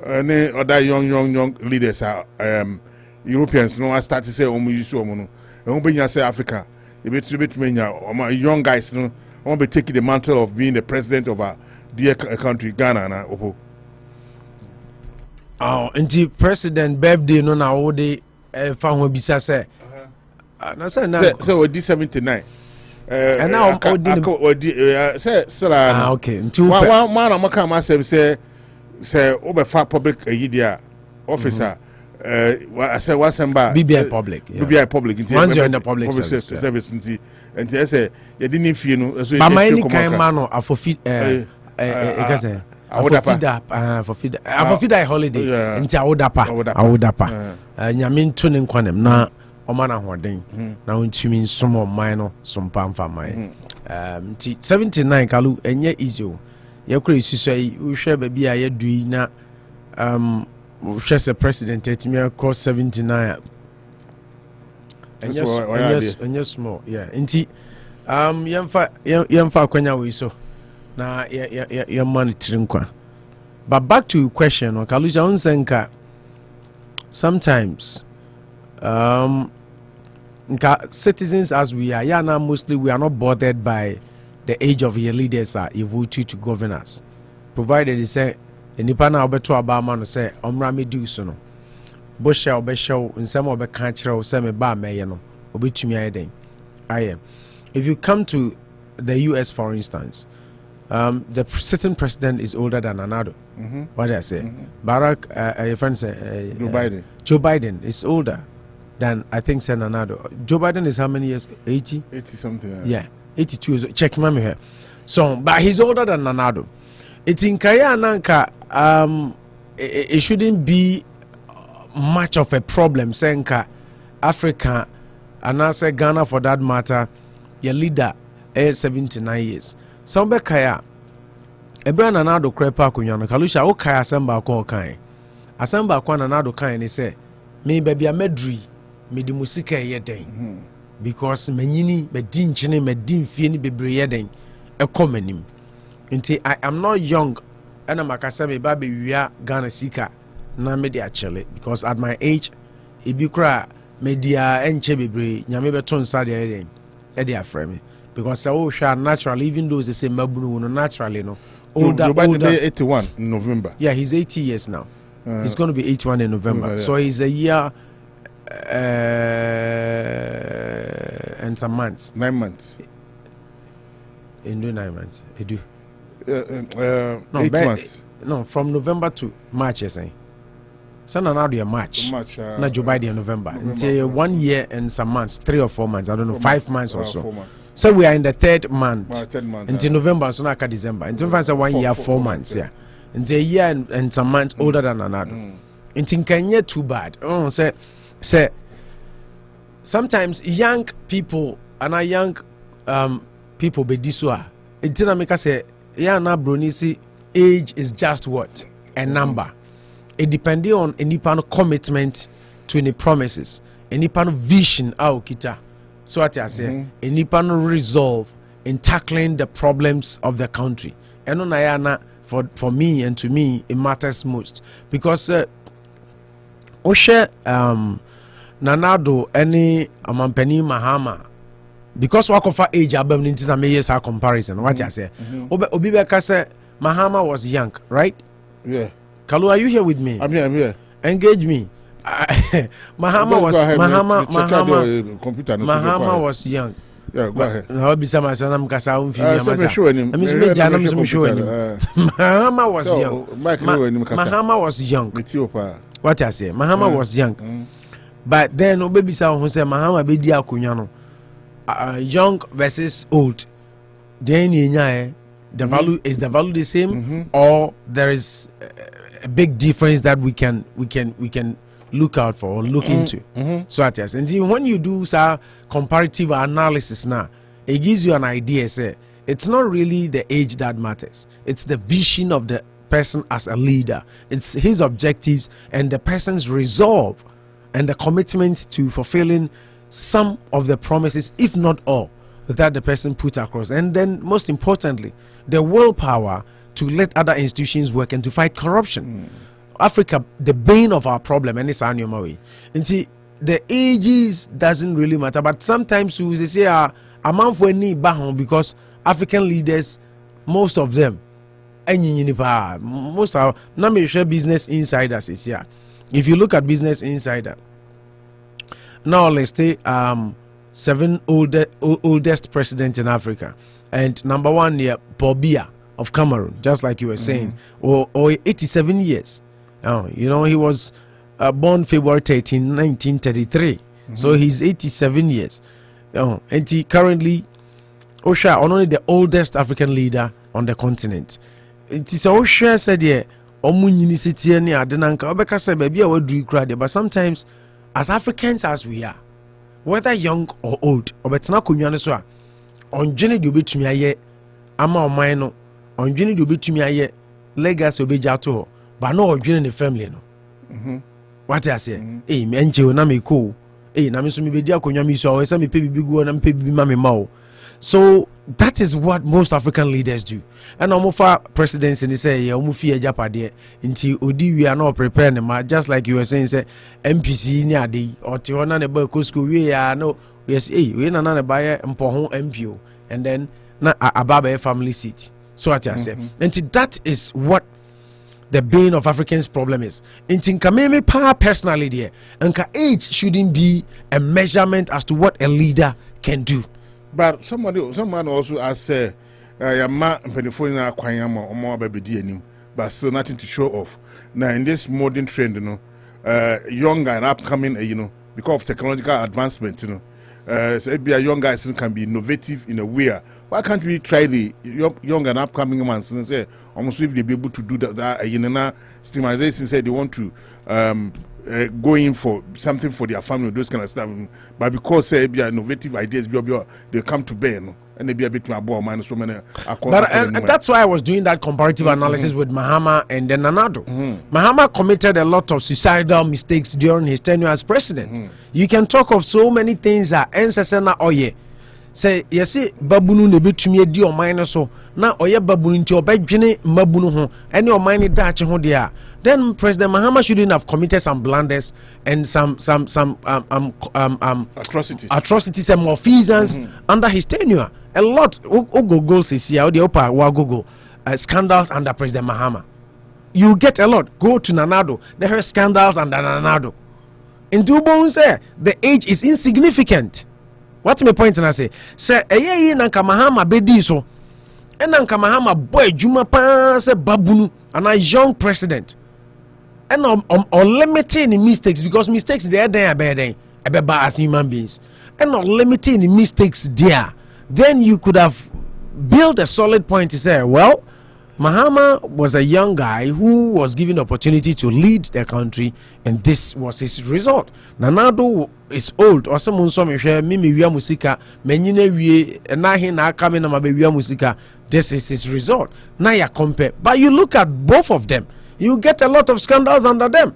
Any other young leaders are Europeans no start to say use so no and say Africa a bit young guys no won't be taking the mantle of being the president of a dear country Ghana na Opo. Oh, and the president birthday no na wo de fa ho bisa say na say na so D79 and now say sir okay one man amaka ma say over public idea officer I say what's BBI public BBI public once you're in the public service and I say you didn't feel no so but my kind man afofid afofida holiday nti awodapa nyame nto ne nkwanem na omana hoden na ontumi nsomo man no sompamfa man nti 79 kalu enye easy o yakura isusu ayi uhwe ba bia ya dui na uhwe se president etimi ko 79 enye small yeah nti yemfa kwanya we so na ya man trinkwa but back to your question o kaluja onsenka sometimes citizens as we are now mostly we are not bothered by the age of your leaders are you vote to govern us. Provided they say nipa na obeto abama no say omra me do so no. Bo shall be show nsem obeka kire say me ba meye no obetumi ayeden. Aye. If you come to the US, for instance, the sitting president is older than Anado. What did I say? Barack, your friend say Joe Biden is older than, I think, Anado. Joe Biden is how many years? 80? 80 something. Yeah, 82. Check me here. So, but he's older than Anado. It's in Kaya Nanka. It shouldn't be much of a problem. Saying Africa, and I say Ghana for that matter, your leader is 79 years. Some kaya ebra na nado krepa kunya no kalusha o kaya asamba ko kan asamba ko na nado kan ni say me baby amedri me di musika ye den because manyini me di nchene me di mfie ni bebre ye den ekomanim nti I am not young and I'm akasa me ba be wia Ghana sika na me di achele because at my age e bi kra me dia enche bebre nyame beto nsa de ye den e di afreme because so naturally, even though they say Mabunu naturally, no. Older. 81 in November. Yeah, he's 80 years now. He's going to be 81 in November. So he's a year and some months. 9 months. In 9 months, they do. 8 months. No, from November to March, you're saying. So now they are March. Not Joe Biden November. Until 1 year and some months, 3 or 4 months. I don't know, 5 months or so. 4 months. So we are in the third month. Until November, so now December. Until 1 year, 4 months. Yeah. Until a year and some months older than another. Until Kenya too bad. Oh, say, sometimes young people and young people be this way. Until I make us say, yeah, now Brunisi, age is just what? A number. It depends on any kind of commitment to any promises, any kind of vision out kita. So what I say, any kind of resolve in tackling the problems of the country. And on Ayana, for me and to me, it matters most because Oshe Nanado any Amampeni Mahama because what of age above ninety years our comparison. What I say, Obibeka say Mahama was young, right? Yeah. Kalu, are you here with me? I'm here. Engage me. Mahama was young. Yeah, go ahead. Mahama was young. Mahama was young. What I say? Mahama was young. But then Obebisa who said Mahama be dia kunyano. Young versus old. Then the value is the value the same, or there is a big difference that we can look out for or look into. So at yes, and when you do comparative analysis now, it gives you an idea. Say it's not really the age that matters; it's the vision of the person as a leader. It's his objectives and the person's resolve and the commitment to fulfilling some of the promises, if not all, that the person put across. And then, most importantly, the willpower to let other institutions work and to fight corruption. Africa, the bane of our problem, and it's annual way. And see, the ages doesn't really matter, but sometimes we say, a man for any bahon because African leaders, most of them, most of them, Business Insiders is here. If you look at Business Insider, now let's say 7 oldest presidents in Africa, and number 1 here, Paul Biya of Cameroon, just like you were saying, or 87 years. You know, he was born February 13, 1933. So he's 87 years. And he currently, Osha, only the oldest African leader on the continent. It is Osha said, yeah, but sometimes, as Africans as we are, whether young or old, on Jenny do bit to me, ama o man no on dwene de obetumi aye legacy obeja to ho ba no odwene ne family no what I say me enche na me ko na me so me bedi akonwa me so o say me pe bibi go na me pe bibi ma me ma o. So that is what most African leaders do. And omofa presidency ni say ye omofi ejapade nti odi wi na prepare ne ma, just like you were saying say MPC ni ade o te na ne ba ko school wi ya no yes we na ne ba ye mpo ho MPO, and then na ababa family seat. So what I say. And that is what the bane of Africans' problem is. In Tinkameme power personally there, and age shouldn't be a measurement as to what a leader can do. But someone also has said, "Yama penifona kwanyama omo abedi anim," but still nothing to show off. Now in this modern trend, young and upcoming, because of technological advancement, so maybe a young guy can be innovative in a way. Why can't we try the young and upcoming ones and say almost if they be able to do that stigmatization, say they want to go in for something for their family, those kind of stuff, but because say be innovative ideas they come to bear, and they be a bit more ball minus so many. But and that's why I was doing that comparative analysis with Mahama and then Nanado. Mahama committed a lot of suicidal mistakes during his tenure as president. You can talk of so many things that Ensesena Oye say yesi babunu ne betumi edi oman so na oye babunu nti obedwene mabunu ho ene oman ne dache ho dia. Then President Mahama shouldn't have committed some blunders and some atrocities and malfeasance under his tenure. A lot Google says here Google scandals under President Mahama. You get a lot. Go to Nanado. There are scandals under Nanado. In Dubon say the age is insignificant. What's my point? And I say nanka Mahama bedi so, and nanka Mahama boy juma pa se babunu and a young president, and limiting the mistakes because mistakes they are there as human beings, and not limiting the mistakes there. Then you could have built a solid point to say, well, Mahama was a young guy who was given the opportunity to lead the country, and this was his result. Nanado is old. Or someone saw me mimi wia musika, menyine wie na he na aka na mabe wia musika. This is his result. Now you compare, but you look at both of them, you get a lot of scandals under them.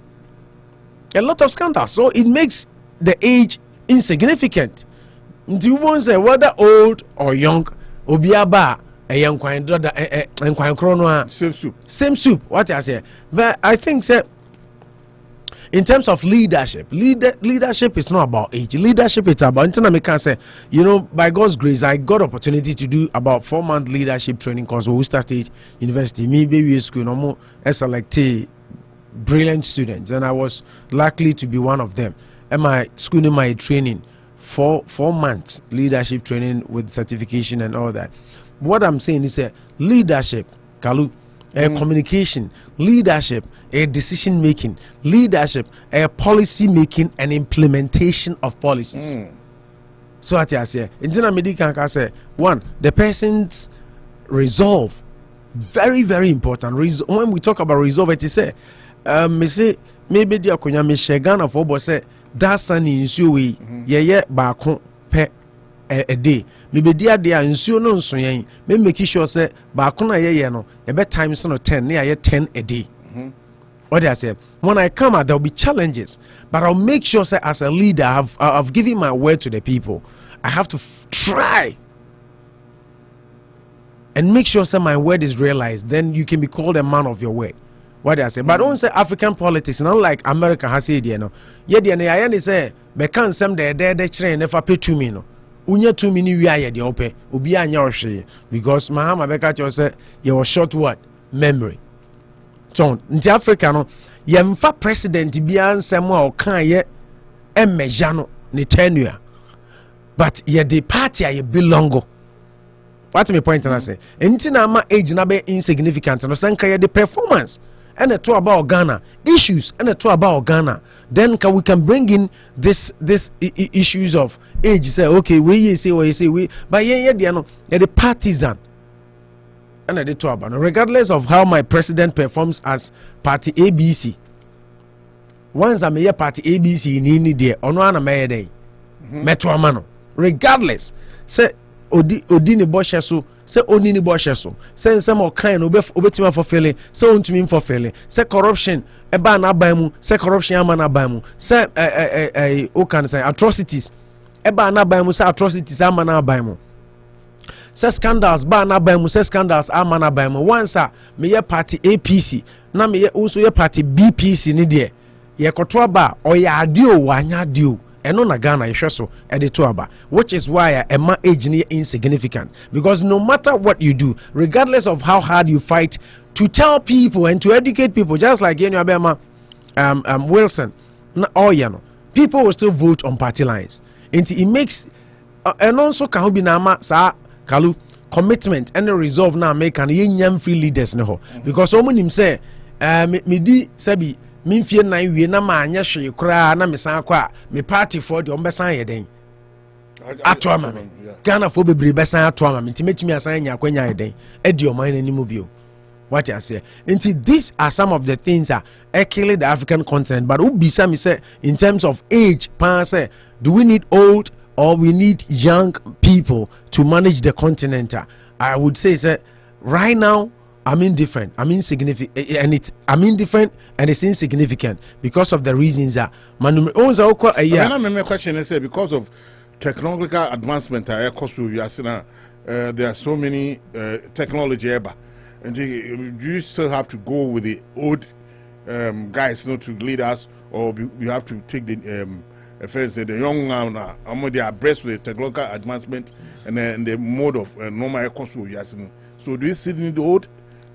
A lot of scandals. So it makes the age insignificant. You won't say whether old or young, obiaba. Same soup. What I say, but I think that in terms of leadership, leadership is not about age. Leadership is about. I can say, by God's grace, I got opportunity to do about 4-month leadership training course at Worcester State University. Me baby school, I selected brilliant students, and I was lucky to be one of them. And my school in my training, 4 months leadership training with certification and all that. What I'm saying is leadership, Kalu, communication, leadership, decision making, leadership, policy making and implementation of policies. So what I say, in Medical, say one, the person's resolve, very very important. When we talk about resolve, it is me say maybe the akonya me shegana for bo say that san insuo we ye baako pe a day. Maybe dear nsuo no nso yen me make sure say baako na ye no e be times no 10 na ye 10 a day. What I say, when I come out there will be challenges, but I'll make sure say as a leader I've given my word to the people. I have to try and make sure say my word is realized, then you can be called a man of your word. What I say, but don't say African politics, not like America has said, I say be can some de train never pay to me no. Unya 2 minutes we are the open ubi anya ohwe because Mahama beka cho say your short word memory. So in Africa no yemfa president bia nsem a okan ye emeja no ne tenure, but ye the party ye belong. What my point na say enti na ma age na be insignificant no sanka ye the performance and a talk about Ghana issues and a talk about Ghana, then we can bring in this issues of age. Say okay, we say we, but the partisan and I talk about regardless of how my president performs as party ABC. Once I'm a party ABC in India, on one may day, metro mano. Regardless, say Odini Bosheso. Say only Bosheso. Say some more kind obetima for failing. Say on to me for failing. Say corruption. Eba na baimu. Say corruption ama na baimu. Say who can say atrocities. Eba na baimu. Say atrocities ama na baimu. Say scandals ba na baimu. Say scandals ama na baimu. Once me ye party APC. Na me ye also ye party BPC ni die. Ye kotwa ba oya adio wanya adio. ɛno na Ghana yɛhwɛ so ɛde to aba, which is why ɛma age ni insignificant, because no matter what you do, regardless of how hard you fight to tell people and to educate people, just like Wilson people will still vote on party lines. And it makes and also can be nama sa kalu commitment and the resolve now make an young free leaders no, because someone him say me di sabi me fie nan wie na ma anya hwe kra na me san kwa me party for the ombesan ye den ato ama me Ghana for bebre besan ato ama me ntimetimi asan nya kwanya ye den edi oman animu bio. What I say, these are some of the things that killing the African continent. But ubisa me say in terms of age, say, do we need old or we need young people to manage the continent? I would say right now I'm indifferent. I'm insignificant, and I'm indifferent and it's insignificant because of the reasons that my question is because of technological advancement. There are so many technology. And do you still have to go with the old guys not to lead us, or you have to take the the young now? They are abreast with the technological advancement and the mode of normal economy. So do you still need the old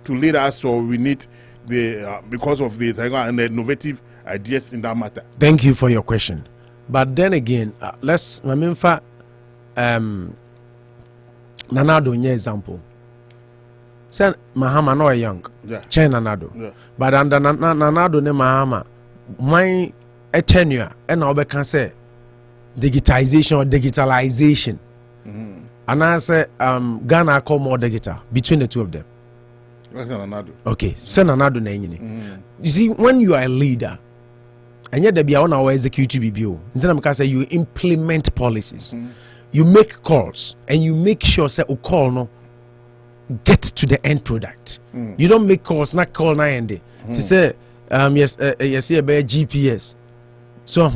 to lead us, or we need the because of the and the innovative ideas in that matter? Thank you for your question. But then again, let's Nanado nye example. Say Mahama no young, China Nanado, but under Nanado ne Mahama, my tenure and now can say digitization or digitalization, and I say Ghana call more digital between the two of them. Okay, send Nanado na you see, when you are a leader, and yet there be on our executive BBO, then I say you implement policies, you make calls, and you make sure say call no. Get to the end product. You don't make calls, not call na end. To say yes about GPS. So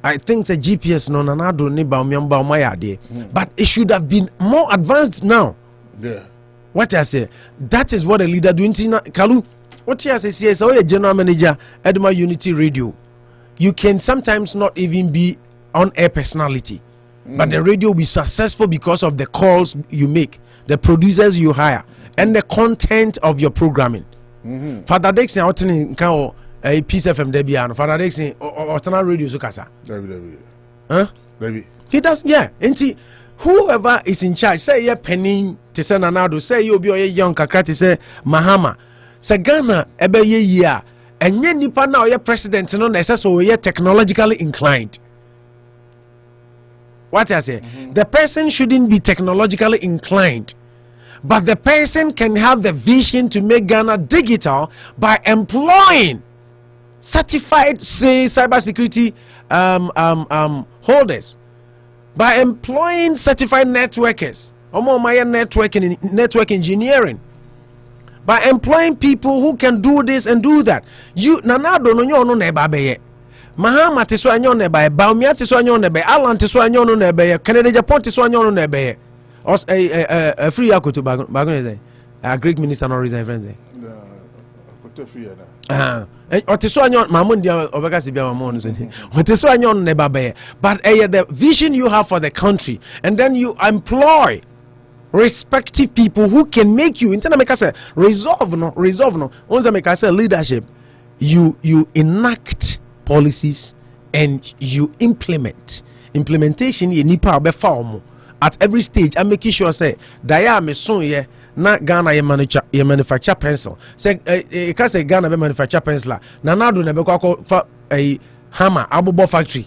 I think the GPS no nanado ni ba my idea. But it should have been more advanced now. Yeah. What I say, that is what a leader doing. Kalu, what I say is a general manager Edma Unity Radio. You can sometimes not even be on air personality. But the radio will be successful because of the calls you make, the producers you hire, and the content of your programming. Father Dixon out in a piece of FM Father Dixon or radio Zukasa. Huh? He does, yeah. And whoever is in charge, say you're penning to send another, say you'll be a young kakati, say Mahama, say Ghana, ebe ye year, and ye nipa now your president, no necessarily technologically inclined. What I say, the person shouldn't be technologically inclined, but the person can have the vision to make Ghana digital by employing certified, say, cybersecurity holders, by employing certified networkers, network engineering, by employing people who can do this and do that. You Nanado no nyo no neba beye. Mahama tiso anyo neba, Baumia tiso anyo neba, Alan tiso anyo no neba, Canada Japan tiso anyo no neba. Os a free akuto bagon say. A Greek minister no reason friends. Otiso anyo mamundi obeka sibia mamon so. Otiso anyo no neba beye. But the vision you have for the country, and then you employ respective people who can make you intend make us resolve no once make us leadership. You enact policies and you implementation ye nipa be form at every stage and making sure say daya me so ye na Ghana ye manufacture pencil say ka say Ghana be manufacture pencil na nado na be kwa fa hammer abobo factory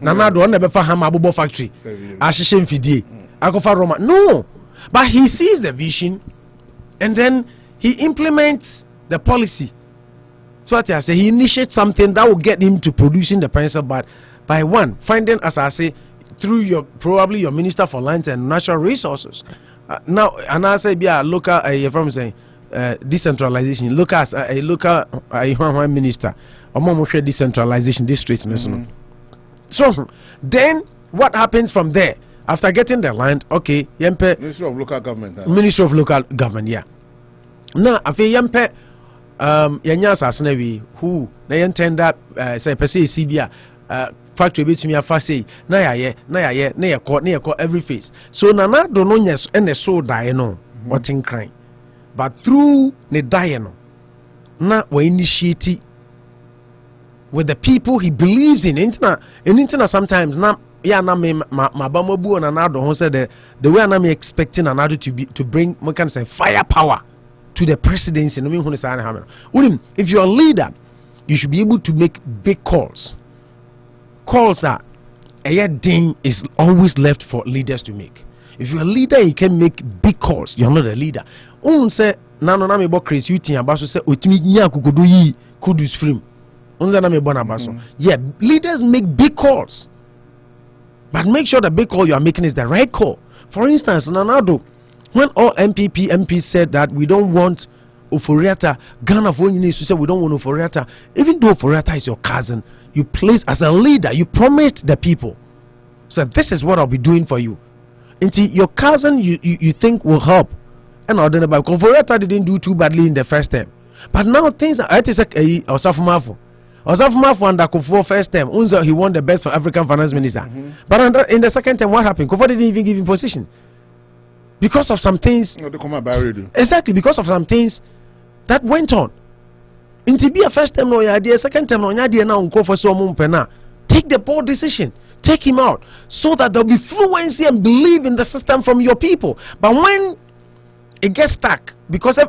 Nanado on never for hammer abobo factory asheshe mfidie akofa Roma no, but he sees the vision and then he implements the policy. So what I say, he initiates something that will get him to producing the pencil, but by one finding, as I say, through your probably your minister for lands and natural resources. Now, and I say, yeah, local, from saying decentralization. Look as a local minister, or decentralization district. So then, what happens from there? After getting the land, okay, Yempe Ministry of Local Government. Ministry of Local Government, yeah. Now, after Yempe. Yanya Sasnevi, who they intend that say per se CBA factory bit me a fast na every phase. So Nana don't know yes and the so die no what in crime. But through the die no na we initiate with the people he believes in internet sometimes na yeah na me ma bamobu on Nanado who said the way I'm expecting Nanado to bring we can say firepower to the presidency. No mean if you're a leader, you should be able to make big calls. Calls are a ding is always left for leaders to make. If you're a leader, you can make big calls. You're not a leader. Say nano na me bo crazy uti abaso say otimi nya kukodo yi kudus film. Na me bo na abaso. Yeah, leaders make big calls. But make sure the big call you are making is the right call. For instance, Nanado, when all MPs said that we don't want Oforiata, Ghana for you to say we don't want Oforiata, even though Oforiata is your cousin, you place as a leader, you promised the people. So this is what I'll be doing for you. And your cousin you think will help. And Oforiata didn't do too badly in the first term. But now things are Osafumafo. Osafumafo and Kofo first term, he won the best for African finance minister. But in the second term, what happened? Kofo didn't even give him position. Because of some things. Exactly, because of some things that went on. In Tibia first time no idea, second time no idea now for so pena. Take the bold decision. Take him out so that there'll be fluency and believe in the system from your people. But when it gets stuck, because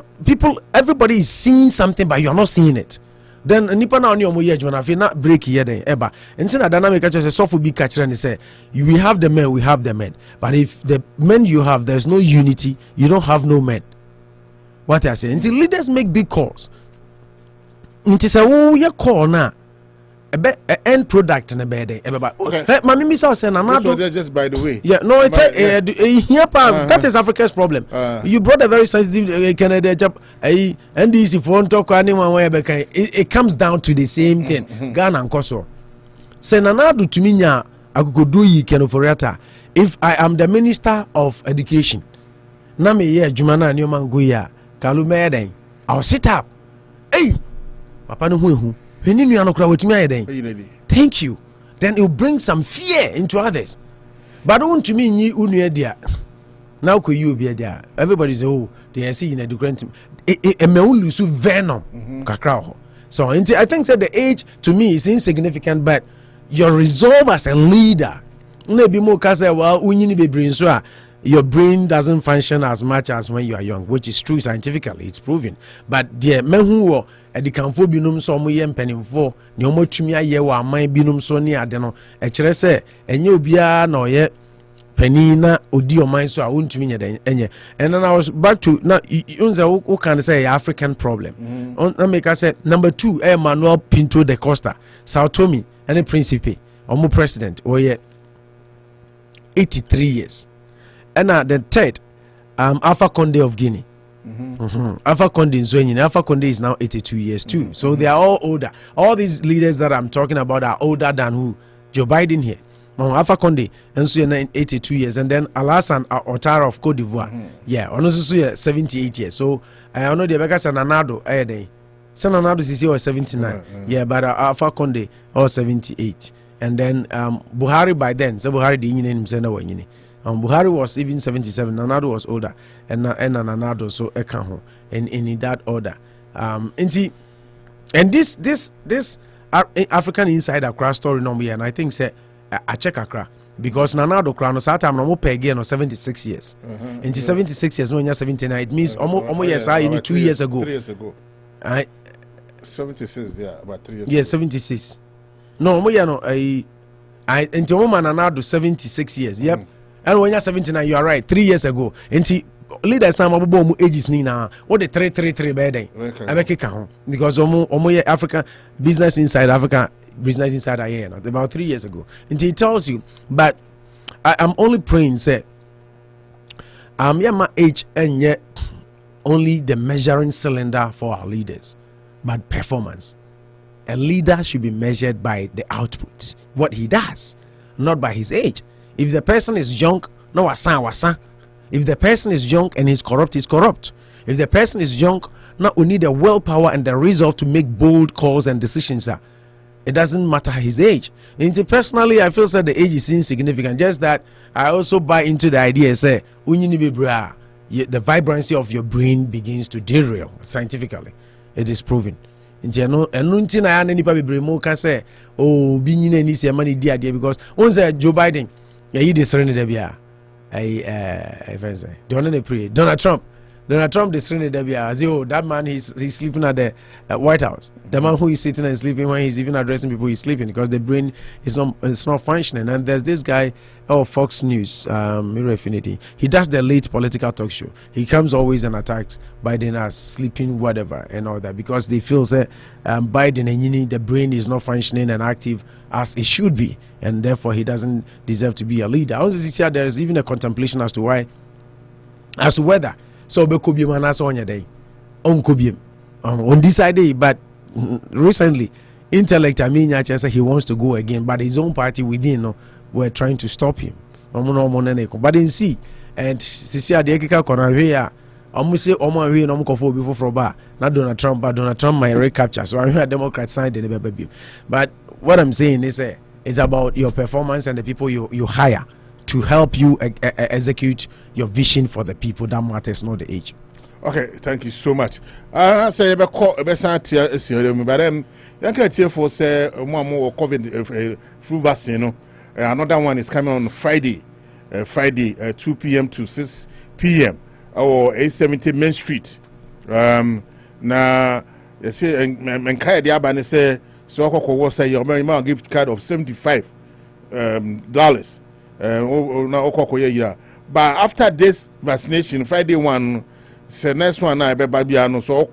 everybody is seeing something but you're not seeing it, then nipa na oni omoye adwuma na fe na break here then eba nti na dynamic catch say so be catch and say we have the men, but if the men you have there's no unity, you don't have no men. What I say until leaders make big calls, nti say oh you call na end product na be there okay. Mami mi say na just by the way no it's here that is Africa's problem. You brought a very sensitive Canada NDC for talk anyone where it comes down to the same thing. Ghana and Koso say Nanado to me nya agogodo yi kenoforiata. If I am the minister of education na me ye adwuma na ne man go ya kalu me den I'll sit up papa no hu thank you. Then it will bring some fear into others. But don't to me now could you be there? Everybody say they are seeing a different venom. So I think that the age to me is insignificant, but your resolve as a leader maybe more your brain doesn't function as much as when you are young, which is true scientifically, it's proven. But the men who are at the camphor binum so mo yem penny for no more to me a year or my binum so near adeno a chrese and you be no yet penina or dear mind so I won't to me and then I was back to not who can say African problem. On make I said number 2 Manuel Pinto de Costa, Sao Tome and a Principe or more president or yet 83 years. And the third, Alpha Conde of Guinea. Alpha Conde in Zwenyin. Alpha Conde is now 82 years too. So they are all older. All these leaders that I'm talking about are older than who? Joe Biden here. Alpha Conde, and so 82 years. And then Alassane Ouattara of Cote d'Ivoire. Yeah, honestly, 78 years. So I know the Becca Sananado, Sananado is 79. Yeah, but Alpha Conde, 78. And then Buhari by then, so Buhari didn't him Buhari was even 77. Nanado was older, and Nanado so ekaho in that order. And this African Inside Accra story number, and I think say I check Accra because Nanado Crown so time no pay again 76 years. Into 76 years, no 79. It means almost yes, I need 2 years ago. 3 years ago. 76 there about 3 years. Yeah, 76. No, I into woman Nanado 76 years. Yep. And when you're 79, you are right. 3 years ago, leaders now ages now. What the 333 bed? I make it count because Africa business inside Africa business inside about 3 years ago. And he tells you, but I am only praying. Say, my age and yet only the measuring cylinder for our leaders, but performance. A leader should be measured by the output, what he does, not by his age. If the person is young, no wasa. If the person is young and he's corrupt, he's corrupt. If the person is young, now we need the willpower and the resolve to make bold calls and decisions. it doesn't matter his age. Personally, I feel that the age is insignificant. Just that I also buy into the idea, say, the vibrancy of your brain begins to derail scientifically. It is proven. Because once Joe Biden, Donald Trump destroyed that man, he's sleeping at the White House. The man who is sitting and sleeping when he's even addressing people, he's sleeping because the brain is not functioning. And there's this guy Fox News, Mirror Affinity. He does the late political talk show. He comes always and attacks Biden as sleeping, whatever, and all that, because they feel that Biden and the brain is not functioning and active as it should be, and therefore he doesn't deserve to be a leader. Also, there is even a contemplation as to whether so be could be man as on your day on this idea. But recently intellect said he wants to go again, but his own party within were trying to stop him. But in see and sisi adekeka kona here almost say we no mko before from bar not Donald Trump, but Donald Trump might recapture, so I hear Democrat side the baby. But what I'm saying is it's about your performance and the people you hire to help you execute your vision for the people. That matters, not the age. Okay, thank you so much. I say about but you for say more COVID flu vaccine. Another one is coming on Friday, 2 p.m. to 6 p.m. or 870 Main Street. Now you say and cry the abane say so I say your gift card of $75 dollars. But after this vaccination, Friday one, the next one I be babiano so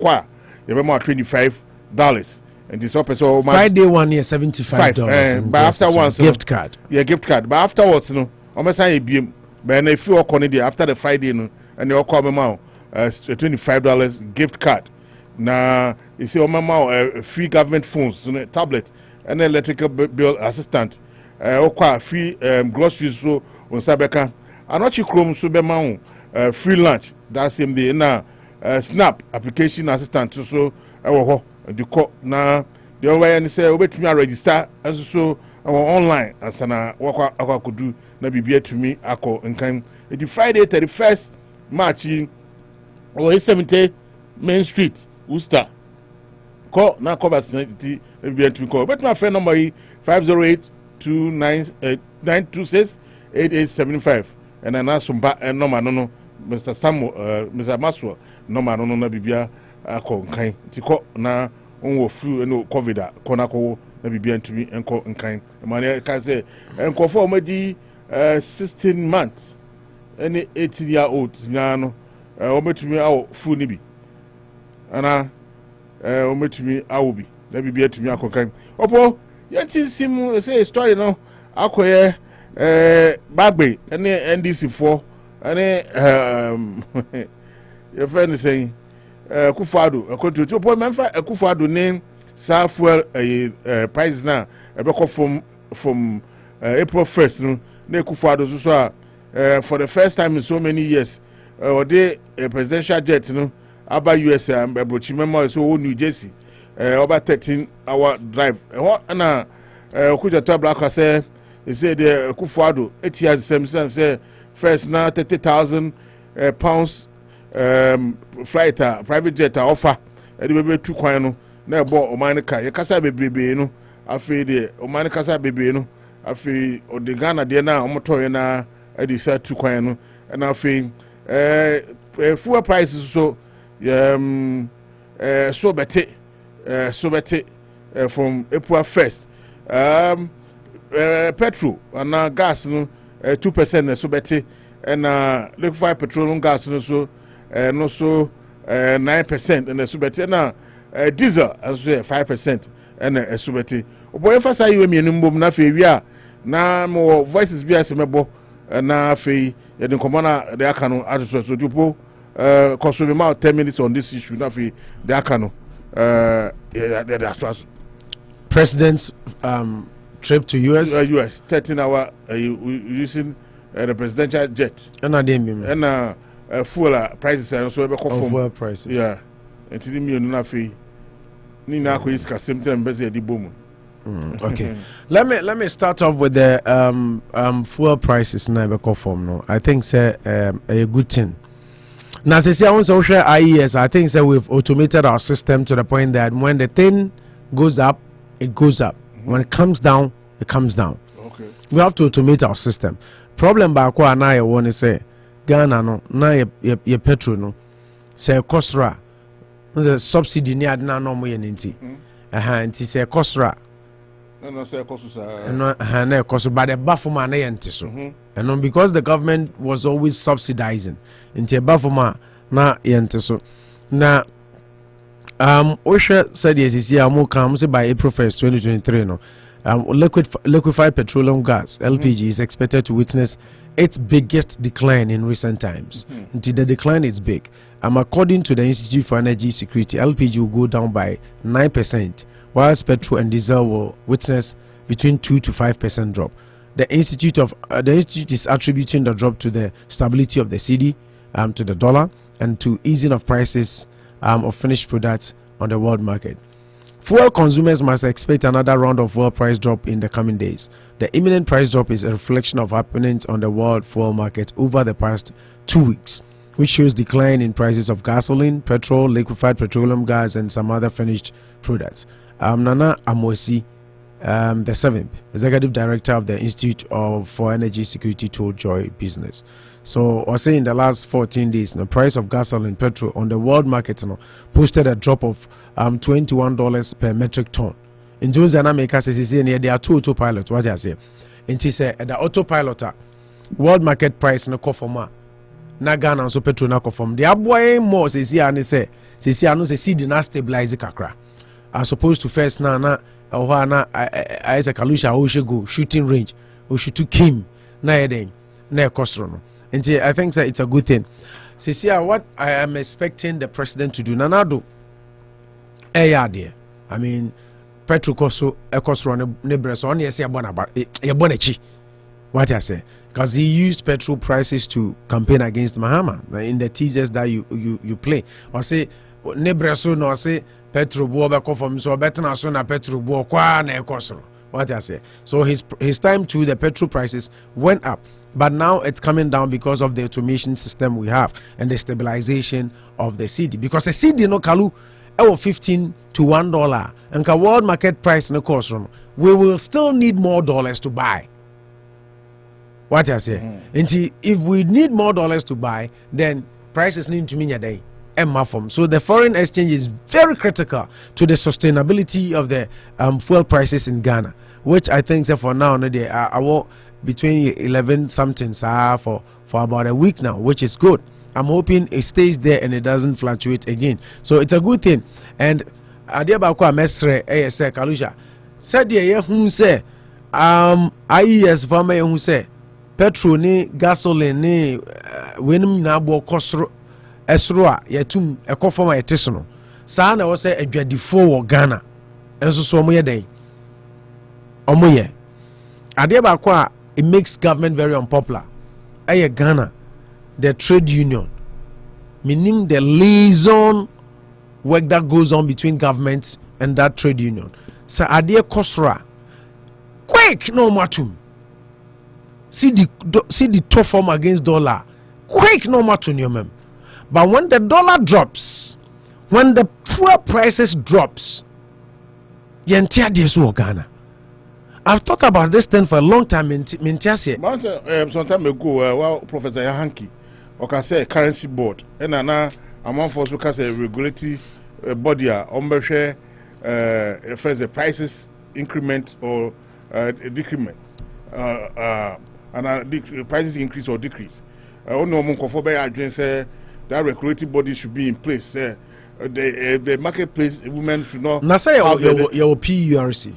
you be more $25, and this so Friday one here $75. But after once gift card, gift card. But afterwards, almost I be but if you walk on it after the Friday, and you walk $25 gift card. Now you see, free government phones, tablet, and electrical bill assistant. Free groceries so on Sabeka. Anochi Chrome so be free lunch that same day na snap application assistant so the call na the way and say wait me register and so online asana waka could do na bibia to me ako nkan the Friday 31st March or 70 Main Street Worcester call na cover vicinity bibia to me call but my friend number 508-926-8875 and then ask and no man Mr. Samuel Mr. Bosuo no man no bibia ako nkan tiko na onwo flu no covid kona ko na bibia ntumi enko nkan man can say enko for omadi 16 months any 18-year-old nya no ometumi awo flu ni bi ana ometumi awo bi na bibia tumi ako nkan opo yanti sim say story no akoye bagbe any NDC4 any your friend is saying Kufado akoto to po memfa Kufado name sa fuel price na ebeko from April 1st no na Kufado so for the first time in so many years or the presidential jet no aba US abrochi memo so New Jersey over 13-hour drive what na okuja to black say he said Kufado 8 years say first now 30,000 pounds flight private jet offer e dey be 2 kwan no na e bo omanika ye kasa bebrebe no afi de omanika kasa bebe no afi odigana de na omotoye na e dey say 2 kwan no na afi fuel prices so so bete from April 1st petrol and gas no 2% so bete and liquefied petroleum gas no so 9% and so bete na diesel and so 5% and so bete obo emphasize you me numbum na fe wi a na mo voices bi asemebo na fe ye de komana de aka no atoto so dupo consume about 10 minutes on this issue na fe de aka no President's trip to US 13-hour using the presidential jet and fuel prices and so fuel prices and to me na fe ni na ko iska same time be say di bomu Okay. let me start off with the fuel prices now because form no. I think say a good thing. Now since I also share IES, I think say we've automated our system to the point that when the thing goes up, it goes up. When it comes down, it comes down. Okay. We have to automate our system. Problem back what now you want to say Ghana no now your petrol no say kosra the subsidy near na no mo yenti. Nti say kosra No say kosusa. No na koso but the bafuma na yenti so. And because the government was always subsidizing nti bafuma na yenti so. Na OSHA said yes amu come say by April 1st 2023 no liquefied petroleum gas LPG is expected to witness its biggest decline in recent times. Until the decline is big. According to the Institute for Energy Security, LPG will go down by 9%, whilst petrol and diesel will witness between 2 to 5% drop. The institute is attributing the drop to the stability of the cedi, to the dollar, and to easing of prices of finished products on the world market. Fuel consumers must expect another round of fuel price drop in the coming days. The imminent price drop is a reflection of happenings on the world fuel market over the past 2 weeks, which shows decline in prices of gasoline, petrol, liquefied petroleum gas, and some other finished products. Nana Amosi, the 7th executive director of the Institute for Energy Security, told Joy Business. So, I say in the last 14 days, the price of gasoline, petrol on the world market posted a drop of $21 per metric ton. In those America says there are two autopilot. What I say? And he said the autopilot world market price no conform. Na Ghana so petrol na conform. The aboy more says here and say did not stabilize kakra. As opposed to first na I say Kalusha o should go shooting range o shoot to Kim na yeden na kosro. And I think that it's a good thing. See, what I am expecting the president to do, Nanado, I mean, petrol costo, ecosron, nebres, only say abonachi. What I say, because he used petrol prices to campaign against Mahama in the teasers that you play. Or say, nebreso no say petrol buo from so better na so na petrol buo kwa na ecosron. What I say. So his time too, the petrol prices went up. But now it's coming down because of the automation system we have and the stabilization of the cedi. Because the cedi no kalu 15 to $1 and the world market price no cost we will still need more dollars to buy. What I say? If we need more dollars to buy, then prices need to mean a day. So the foreign exchange is very critical to the sustainability of the fuel prices in Ghana, which I think for now I will between 11 something for about a week now, which is good. I'm hoping it stays there and it doesn't fluctuate again. So it's a good thing. And Adiabakwa Mesre ASA Kalusha said who say IES farmer who say petrol ni gasoline ni wenum na bo kosro esro a yatum ekofoma etesono saa na wo say adwadifo wo Ghana enso so omo ye den omo ye Adiabakwa it makes government very unpopular. Ghana, the trade union, meaning the liaison work that goes on between government and that trade union. So Adia Kosra, quick no matum. See the tough form against dollar. Quick no matum. But when the dollar drops, when the fuel prices drops, yentia desu Ghana. I've thought about this thing for a long time. Some time ago, well, Professor Yahanki, or say currency board, and now among us who can say regulatory body, share first the prices increment or decrement, and prices increase or decrease. Only say that regulatory body should be in place. The marketplace women should not. Now say your PURC.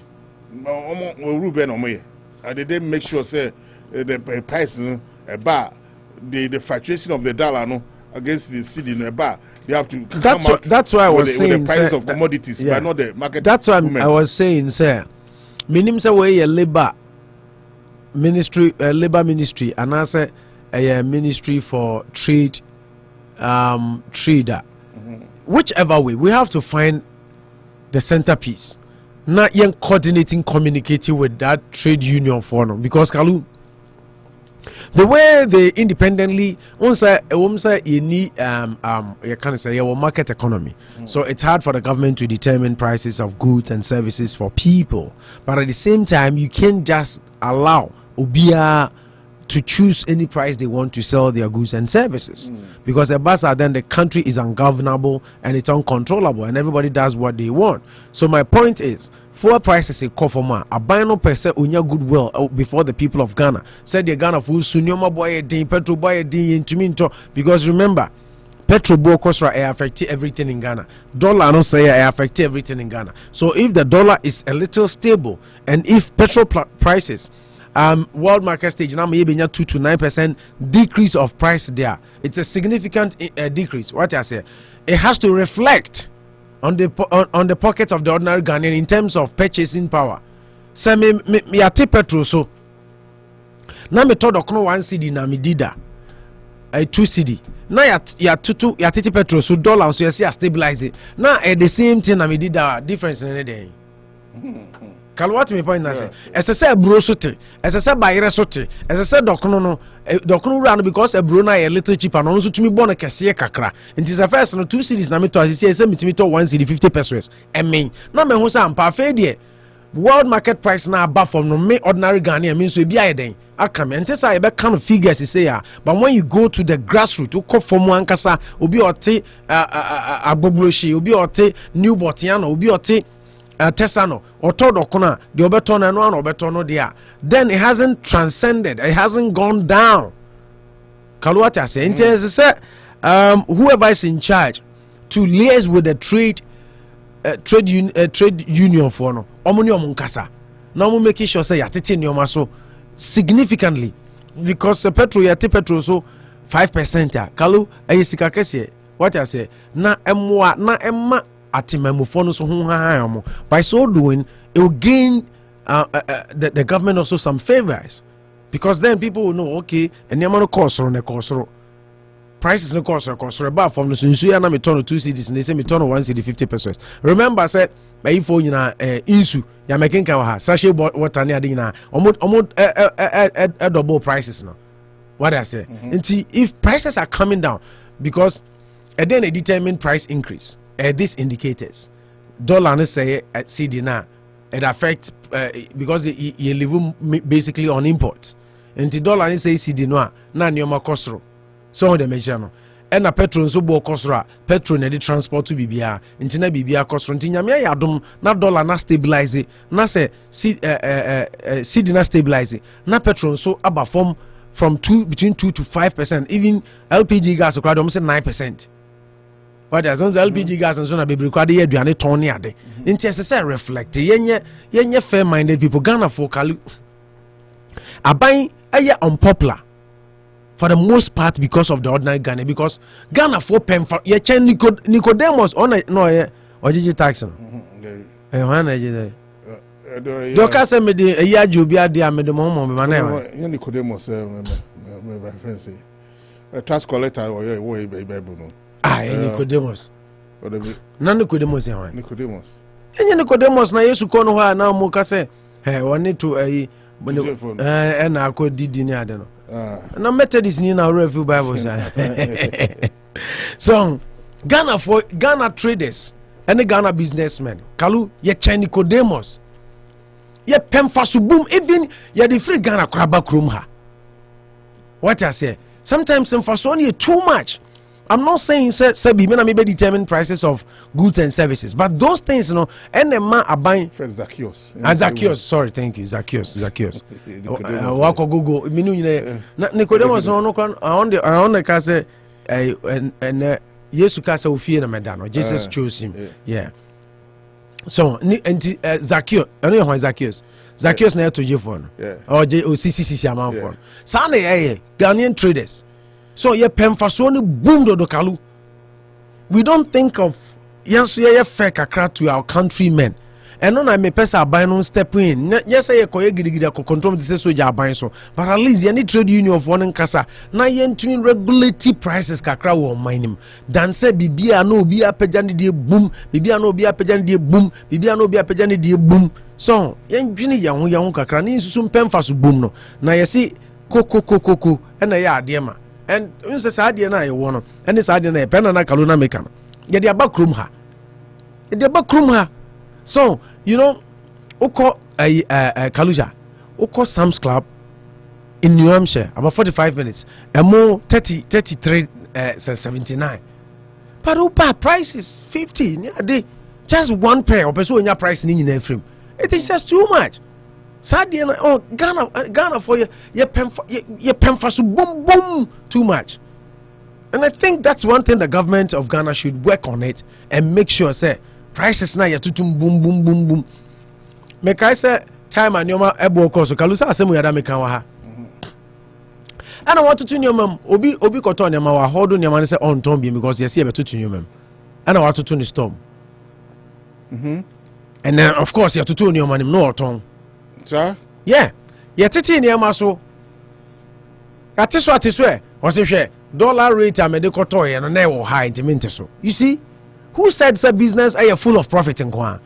They didn't make sure say the price the fluctuation of the dollar against the cedi no bar. They have to that's why I was saying the prices of commodities, but not the market. That's why I was saying, sir. Minim say we a labor ministry, and I say a ministry for trade, trader. Whichever way, we have to find the centerpiece. na yen coordinating, communicating with that trade union for no, because Kalu, the way they independently you need you can say your market economy, so it's hard for the government to determine prices of goods and services for people, but at the same time you can't just allow Obia to choose any price they want to sell their goods and services, because a basa then the country is ungovernable and it's uncontrollable and everybody does what they want. So my point is, fuel prices a call for more a bino per se unya goodwill before the people of Ghana. Said the Ghana full sunyoma boy din petrol boy din to me, because remember, petrol boy cost affect everything in Ghana. Dollar no say affect everything in Ghana. So if the dollar is a little stable and if petrol prices world market stage now maybe 2 to 9% decrease of price there, it's a significant decrease. What I say, it has to reflect on the pockets of the ordinary Ghanaian in terms of purchasing power. So me ate petrol so na me todo kono 1 cedi na me dida 2 cedi na ya titi petrol so dollar so you see stabilize it na the same thing na me dida difference in anything. Kalwat me point na say esese bro so te esese bayere so te esese dokono run because bro na a little cheaper no so tumi bon kese kakra nti the first no 2 cedis na me to asese ese me to 1 cedi 50 pesos emen na me ho say ampa fe de world market price na above from no me ordinary Ghanaian mean so e bi ayeden aka me nti say e be kind of figures say ya, but when you go to the grassroots ko from ankasa obi ote agbogloshi obi ote new botiano obi ote Tesano or Todokuna, the Obeton and one Obetono dia, then it hasn't transcended, it hasn't gone down. Kaluata say, whoever is in charge to liaise with the trade union for no, Omunio Munkasa. Now we making sure say yatiti nyomaso significantly because the petrol yati petrol so 5% ya. Kalu ayisika kese. What I say na emma by so doing it will gain the government also some favors, because then people will know okay and the amount of cost on the cost prices no cost about from the Sunsuya na me turn 2 cedis and they say me turn 1 cedi 50 pesos. Remember I said by phone insu ya making kawa sachet water near dina almost double prices now. What I say if prices are coming down, because then a determined price increase. These indicators, dollar say at CD now, it affects because you live basically on imports. And the dollar say CD no na nyoma kosro. So the measure no. And a petrol so bo kosro, petrol na the transport to bibia, intina bibia kosro. Intinya me yadom na dollar na stabilize, na say CD na stabilize, na petrol so aba from between 2 to 5%. Even LPG gas crowd almost 9%. But as LPG gas and so na be required here do ane ton ade nti ese reflect yenye fair minded people. Ghana for kalu aban eye unpopular for the most part because of the ordinary Ghana, because Ghana for pen for ye chen Nicodemus on no ye ojiji tax no wan ejide doka se me de eya jobi ade amede mo me mana ye Nicodemus me friend say tax collector or ye bible no Nicodemus. Nicodemus ya wani. Nicodemus na Yesu kono ho na mo ka se woni to na akọ didi ni ade no. Na Methodist ni na review Bible say. So Ghana traders and Ghana businessmen kalu ye chen Nicodemus. Ye pemfa so boom, even ye the free Ghana kraba krom ha. What I say? Sometimes some for so too much. I'm not saying say be determine prices of goods and services, but those things, you know, and the man are buying. First Zacchaeus. Zacchaeus, sorry, thank you, Zacchaeus. Wako Google. Nicodemus no on the case and Jesus case ofie na medano. Jesus chose him. Yeah. So and Zacchaeus, I know who Zacchaeus. Zacchaeus na to je for no. Or CCC amount for. Sa na Ghanaian traders. So ye pemfasoni boom do kalu. We don't think of yes fair kakra to our countrymen. and on I may pass a buy no step in. Yes, I could control the soldier buy so, but at least any trade union of one and Casa, na yen twin regulatory prices kakra will mine him. Dan said, Bibia no be a pejani dear boom, Bibia no be a pejani dear boom, Bibia no be a pejani dear boom. So, young Ginny young kakra needs some pen for boom no. Now you see, coco, and a yard, dear ma. And Mrs. Adi and I won, and this Adi and a pen and a Kaluna Mekan. Get your back room her. The back room her. So, you know, Oko Kaluja, Oko Sam's Club in New Hampshire, about 45 minutes, and more 33, 79. But Opa price is 50. Just one pair of person in your price in your frame. It is just too much. Sadly, oh, Ghana for your pen for boom, too much. And I think that's one thing the government of Ghana should work on it and make sure, say, prices now you tutum boom. Make I say time and your ebo koso kalusa asemu yada meka wa ha. And I want to tune your mum obi koton your ma hold on your man say on tom because you see be to your mum. And I want to tune the storm. And then of course you have to tune your man no ton. Sir? Yeah. You titi near ma so. Atiswa was it dollar rate and medical toy and never high into so. You see? Who said say business are full of profit in Kwan?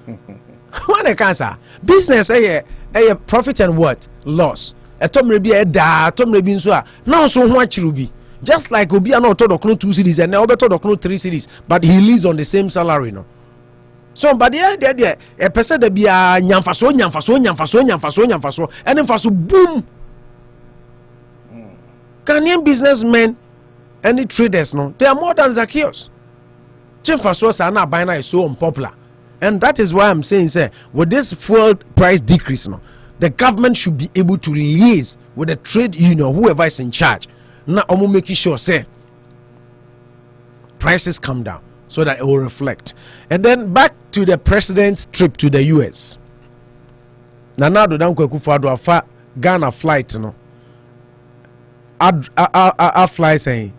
What a cancer. Business are profit and what? Loss. A tom be a da, tom be so. Now so much ruby. Just like Obi and Oto 2 cities and now Oto 3 cities, but he lives on the same salary, no. So, but yeah, a person that be a nyamfaso, and then faso boom. Ghanaian businessmen, any traders, no, they are more than Zacchaeus. Chimfaso are not buying is so unpopular, and that is why I'm saying, say, with this fuel price decrease, no, the government should be able to liaise with the trade union, whoever is in charge. Now, I'm making sure, say, prices come down so that it will reflect. And then back to the president's trip to the US. Nana do dan kwaku fado afa Ghana flight, no. I fly saying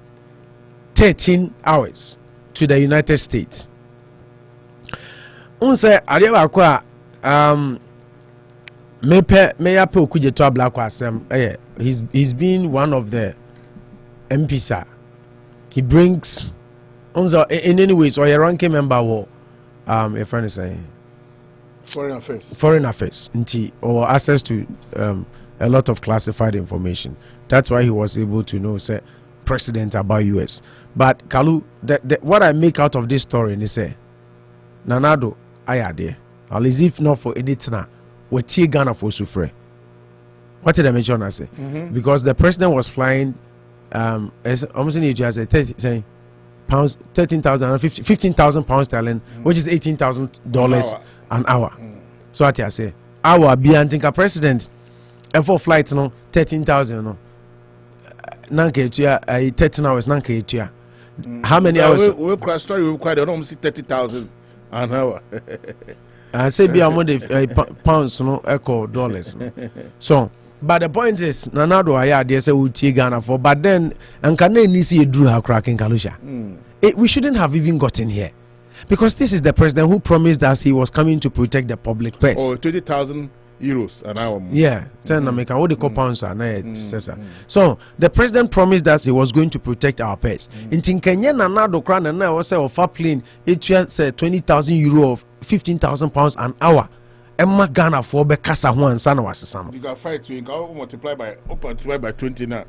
13 hours to the United States. Unse ariya kwa me yape okuje to abla kwa asem he's been one of the MPs. He brings in any ways or a ranking member or a friend is saying foreign affairs or access to a lot of classified information. That's why he was able to know say president about US. But Kalu, what I make out of this story is say Nanado ayade at least if not for anything we tie Ghana for sufre. What did I mention? I say because the president was flying as almost in Asia saying pounds 15,000 pounds sterling, which is $18,000 an hour. So what I say, our be antinka president and for flights no 13,000 no. Nanke 13 hours nanke. How many hours? We cross story we quite almost 30,000 an hour. I say be among the pounds no echo dollars. So but the point is, Nanado aya they say we take Ghana for, but then and can they see drew her cracking Kalusha? We shouldn't have even gotten here because this is the president who promised us he was coming to protect the public purse. Oh, 20,000 euros an hour. Yeah, 10 American. What the pounds are so the president promised us he was going to protect our purse. In Kenya, Nanado crown and now say of a plane, it said 20,000 euro of 15,000 pounds an hour. Emma Ghana for be kasa ho ansa na wasesa. You can fight you can multiply by 20 now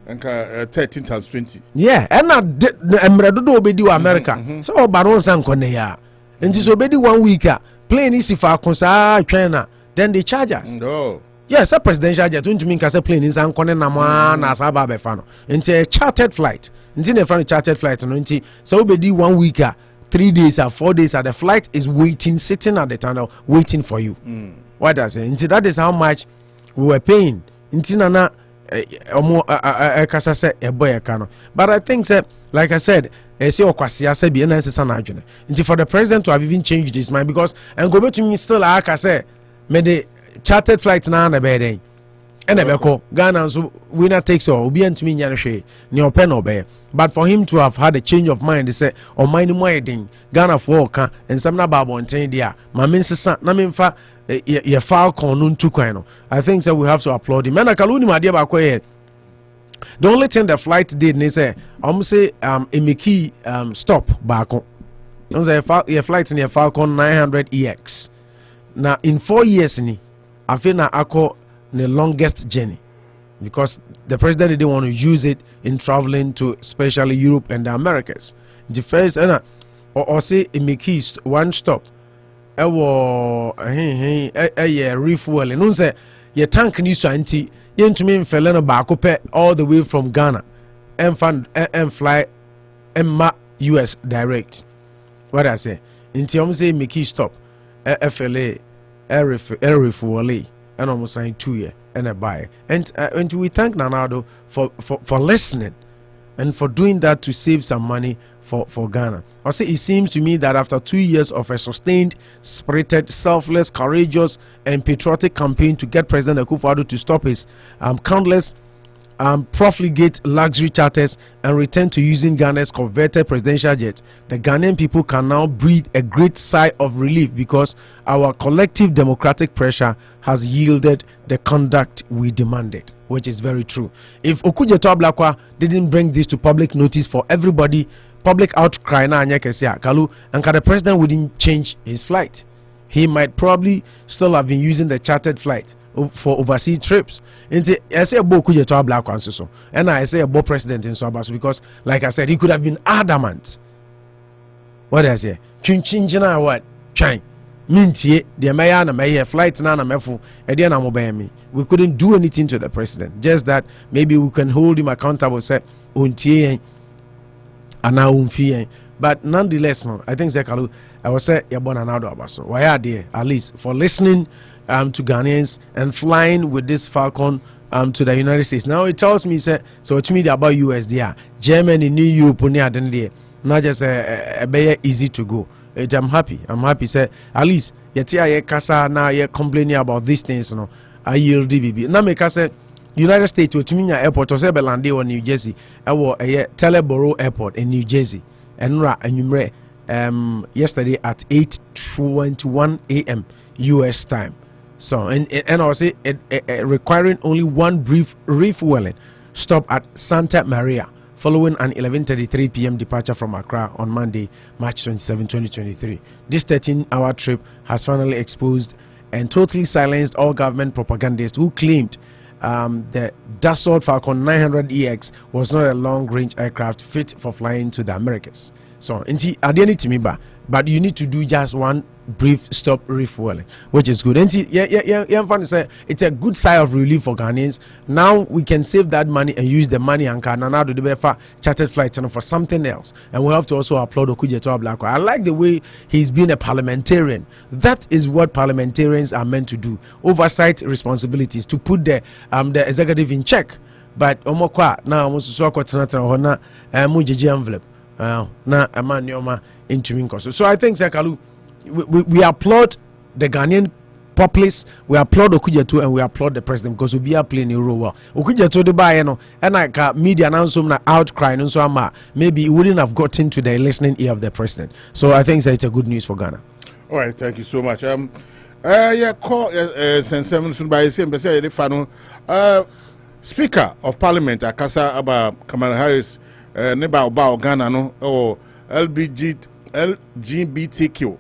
and 13 times 20. Yeah, and na emredo do obedi wa America. So baron san kone ya. Nti so obedi 1 week plane is fa konsa China then they charge us. No. Yes, a presidential jet don't mean kasa plane is an kone na ma na asaba be fa no. Nti a chartered flight. Nti na fa chartered flight no nti so obedi 1 week 3 days or 4 days the flight is waiting, sitting at the tunnel, waiting for you. What does it? That is how much we were paying. But I think that, like I said, for the president to have even changed his mind because and go back to me still like I said, made the chartered flight now on the bed. and ebeko Ghana so winner takes all obi antumi nya hwe ne open obey but for him to have had a change of mind say o mind mo edin Ghana for ka ensam na ba bonten dia ma men sesa na memfa ye Falcon no ntu kwan no I think so we have to applaud him and akaluni ma dia ba ko ye the only thing the flight did ni say say emeki stop back on say your flight in your Falcon 900 EX now in 4 years ni I feel na ako the longest journey because the president didn't want to use it in traveling to especially Europe and the Americas. The first or say make one stop. Refueling. No say your tank needs to anti yen to me fellow back all the way from Ghana and fly and US direct. What I say? Until say make stop FLA refueling. And almost saying 2 years and a buy. And we thank Nanado for listening and for doing that to save some money for Ghana. I say it seems to me that after 2 years of a sustained, spirited, selfless, courageous, and patriotic campaign to get President Akufo-Addo to stop his countless profligate luxury charters and return to using Ghana's converted presidential jet, the Ghanaian people can now breathe a great sigh of relief because our collective democratic pressure has yielded the conduct we demanded, which is very true. If Okudzeto Ablakwa didn't bring this to public notice for everybody, public outcry na anya kesia Kalu, and the president wouldn't change his flight. He might probably still have been using the chartered flight for overseas trips. And I say about Okudzeto Ablakwa so, and I say about president in Sobaso because, like I said, he could have been adamant. What I say? Chinchinjina what? Chine. Mintie the mayor na mayor flight na mefu ede na mobile me. We couldn't do anything to the president. Just that maybe we can hold him accountable. Say untie ana umfie. But nonetheless, no, I think Zekalu, I was say you're born another abaso. Why are there at least for listening to Ghanaians and flying with this Falcon to the United States. Now it tells me say so to me about USDR, Germany, New Europe, not just a easy to go. I'm happy say at least ye kasa na ye complaining about these things no I yield DBB na make say United States to me airport or say belande or New Jersey Teleboro airport in New Jersey and yesterday at 8:21 a.m. US time. So and I say requiring only one brief refueling stop at Santa Maria following an 11:33 p.m. departure from Accra on Monday, March 27, 2023. This 13-hour trip has finally exposed and totally silenced all government propagandists who claimed the Dassault Falcon 900 EX was not a long-range aircraft fit for flying to the Americas. So, but you need to do just one brief stop refueling, which is good. And it's a good sigh of relief for Ghanaians. Now we can save that money and use the money and can now do the chartered flights and for something else. And we have to also applaud Okudzeto Ablakwa. I like the way he's been a parliamentarian. That is what parliamentarians are meant to do: oversight responsibilities to put the executive in check. But omokwa now envelope. Na amanioma into Minkoso. So I think Zekalu, we applaud the Ghanaian populace, we applaud Okudzeto, and we applaud the president because we are playing a role well. Okudzeto the buy and like media announcement outcry and so on, maybe it wouldn't have gotten to the listening ear of the president. So I think it's a good news for Ghana. All right, thank you so much. Speaker of Parliament Akasa about Kamala Harris about Ghana no or LGBTQ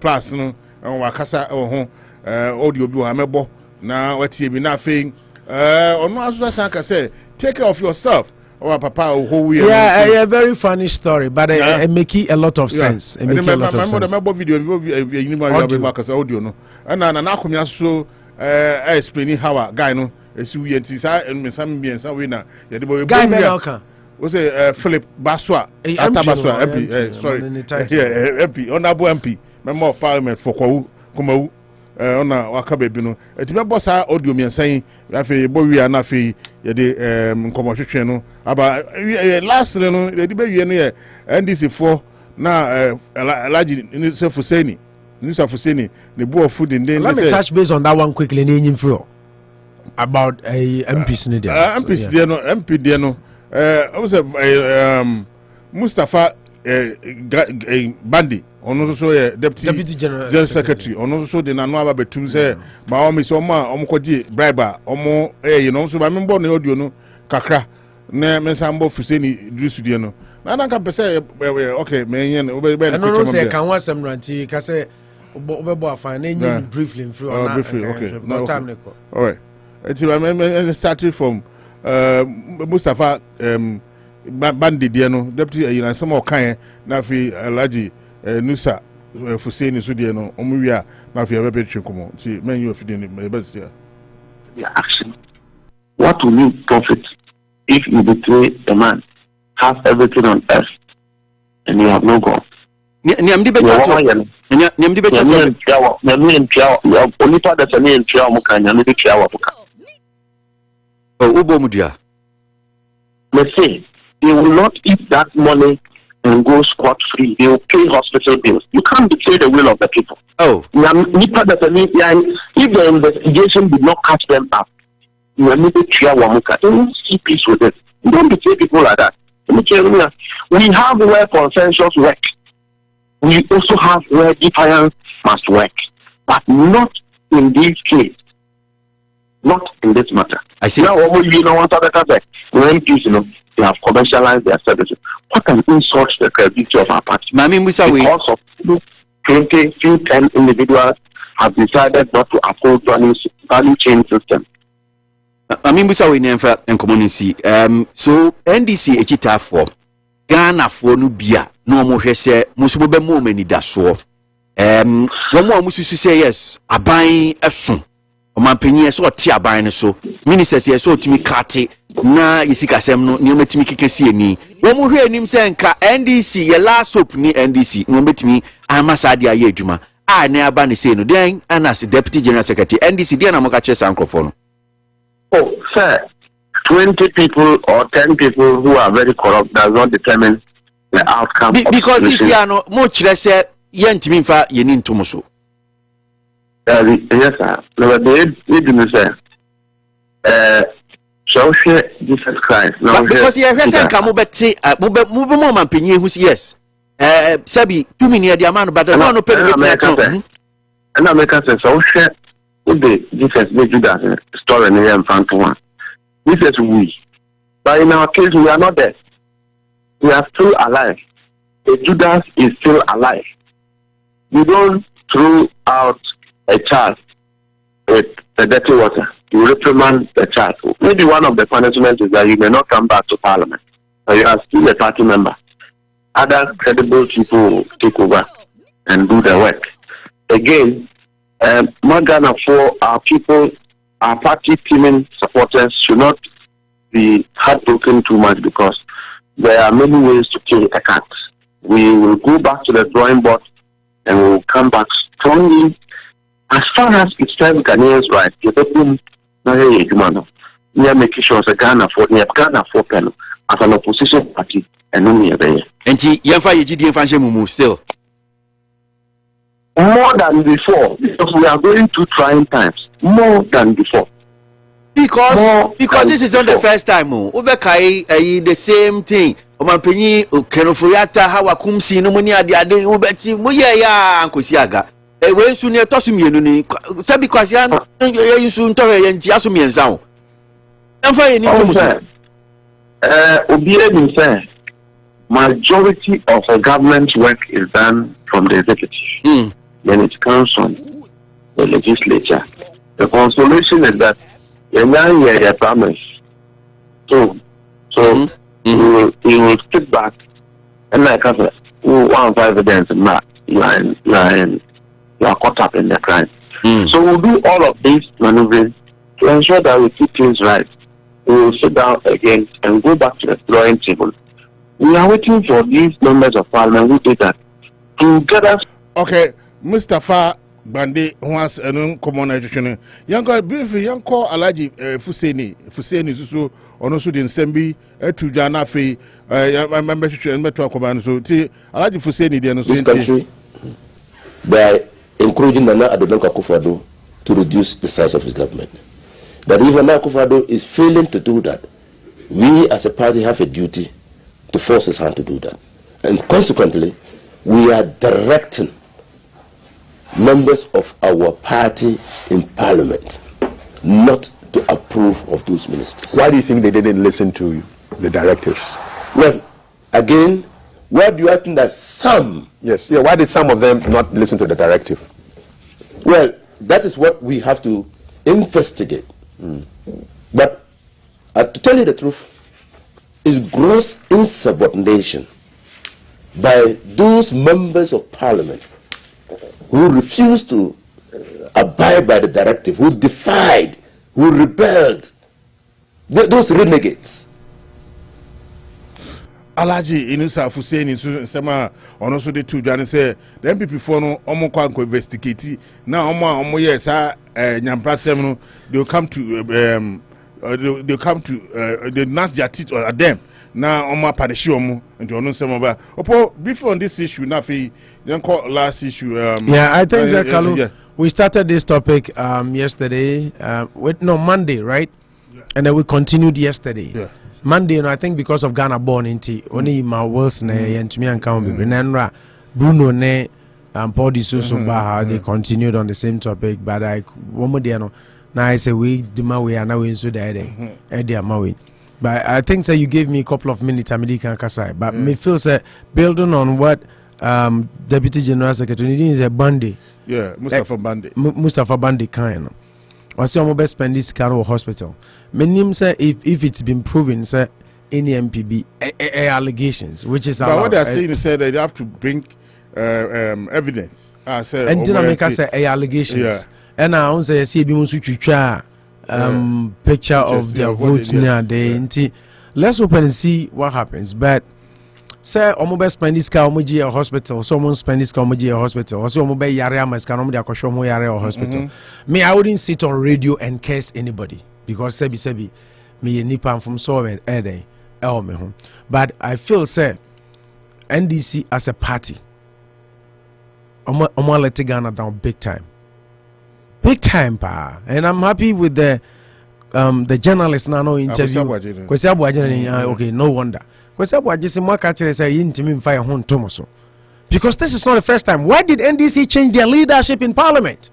plus no wakasa audio bi amebo na watie bi na fe ono aso sanka say take care of yourself or papa who a very funny story but it make a lot of sense. It make a lot of sense. Remember video audio no na akomia so explaining how a guy no esi we ntisa enmesam biensa we na yede boy guy Melka was Philip Bosuo Atabaswa MP sorry MP honorable MP member of parliament for Kumawu ona wakabebi no etime bossa audio miensan afi bowi na afi yede nkomotwetwe no aba last no yede be wie no ye NDC for na Alhaji Nusafuseni ne bo of food in dey. Let me touch base on that one quickly in Info. about MPs ne dia. MPs dia no MP dia no I was Mustafa Bandi ono so deputy general secretary ono so de nanu aba betum say ma o mi so ma omkodi bribe omo you know so ba me mbo na audio no kakra na me sambo Fuseni Idrisu die no na na ka pese okay me yen no be no say kan wasam ranti ka say obebo afan na yen briefly through on okay no time ne ko all right it's I started from Mustafa Bandi die no deputy you know some okan na fi Alhaji Nusa Fuseni so die no omo wi a na fi ebe betwe komo ti men you ofide ni be sia the action what will you profit if you betray a man have everything on earth and you have no God Niamdi be chato only part that me and Chia Mukanya no be Chia Wapuka. Ubo mudia. Let's say they will not eat that money and go scot free. They will pay hospital bills. You can't betray the will of the people. Oh, if the investigation did not catch them up, you are not Chia Wamuka. They won't see peace with it. You don't betray people like that. We have where consensus work. We also have where defiance must work, but not in this case, not in this matter. I see. Now, you know what other cases? MPs, you know, they have commercialized their services. What an insult to the credibility of our party. Because of 10 individuals have decided not to uphold value chain system. I mean, we saw in community. So NDC echita for Ghana for Nubia. No more say Musube Momeni Daso. One more Musu say yes, a buying a son. My penny so tia buying so. Ministers yes, so to me kati na Isika Sem no metimi kikesi ni. One more hear him saying ka NDC, your last soap ni NDC, no metimi, I must add ya yejuma. I never ban say no, then, and as the Deputy General Secretary, NDC, then I'm a chess microphone. Oh, sir, 20 people or 10 people who are very corrupt does not determine the outcome. Because this year, no much less yentimi fa yenin tomoso. Yes, sir. No, they didn't say. So Jesus Christ. No, because you have said, "Come over, say, move more man penny who's yes." Sabi 2 million the amount, but no pay the and America says, "So share with the Jesus they do that story in the front one." This is we, but in our case, we are not there. We are still alive. The Judas is still alive. You don't throw out a child with the dirty water. You reprimand the child. Maybe one of the punishments is that you may not come back to parliament, but you are still a party member. Other credible people take over and do the work. Again, Ghana for our people, our party teaming supporters should not be heartbroken too much because there are many ways to kill a cat. We will go back to the drawing board and we will come back strongly. As far as it serves Ghanaians' right, we are making sure that Ghana for Pen as an opposition party and only there. And Yafa still more than before because we are going through trying times. More than before. Because this is not the first time. Ubekai the same thing. Omanpenyi Kenofuriata Hawakumsi no money ade ubeti moye ya ankosiaga. We nsu ne tosu mienu ni. Sabi kwasi an nsu ntore ye nti aso miensa ho. Emfa ye ni tomuso. Obiere bin say majority of the government work is done from the executive. Then it comes from the legislature. The consolation is that you promise. So he will sit back and like I said, one evidence and not you are caught up in the crime. So we'll do all of these maneuvers to ensure that we keep things right. We will sit down again and go back to the drawing table. We are waiting for these members of parliament who did that to get us. Okay, Mustafa Bandi once and common education. Young girl, briefly, young call Alhaji Fuseni Susu, or no Sudin Sembi, to Jana Fee, membership and Metro Command. So, Alhaji Fuseni, this country, by encouraging Nana Adonanka Akufo-Addo to reduce the size of his government. But if Nana Akufo-Addo is failing to do that, we as a party have a duty to force his hand to do that. And consequently, we are directing members of our party in parliament not to approve of those ministers. Why do you think they didn't listen to the directives? Well, again, why do you think that some... Yes, yeah, why did some of them not listen to the directive? Well, that is what we have to investigate. But to tell you the truth, it's gross insubordination by those members of parliament who refused to abide by the directive, who defied, who rebelled, those renegades. Alaji Inusa Fuseni Sema on also the two Johnny say the MPP for no Omo investigate now Omo yes Nyampra Semno they'll come to they'll come to they not their teeth or them now Omo Padeshiomo and Ono Semaba. Opo before on this issue Nafi then call last issue yeah, I think Kalu we started this topic yesterday Monday, right? Yeah. And then we continued yesterday. Yeah. Monday, I think because of Ghana born into only my Wilson and to me and count Bruno ne Paul Disuso Baha, they continued on the same topic, but I one more day now I say we do my way and now we so that but I think you gave me a couple of minutes American Kasai, but me feels building on what Deputy General Secretary is a Bandi. Yeah, Mustafa Bandi. Mustafa Bandi kind. I say I'm best spend this car hospital. Many say if it's been proven, say any MPB allegations, which is but what they are saying is that they have to bring evidence. I say and dynamic say allegations. Yeah. And I want say see be picture of their votes near day. Let's open and see what happens. But say omo spend this car omo a hospital, someone spend this car omo a hospital, or so omo be yare ama ska omo de akosho omo yare a hospital. Me I wouldn't sit on radio and curse anybody because sebi me nipa from so me me home. But I feel say NDC as a party omo let Ghana down big time pa, and I'm happy with the journalist now no interview Kwesi Abuajina. Okay, no wonder. Because this is not the first time. Why did NDC change their leadership in parliament?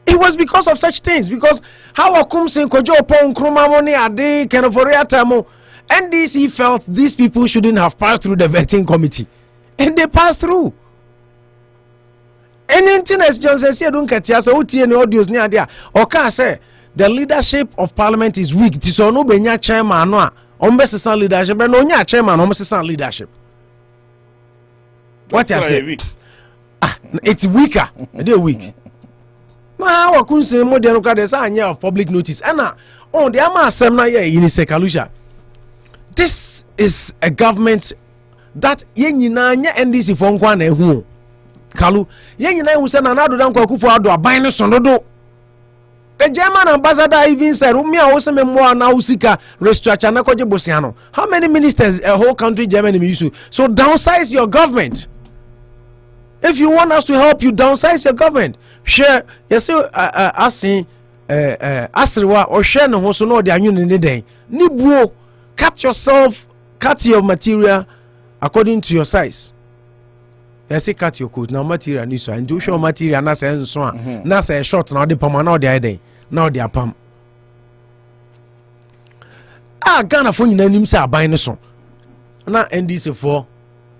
It was because of such things. Because how Akumsin Kojo Pon Krumamoni Ade Kenoforiatamo, NDC felt these people shouldn't have passed through the vetting committee. And they passed through. Anything as Johnson said, don't get your audios near there. Okay, say the leadership of parliament is weak. Tisono Benya chairman. Ombese leadership, but no nya chairman, ombese leadership. What you say? It's weaker. They're weak. Now, I couldn't say more than anya of public notice. Anna, oh, the ama semna ye in Sekalusha. This is a government that yenina nya NDC for nkwa na ehu. Kalu, yenina ehu se na nadu dan kwa Akufo-Addo aban ne sondodo. The German ambassador even said, how many ministers a whole country Germany used to? So downsize your government. If you want us to help you, downsize your government. Share, yes, asking Asriwa or share no so no the union day. Nibuo, cut your material according to your size. Yes, cut your coat now material news and do show material na say so na say short now the pam now the day now the pam Ghana for nyina nim say aban ne so na NDC for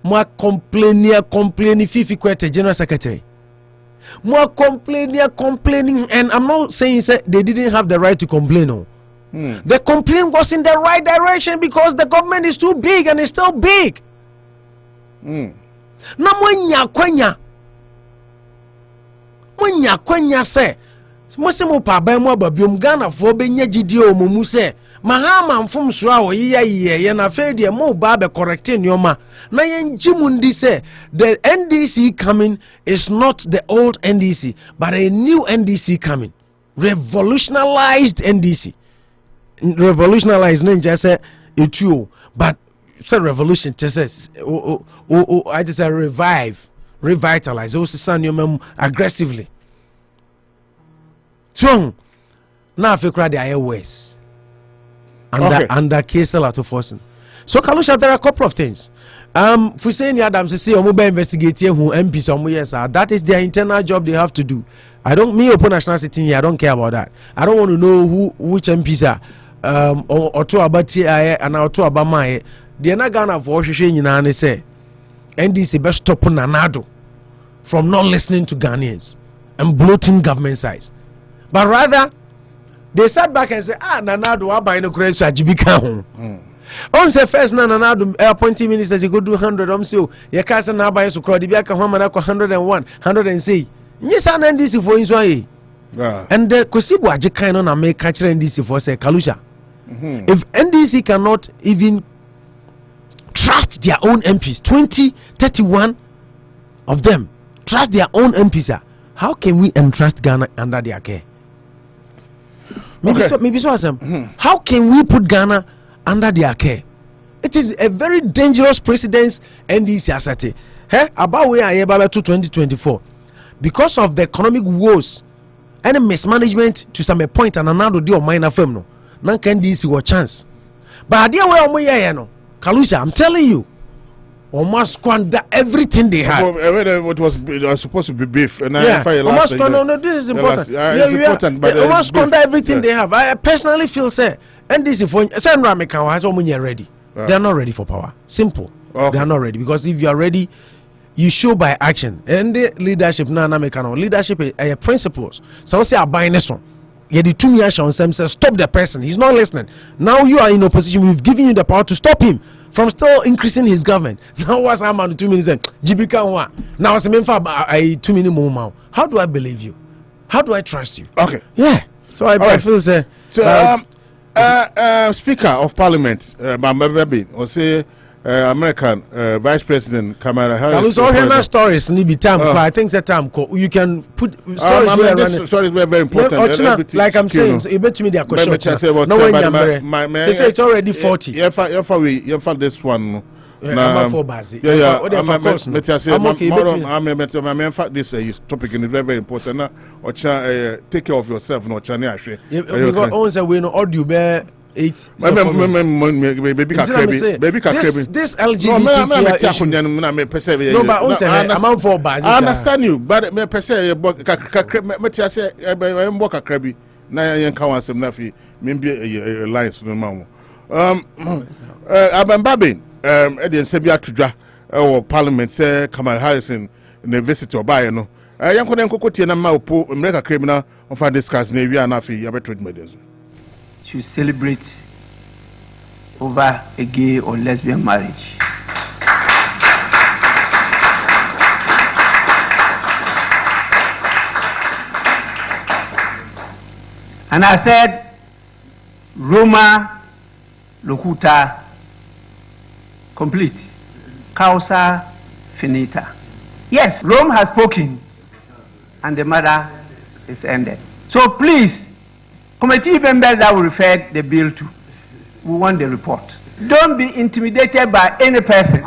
mo complaining fifi kwete general secretary mo complaining and I'm not saying say they didn't have the right to complain no. The complaint was in the right direction because the government is too big and it's still big. Na mwanya kwanya se mosimu pa ban mu ababiom Ghana fo benya gidi o mumu se mahama mfom so a oyiye na fe de mo ba be correcting nyoma na yenjimundi se the NDC coming is not the old NDC but a new NDC coming, revolutionized NDC. Revolutionized ninja say etuo but say revolution says I just say revitalize also san aggressively. So Now Fikra they are worse. Under KSL at forcing. So Kalusha, there are a couple of things. For saying Adams say mobile investigating who MPs or yes, that is their internal job they have to do. Me open national sitting here, I don't care about that. I don't want to know which MPs are or to about TIA and or to about my they're not gonna for and say NDC best stop Nanado from not listening to Ghanaians and bloating government size. But rather they sat back and say, Nanado, I buy no credit to Ajibika home. On the first Nanado appointing ministers, you go do 100. So your cousin now buys to crowd the Biaka Homana 101, 100 and say, yes, and NDC for his way. And the Kosibu Ajikaino na make catch NDC for say Kalusha. If NDC cannot even trust their own MPs, 31 of them trust their own MPs, how can we entrust Ghana under their care? Maybe so. How can we put Ghana under their care? It is a very dangerous precedence. NDC asate. About where I am to 2024, because of the economic woes and mismanagement to some point, and another deal minor firm no. Nan can NDC was chance. But idea where no. Kalusha, I'm telling you, almost squander everything they had. What was supposed to be beef, and almost squander. No, this is important. Important, but almost squander everything they have. I personally feel say NDC for Sandra Mekau has almost ready. They are not ready for power. Simple. They are not ready, because if you are ready, you show by action. And the leadership leadership is principles. So say I buy this one. You the 2 years on some say stop the person. He's not listening. Now you are in opposition. We've given you the power to stop him from still increasing his government. Now what's I'm on 2 minutes? GBK one. Now it's a 2 minute more. How do I believe you? How do I trust you? Okay. Yeah. So I feel say. Speaker of Parliament, or say American Vice President Kamala Harris. Stories need time. I think that time you can put stories. This story is very, very important. Like I'm saying, you bet me their question. No one they say it's already 40. Yeah, this one. I'm for Bazi. This topic is very, very important. Take care of yourself. No, because we know audio bear 8. This LGBT. No, but I'm for Bazi. I understand you, but me per se na yanka wansem na fi me lines no ma abambabe the nsebia tudwa Parliament say Kamala Harris na visitor by no yanko na nkokotie na ma opo America criminal on fa discuss na wi na fi yabeto medals to celebrate over a gay or lesbian marriage. And I said, Roma locuta complete, causa finita. Yes, Rome has spoken, and the matter is ended. So please, committee members that will refer the bill to, we want the report. Don't be intimidated by any person.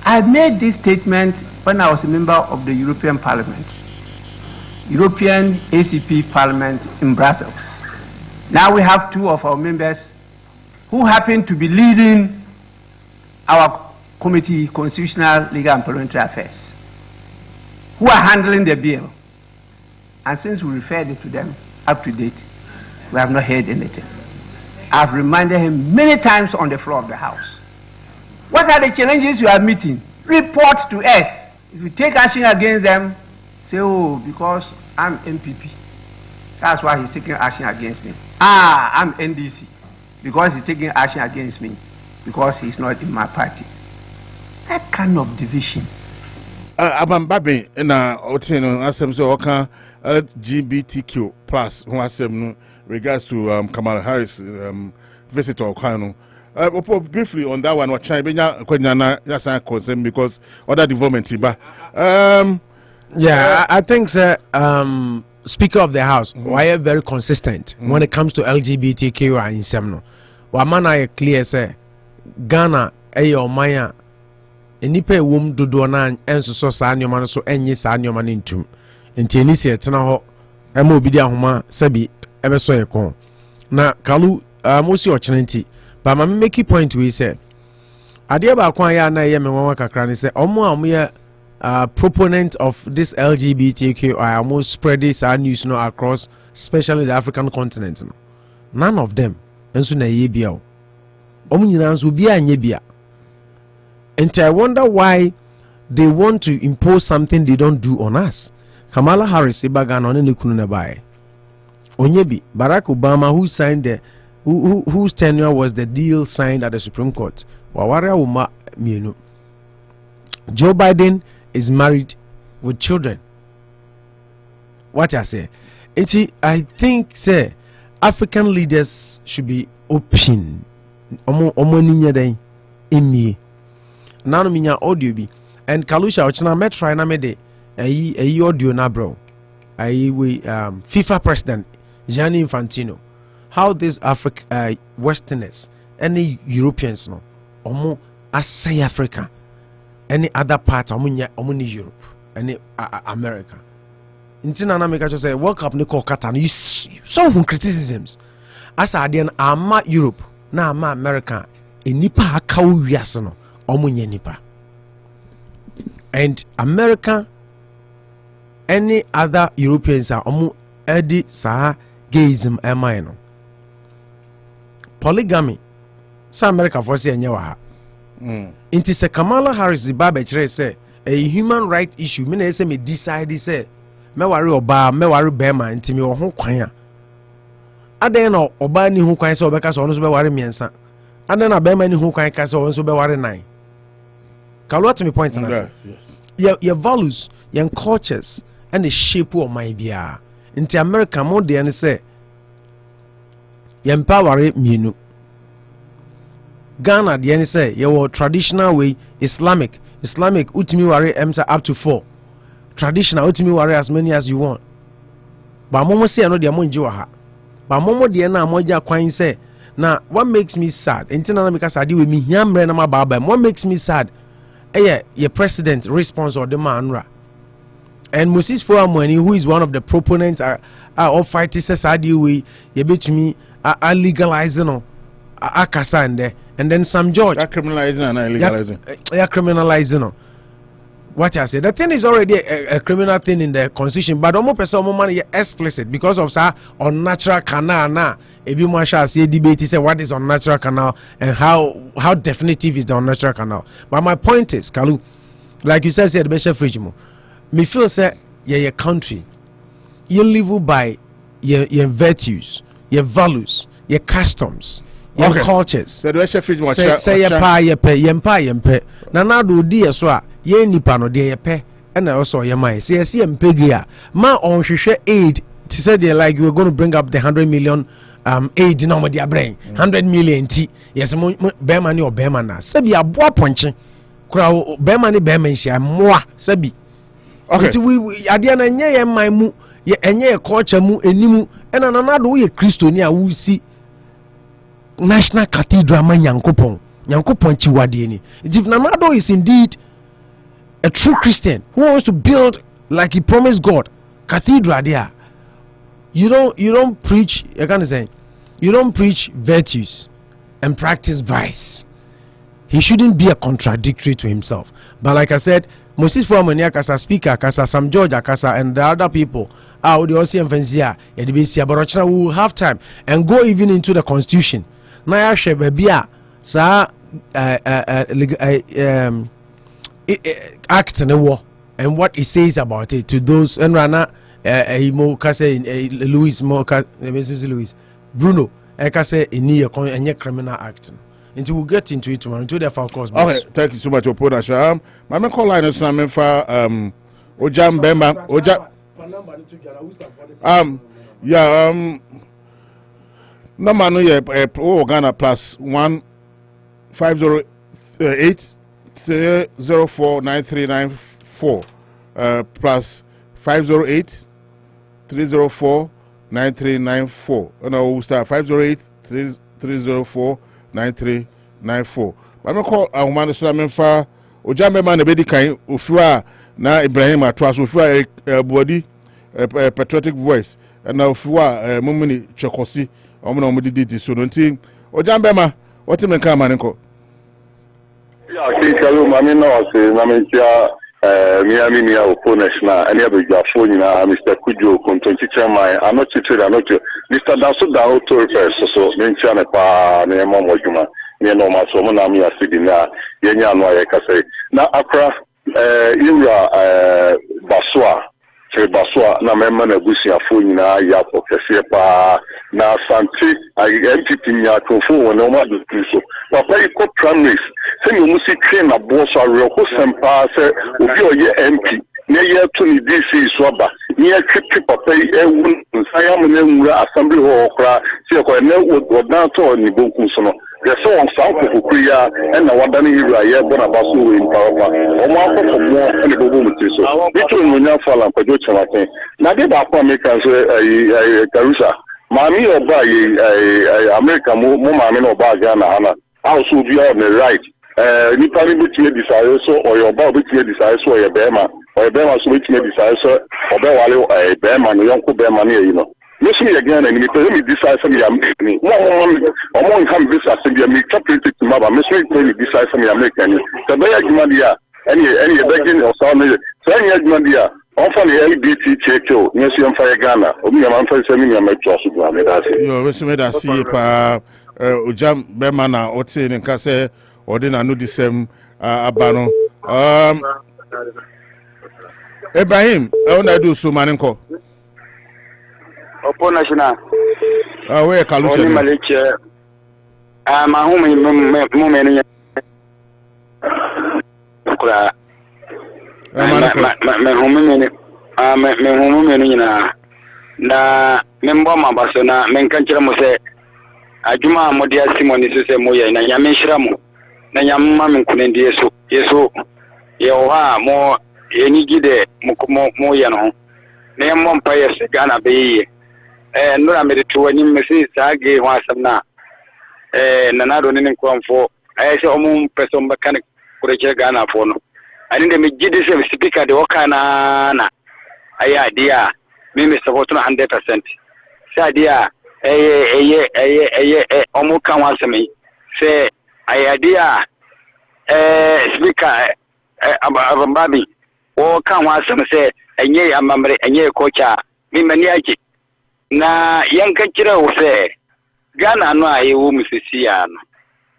I made this statement when I was a member of the European Parliament, European ACP Parliament in Brussels. Now we have 2 of our members who happen to be leading our committee, Constitutional, Legal and Parliamentary Affairs, who are handling the bill. And since we referred it to them up to date, we have not heard anything. I've reminded him many times on the floor of the House. What are the challenges you are meeting? Report to us. If you take action against them, say, oh, because I'm MPP. That's why he's taking action against me. I'm NDC. Because he's taking action against me. Because he's not in my party. That kind of division. Abambabe na otino asem so oka LGBTQ plus who asem regards to Kamala Harris visitor Okano. Briefly on that one, what China Kwanyana Yasa concern because other development I think Speaker of the House, why are very consistent when it comes to LGBTQ and Semno. wamana ye clear say Ghana eyo maya enipa ewom dodo na enso so saa nyoma no so enye saa nyoma no ntum nti eni se etena ho ema obi di ahoma sabi ebe so ye kon na kalu mosi ochene nti ba ma make point we say ade ba kwa ya na ye me won kakra ni say omo ye proponent of this LGBTQ are almost spread this news no across especially the African continent no. None of them enso na ye bia o omo nyina nso bia anye bia. And I wonder why they want to impose something they don't do on us. Kamala Harris ibagan on any kununabai. Onyebi Barack Obama who signed the whose tenure was the deal signed at the Supreme Court. Wawaria uma mienu. Joe Biden is married with children. What I say? I think say African leaders should be open. Omo ninya dai emi. Nano minya audio bi and Kalusha ochina met try na me de ayi audio na bro ayi we FIFA president Gianni Infantino how this Westerners any Europeans no omo asay Africa any other part omo ni Europe any America intina na make just say World Cup ni call Qatar you saw who criticisms as adian ama Europe na ama America enipa aka wiase no nipa. And America any other Europeans are omu edi sa gayism no. Polygamy sa America for say enye wa ha. Inti se Kamala Harris ba be kire say a human right issue me na say me decide say me ware oba me ware bema inti me ho kwan a aden no oba ni ho kwan say obeka so ono so be ware miensa aden na bema ni ho kwan ka say ono so be ware nine. Kalwat me point na say your values your cultures and the shape of my bia inti America mo de ne say your power mienu Ghana de ne say your traditional way Islamic utimi ware emsa up to 4 traditional utimi ware as many as you want ba momo say no de mo nji wa ha ba momo de na mo ja kwan say na what makes me sad inti na make us ade we mi hiamre na ma ba what makes me sad your president response or the manra and Moses Fuamwani who is one of the proponents are all fighting says we you bet me are legalizing akasa and then Sam George criminalizing and illegalizing criminalizing what I say the thing is already a criminal thing in the constitution but almost person money explicit because of sa unnatural canal na ebi mo sha say debate say what is unnatural canal and how definitive is the unnatural canal but my point is Kalu like you said the best fridge mo me feel say your country you live by your virtues your values your customs your cultures so the best fridge mo say your pa yempa na do di so a ye nipa no de yepe and also ye mai say see mpegi a ma on hwehwe aid to say they like we're going to bring up the 100 million aid na mo dia brain 100 million ti yes mo be man or be man na sabi aboa ponche kura be man ni be man hia moa sabi okay we ade na nye ye man mu ye enye ye culture mu enimu ena na do ye Christiani a wo si National Cathedral man yankopon chiwade ni if Nanado is indeed a true Christian who wants to build like he promised God cathedral there you don't preach you don't preach virtues and practice vice. He shouldn't be a contradictory to himself. But like I said, Moses Fuamani akasa speaker akasa Sam George akasa and the other people the OCM Fenzia but we will have time and go even into the constitution na ya hwe babia sa act in war and what it says about it to those and Rana Louis Bruno any criminal act. Until we'll get into it tomorrow. Until therefore, of course. Okay, thank you so much, Opona Sham. My main call line is for Ojam Bemba. Number no Ghana plus 1-508 304 9394 plus 508 304 9394 and I will start 508 3049394 Mama call ahoma so amemfa ojambe ma na bedi kan ofua na Ibrahim Atwas ofua Buodi patriotic voice na ofua mumuni Chokosi omuna omudidi so nti ojambe ma woti menka amanenko ya kikalu mami no se na mentia Miami ni Opo National any abegafo nyina Mr. Kujo kontonchi chairman anochitre Mr. Danso da auto so mentia ne pa ne momodjuma ne no maso mo na mi asidi na yenya no ayekase na akra yura Bosuo na memma na busiafo nyina ya kokese pa na santi MPP nya tonfo wona ma do so papa iko primaries se mi musi train na Bosuo awe ko sempa se obi oye MP ne ye to ni DC so aba ne ye tripi papa ewu nsaya mo na nwura assembly hall kra se ko ne odan to ni bonku so no so on san kokukria na wadane hira ye bona baso we mpawa o mo akoko mo ne bobo mutiso bitu munya fala mpajo chamaten na de ba kwa America so Karusa mami oba America mo mami no ba Ghana ana also be on the right ni pani bitie desire so or your ba bitie desire so your bema so bitie desire so oba wale bema no yonko bema ne yi no Listen again, and if you decide some American, one come this as to be interpreted to Maba, Miss Ray decide some American. The Bay Agmadia, any begging or sound, so any Agmadia, often the LBT, Museum Fire Ghana, or me, I'm for sending a metro. You resume that see Ujam Bemana, Otin and Kase, or then I know the same Abano. Ibrahim, I want to do so, Manenko. Opo National. Where Kalusha? Only Malaysia. My home in na member mabasona menkanchira mo se adwuma amodi asimoni so se moye na nyame hira mo na nyamma menkunende yeso ye oha mo enigide mo ye no na yammo mpa yese Ghana beye nura medeto ani mesi saage ho asabna nanado ne nkwamfo ayese omo peso mbakane kureche Ghana fo no ani de megide se speaker de okana na aya dia me support 100%. Sadia omo kan wasemi se idea speaker abambabi o kan wasemi se enye amamre enye kocha mi mani aji na yanka kira wo se Ghana no ayewo musisia no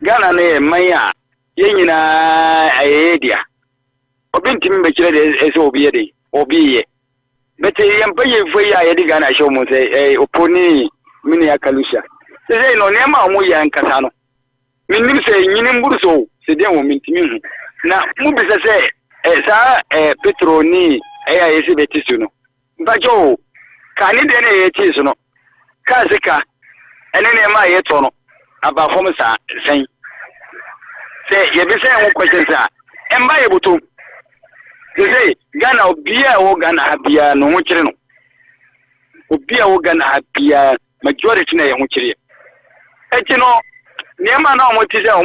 Ghana no manya yenyina ayedia obinti mi be kira de ese obiye de obiye bete yampaye foi ya yedi Ghana show mo say oponi mini akalusha say no nema omo ya nkata no minim say nyini mburu so se den wo mintimi hu na mu bi say sa petroni ya yesi betisu no bajo kani de na yeti so no ka sika ene nema ye to no aba fom sa sen say ye bi say wo question sa emba ye buto say Ghana obia wo Ghana habia no ho kire no obia wo Ghana habia majority na ye ho kire eti no niema na omoti so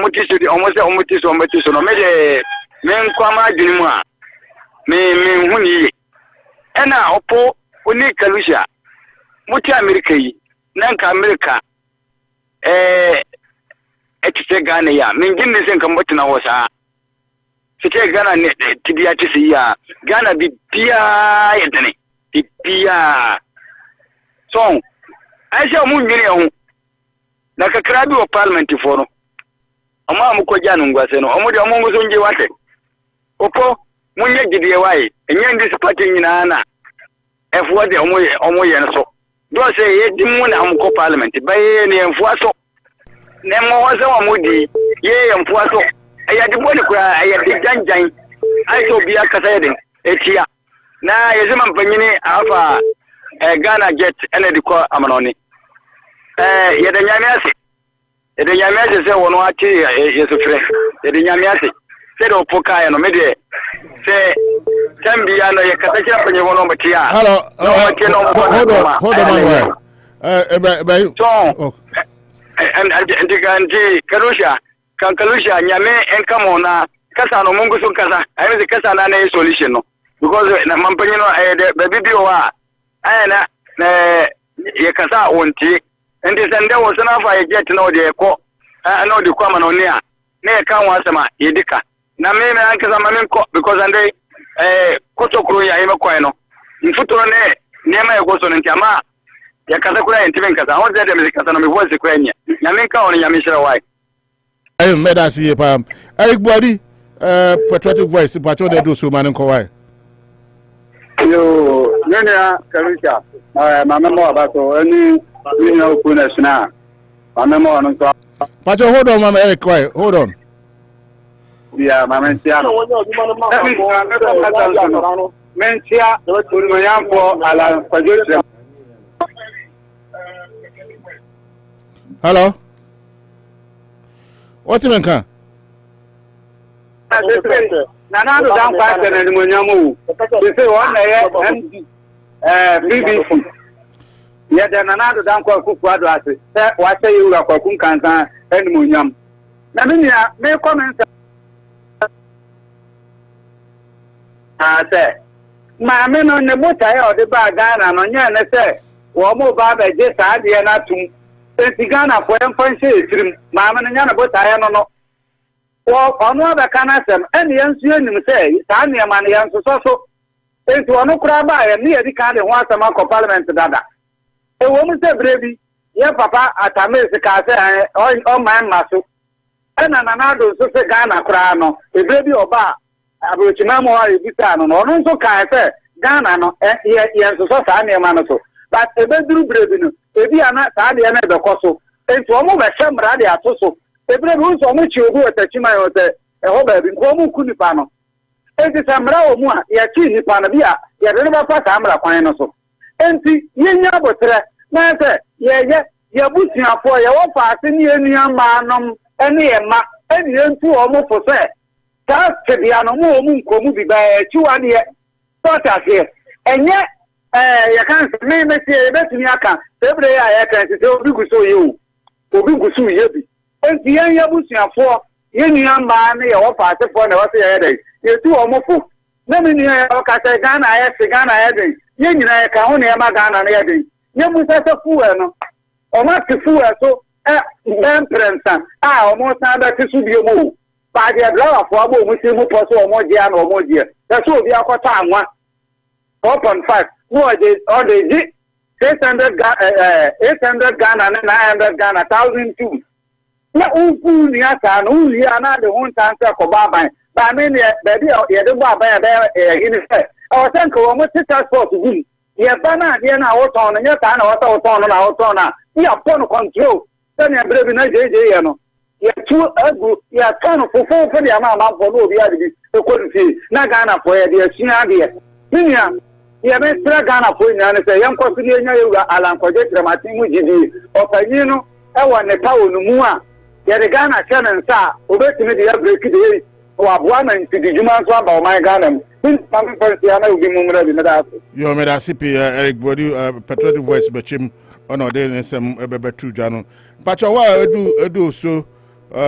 no me de men kwama adwene mu a me hu ni ena opo oni kalusha muti America yi nanka America etise Ghana ya men ginne sen kan botina wo sa fite Ghana ne tidiya tisi ya Ghana bibia yedene bibia so aisha mu nyire ho na kakra bi o parliament for no ama mu ko janu ngwase no omo de omo nguso nje wate opo munye gidie wai enye ndi party nyina na efo de omo ye no so do say ye di mu na mu ko parliament baye ne enfo aso ne mo wase wa mudi ye enfo aso aya di boni kura aya di janjan ai to biya kasa yedin etia na yezima mpanyini afa Ghana jet ene di ko amanoni yede nyamiase se wono ati yesufre yede nyamiase se do poka no mede se tambia no ye kasa kira panye wono matia hello hold on man so anti Karusha Kankalusha Nyame and come on kasa no mungu so kasa I mean kasa na na solution no because na mampanyi no the baby wa na ye kasa wonti and this and there was enough I get no de ko no de kwama no ne a na ye kan wasema yedika na me ankasa mamen ko because and kotokro ya ime kwa no mfuturo ne nema ye goso nti ama ya kasa kula ntime kasa ho de me kasa no me voice kwa nya nyame ka on nyame shira wai ayo meda si pam Eric Body patriotic voice pacho de do so man ko why yo nene Karisha mama mo abato ani ni na okuna sina mama mo no so pacho hold on mama Eric why hold on yeah mama ntia mentia unu yampo ala kwaje hello what's your name Nana do down pass and munyamu. They say one MD BBC. Yeah, then Nana do down kwa kukwado ase. Wa say you kwa kun kansan and munyam. Na me me comment say ma me no ne bota ya ode ba Ghana no nya ne say wo mo ba ba je sa de na tum. Enti Ghana for enfan say etirim. Ma me no nya na bota ya no ono abaka na asem ene yansu enim say saa niam an yansu so enti ono kura ba ya ne yedi ka de ho asem akọ parliament dada e wo mu se brebi ye papa atamese ka say o man maso ena na do so se Ghana kura no e brebi oba abrochima mo ha ebisa no ono nso ka say Ghana no yansu so saa niam an so but e beduru brebi no e bi ana saa de na be koso enti o mu be hemra de atoso Ebre bi nso mu chi obu otachima yo te ho ba bi nko mu ku nipa no enti samra o mu a ya chi nipa no bia ya de ba fa samra kwan no so enti yenya botre na se ye busuafo ya wo fa ase ni enua ma nom ene ye ma eni entu o mu fo se ta se bia no mu o mu nko mu bi ba chi wa de to ta se enye ya kan se me se betumi aka ebre ya kan se obi guso ye o obi guso ye bi enti ya busuafo yenua ma ne ye wo fa ase fo na wo se ye dey ye tu o mu fo na me ni ya ka se Ghana ya se Ghana ya dey ye nyina ya ka ho ne ma Ghana na ya dey ye mu se fu e no o ma ti fu e so ben prensa o mo sa da ti su bi mu ba de driver fo abo mu si mu po so o mo je ana o mo je da so obi akota anwa 4.5 no o de ji 800 Ghana na 900 Ghana 1002 na unku ni aka no uli ana de hunta nse ko baba ba me ne be bi ye de baba ya be hini se o sen ko mo ti transport gum ye ba na de na wo ton nya ta na wo ton na wo ton na ya pon control se ne bre bi na je ye no ye tu agu ya ton fufu fu de ama fo no obi ade bi e ko nti na Ghana fo ye de asia de ye ye me tra Ghana fo nya ne se ye nko fi nya ye wa alankwaje tremati mu jidi o panyi no e wo ne pa onu mu a yere Ghana channel sa obetimi de break de wa boa na ntidi juma so aba o man Ghana mu pam fancy ana ubi mu mra bi meda yo meda CP Eric Body patriotic voice bechim ono de nsem ebebetu dwa no pacho wa edu so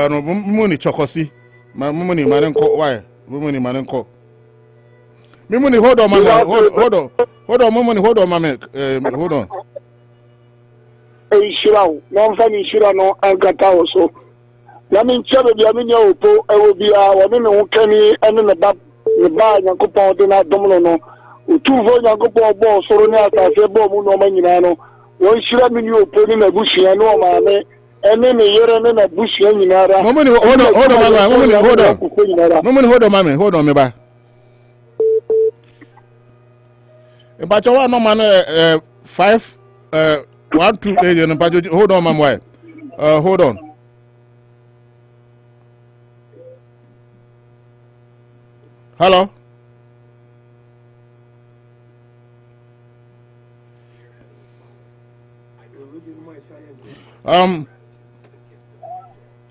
no mumuni chokosi mumuni manenko why mumuni manenko mumuni hold on mama hold on mumuni hold on mama hold on Ishirao no mfani shira no ankata oso ya min chebe bia minya opo ewo bia wo me hu kani ene ne ba Nyankopon de na domno no otuvo Nyankopon bo soro ni atase bo mu no manyina no won shira mini opo ni na bushia no ma me ene ne yere ne na bushia nyinara momoni hold on mama momoni hold on mama hold on me ba e ba chawa no man 5 1 2 8 hold on mama hold on hello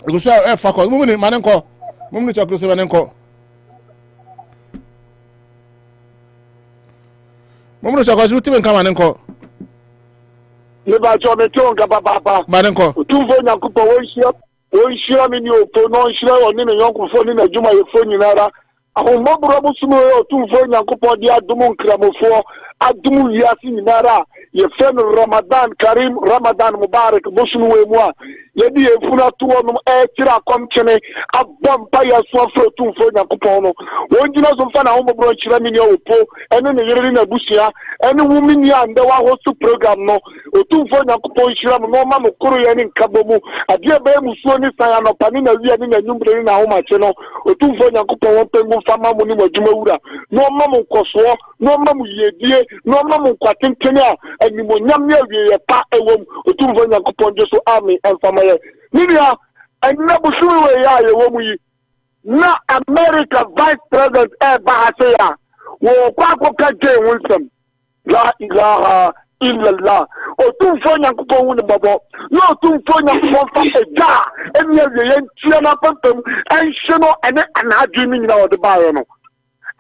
go say fakọ mumuni manenko mumuni chakro se manenko mumuni chakro se timen kama manenko Neba cho me to nka papa. Manenko. Otumfo nyankopɔ wonhyira me ni opo no nhyira woni ne yonkofo ni na dwuma yefo nyinara. Ahombobro musumo otumfo nyankopɔ de adom nkramofo adom wiase nyinara. Yefe no Ramadan Karim Ramadan Mubarak musumo we mu a yedi efuna to no tira komkene abompa yaso afro otumfo nyankopɔ no. Wonjina so fa na ahombobro nhyira me ni opo ene ne yere na busia ene wumi ni ande wa host program no otumfo nyankopɔ nhyira me no ma mo koro ye ni nkabomu ade be musuo ni san Anopa ni na wi ni na nwumbre ni na ahomache no otumfo nyankopɔ won pengu fama mu ni madwuma wura no ma mo nkoso no ma mo yedie no ma mo kwatentene a animonyam ne awie ye pa ewom otumfo nyankopɔ nje so amen enfama ye nidia enna busuru we ya ye wom yi na America vice president bahase ya wo kwa ko ka je wonsam la ilaha illallah otumfo nyankopɔ hu ne babo no otumfo nyankopɔ fa eja emi awie ye ntia na pampam enhye no ene anadwe ni nyina wo de baaye no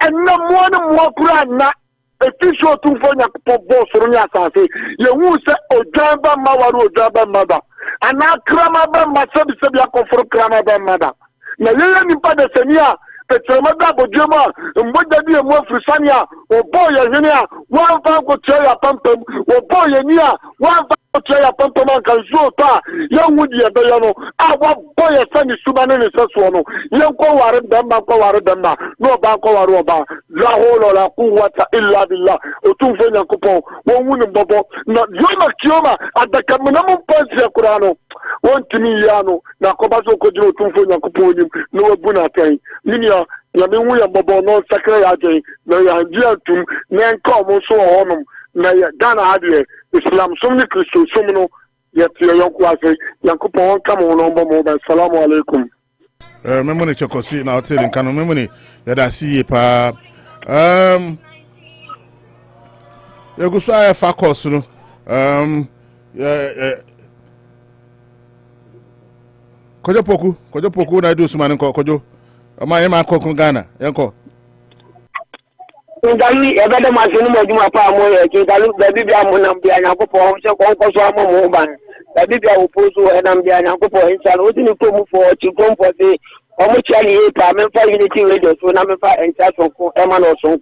enna mo ne mo kura na efisho otumfo nyankopɔ bo soro nya asase ye hu se odwan ba ma waru odwan ba ma ba ana krama ba ma sebi akoforo krama ba ma da na ye nipa de senia petromada bojema mboja die mo frisania obo ye hene a wan fa ko tya pampam obo ye ni a wan fa ko tya pampam kan zo ta ye wudi ye be yo no a wa boye sani suba ne seso no ye ko ware damba no ba ko ware oba la holo la quwwata illa billah otumfo nyankopon won wuni bobo na yoma kioma adaka munam pansi qur'ano wontimi yano na kobazo ko jiro otumfo nyankopon nim no wabuna tan ninia ya me wu ya bobo no sakra ya je na ya ndia tum na nka mo so honum na ya Ghana ade Islam sum ni Kristo sum no ya tie yonko ase yankopon kam ho no mbo mo ba assalamu alaikum memoni chokosi na hotel nkano memoni ya da siye pa ya gusu aya fa course no kojo poku na do sumane kojo ama yema kokun Ghana yenko ngali ebede masinu moduma pa mo ye ke galu baby bia mo nam bia nyakopo ho se ko so amo mo ban baby bia opozo enam bia nyakopo insha o tini ko mu for ti ko for se o mo chali e pa me fa unity radio so na me fa insha so ko e ma no so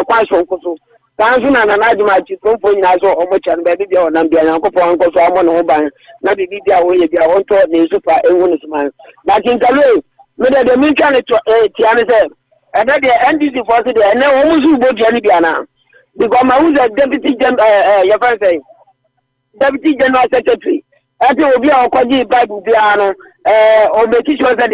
kwa so ko so tanzu na na aduma ti ko fo nyina so o mo chali baby bia o nam bia nyakopo ho so amo no ban na bibi bia o ye bia o to ne super e wonu suman na tin galu me de mi kan ti ane se and then the NDC force there, and then almost you go to Biana because my who's a deputy your friend saying deputy general secretary. I think will be our Kwaji Bible piano or the teacher of the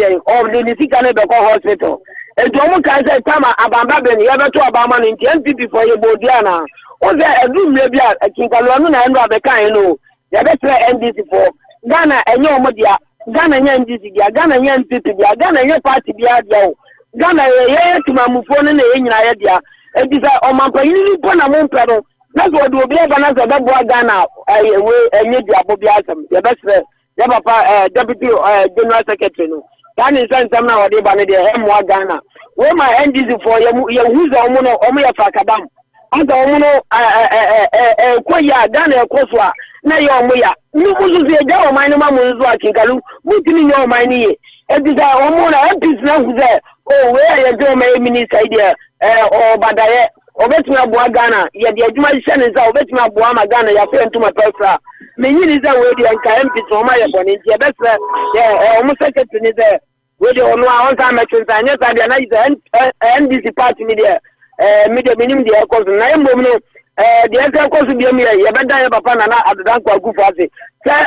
Nisikane Hospital. And Tomo can say, Tama, Abamba, you ever to Abama in NPP for your Bodiana. Or there a room maybe a Kinkalona and Rabekano. The best NDC for Ghana and your Modia, Ghana and NDC, Ghana and NPP, Ghana and your party Biadio. Ghana ye to my mufone na enyina ye dia edisa o mampa yini po na mompa no na so do obi eba na so da bo Ghana we enye dia bo bia asem ye besre ye papa deputy general secretary no kan insan sam na wode ba ne de he mo Ghana we ma NDC for ye huza omo no omo ye fakadam anda omo no ko ya Ghana ekoso a na ye omo ya ni muzu ye ja o man no ma muzu akinkalu mutini ye o man ni ye edisa omo na MPs na huza oh, where you do my minister idea, or Badaye, or bet me a boa Ghana, yet the Juma Shannon, or bet me a boa Ghana, your friend to my person. Many is a way and can be so my opponent, your best, almost second is there. Where you know, one time I can sign, yes, I did NDC party media, media minimum, the course, 9 women, the other course will be a mere, you better have a pan at the Danko Gufasi. Sir,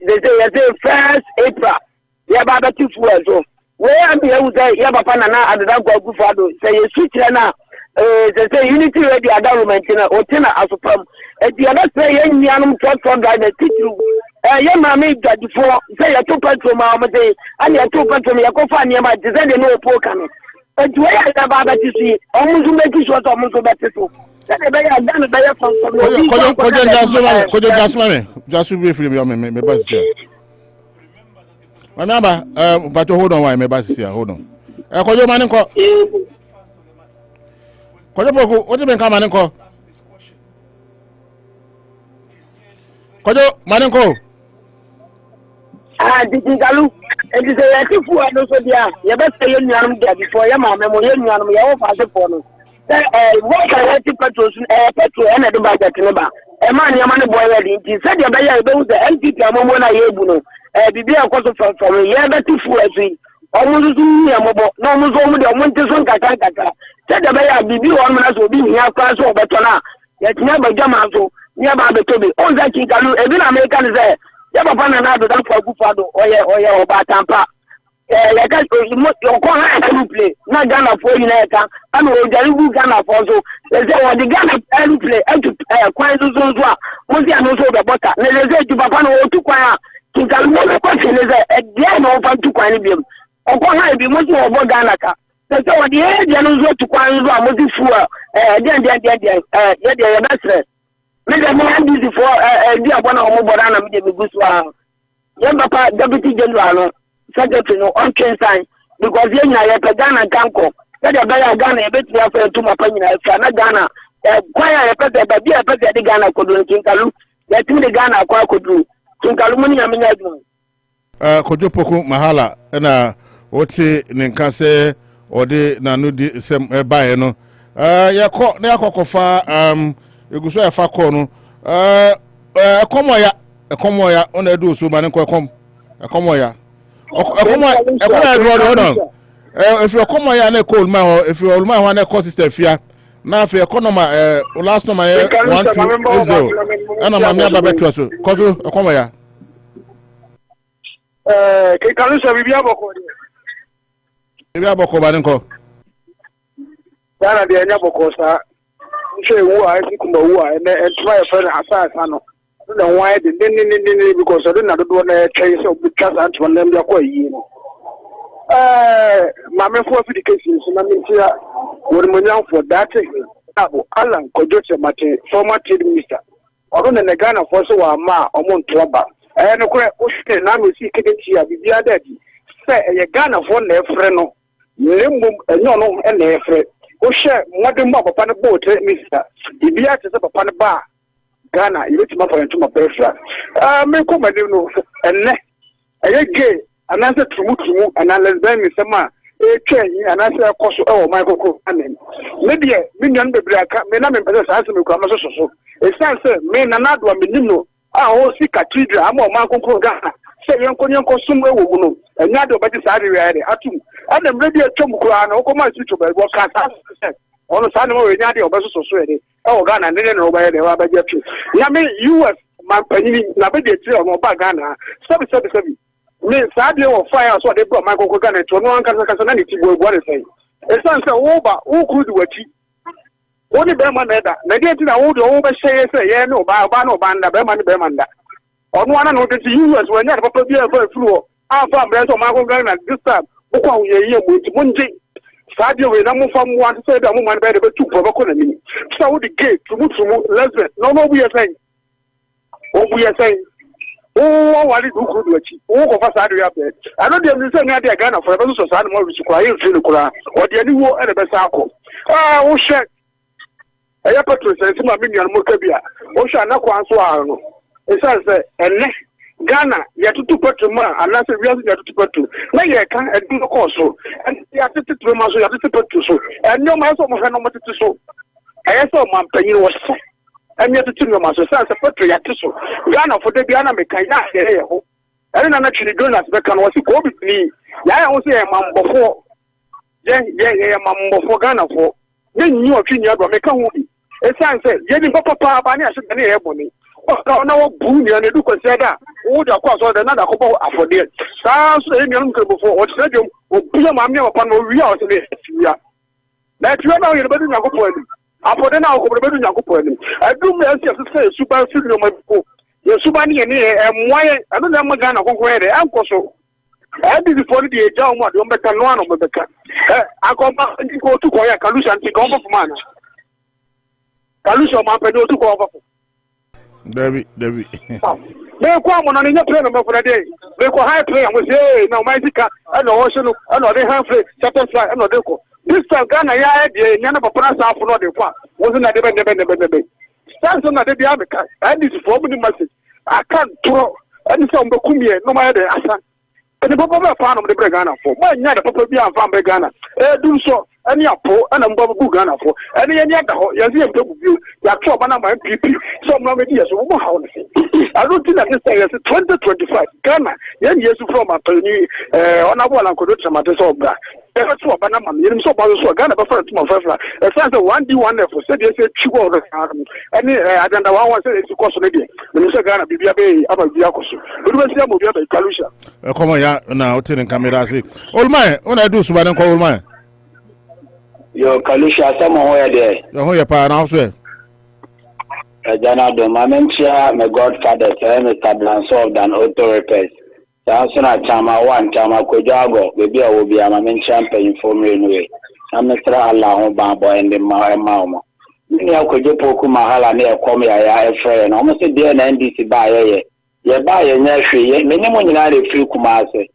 they say, 1st April, yeah, about 2 so. Where am I say ya papa na na adada gwagu fado say you switch na say unity radio government na otina asopam e dia na say ya nyianum truck driver titru ya mama gadifo say ya to petrol ma mo say ani ya to petrol ya ko fa ni ma de say de no po kan e dia ya da baba tisi omuzu meki so to omuzu betiso say de ya dan be ya fon kojo jasu be free me ba say Remember, but hold on, why my bass here, hold on. Kojo Maninko. Kojo Poku, what do you mean come and call? Kojo Manenko. Didi Galu. And it's a fu and also there. You better say you there before your mamma, your father for no. What can I take petrol and the budget number? A man, your money boy, he said your buyer those the empty Amona Yebuno. Bibi a cost from a year better fu as we almost no almost only the Monteson Cataka. Said the buyer Bibi 1 minute will be near class or Betona. Yet never Jamazo, nearby the Toby. All that you can do, every American is there. Never find another than for Gufado or Batampa. Your corner play, not Ghana for Unita, and Ojaru Ghana for so. They say, well, the Ghana play, and to quite those who are also the butter. They say to Papano or to Quaya, to Galway, question is a game over to Quanibium. Or Quaya be much more about Ghana. They say, well, the Asian was to Quaya, Moti Fua, then, best. Mega man busy for dear one of Moborana, the Bosuo. Young Papa, Deputy General, Secretary, on train sign, because Yena, Ghana, Kanko, that a better Ghana, a bit of to my penny, Ghana, quite a better, but be a better the Ghana could do, Kinkalu, that the Ghana could do, Kinkalumuni, I mean, Kojo Poku Mahala, and what's it, Ninkase, or the Nanudi, some by no. Yako, Neakofa, Eguso ya fa kono ekomoya on edu so mane ko ekomoya do no if you ekomoya na ko olma ho if you olma ho na ko sister fia na afi economy last number 1280 ana ma me ababeto so kozo ekomoya ke kanu so bibia boko ba nko dana de anya boko sa say who I think who I and try a friend asano. No why the because I don't know the chase of because and one them quite Mamma for education, so Mamma what for that Alan Kojocha Mate, former trade minister. Or on the Ghana for so a ma or Montraba. And a quite now we see Ketia, the other daddy. Say a Ghana for their friend, no, and their friend. Osha modern mob upon a boat, Mister. If you have to up upon a bar, Ghana, you reach my point to my person. May come, I don't know, and I gay, and answer to and I let them, Mr. Ma, a train, and answer a cost of Michael. Maybe a million baby, may not be better as we come so. It sounds, may not one minute. I will see cathedral, I'm on Michael Ghana. Say, Uncle somewhere, and not about this area. And then maybe a Chumukran or come out to what can't on a Sunday or any other society. Oh, Ghana, and then over there, Rabbi Jeffrey. Yami, you as my penny, Nabedi, or Bagana, 777. Means Sadio or fire, so they brought Michael Ghana to one Casanity, what is saying. It sounds over, who could do it? Only Berman, negating a old over say, yeah, no, Bano Banda, Bermanda. On one and the US were not a be a flu. Alpha Brent or Michael Ghana this time. Okwa ye with Munji. Sadio we namu from one say the woman by the two provocative. So the gate to lesbian. No, we are saying. Oh, we are saying. Oh, what is who could do it? Oh, of us are there. I don't even say Nadia Ghana for a social more which require to the or the any war and the Bessako. Oh, shit. I have to say, some million Mokabia. Oh, shall not answer. It says, and Ghana, you have to put to man, and that's a real thing you have to put to. Now you can do the course, and you have to put to you have to put to so. And no matter what I to so. I saw my penny was so. And you have to tell your master, so put to your tissue. Ghana for the Ghana Mekana, I don't actually do that, but can was it go with me? Yeah, I was a man before. Yeah, man before Ghana for. Then you are in your Mekan. It sounds like, yeah, Papa, I should be money. Now, boom, you do consider all the course or another couple for this. Sounds in your uncle before what said you will be a mammy upon the real. That you are now in the bedroom. After then, I'll go to the bedroom. I do me as you say, super film. Your Subani and why I don't know Magana go where the uncle so. I did before the John, what you better know of the car. I come back and go to Koya Kalusha and take over man. Kalusha, my pedo to go over. Debbie. They come on in your plan for the day. They go high play and we say, no, my Zika, I know Ocean, I know they have Chapter Fly, I know they go. This time, Ghana, none of a price out for the one. Wasn't that the Stands on the Biamica, and this is forming message. I can't throw any some Kumia, no matter Asa. And the Papa found of the Bragana for. Why not the Papa be found by Ghana? Do so, any apple, and I'm Bob Ghana for. Any other, you are trouble on my PP. Some ideas of how I don't think that this thing is 2025. Ghana, years from a penny, on a wall and could some matters of that. That's what Banama, you so Ghana before to my first. A sense of 1D1 for said yes, two of the any I don't know what it's a cost again. When you say Ghana, be a bay, about Biacosu. But when you have a Kalusha. Come on, yeah, now, telling camera. All my, when I do Suban call my. Your Kalusha, somewhere there. The whole part also. Janado, my mentor, my godfather, Mr. Blanso than auto repairs. Sansona Chama, one Chama Kojago, baby, I will be a man champion for me anyway. I'm Mr. Allah Bambo and the Mama. Many of Kojopoku Mahala near Komi, I have friend, almost a dear NDC by a ye buy a nursery, minimum in a free Kumase.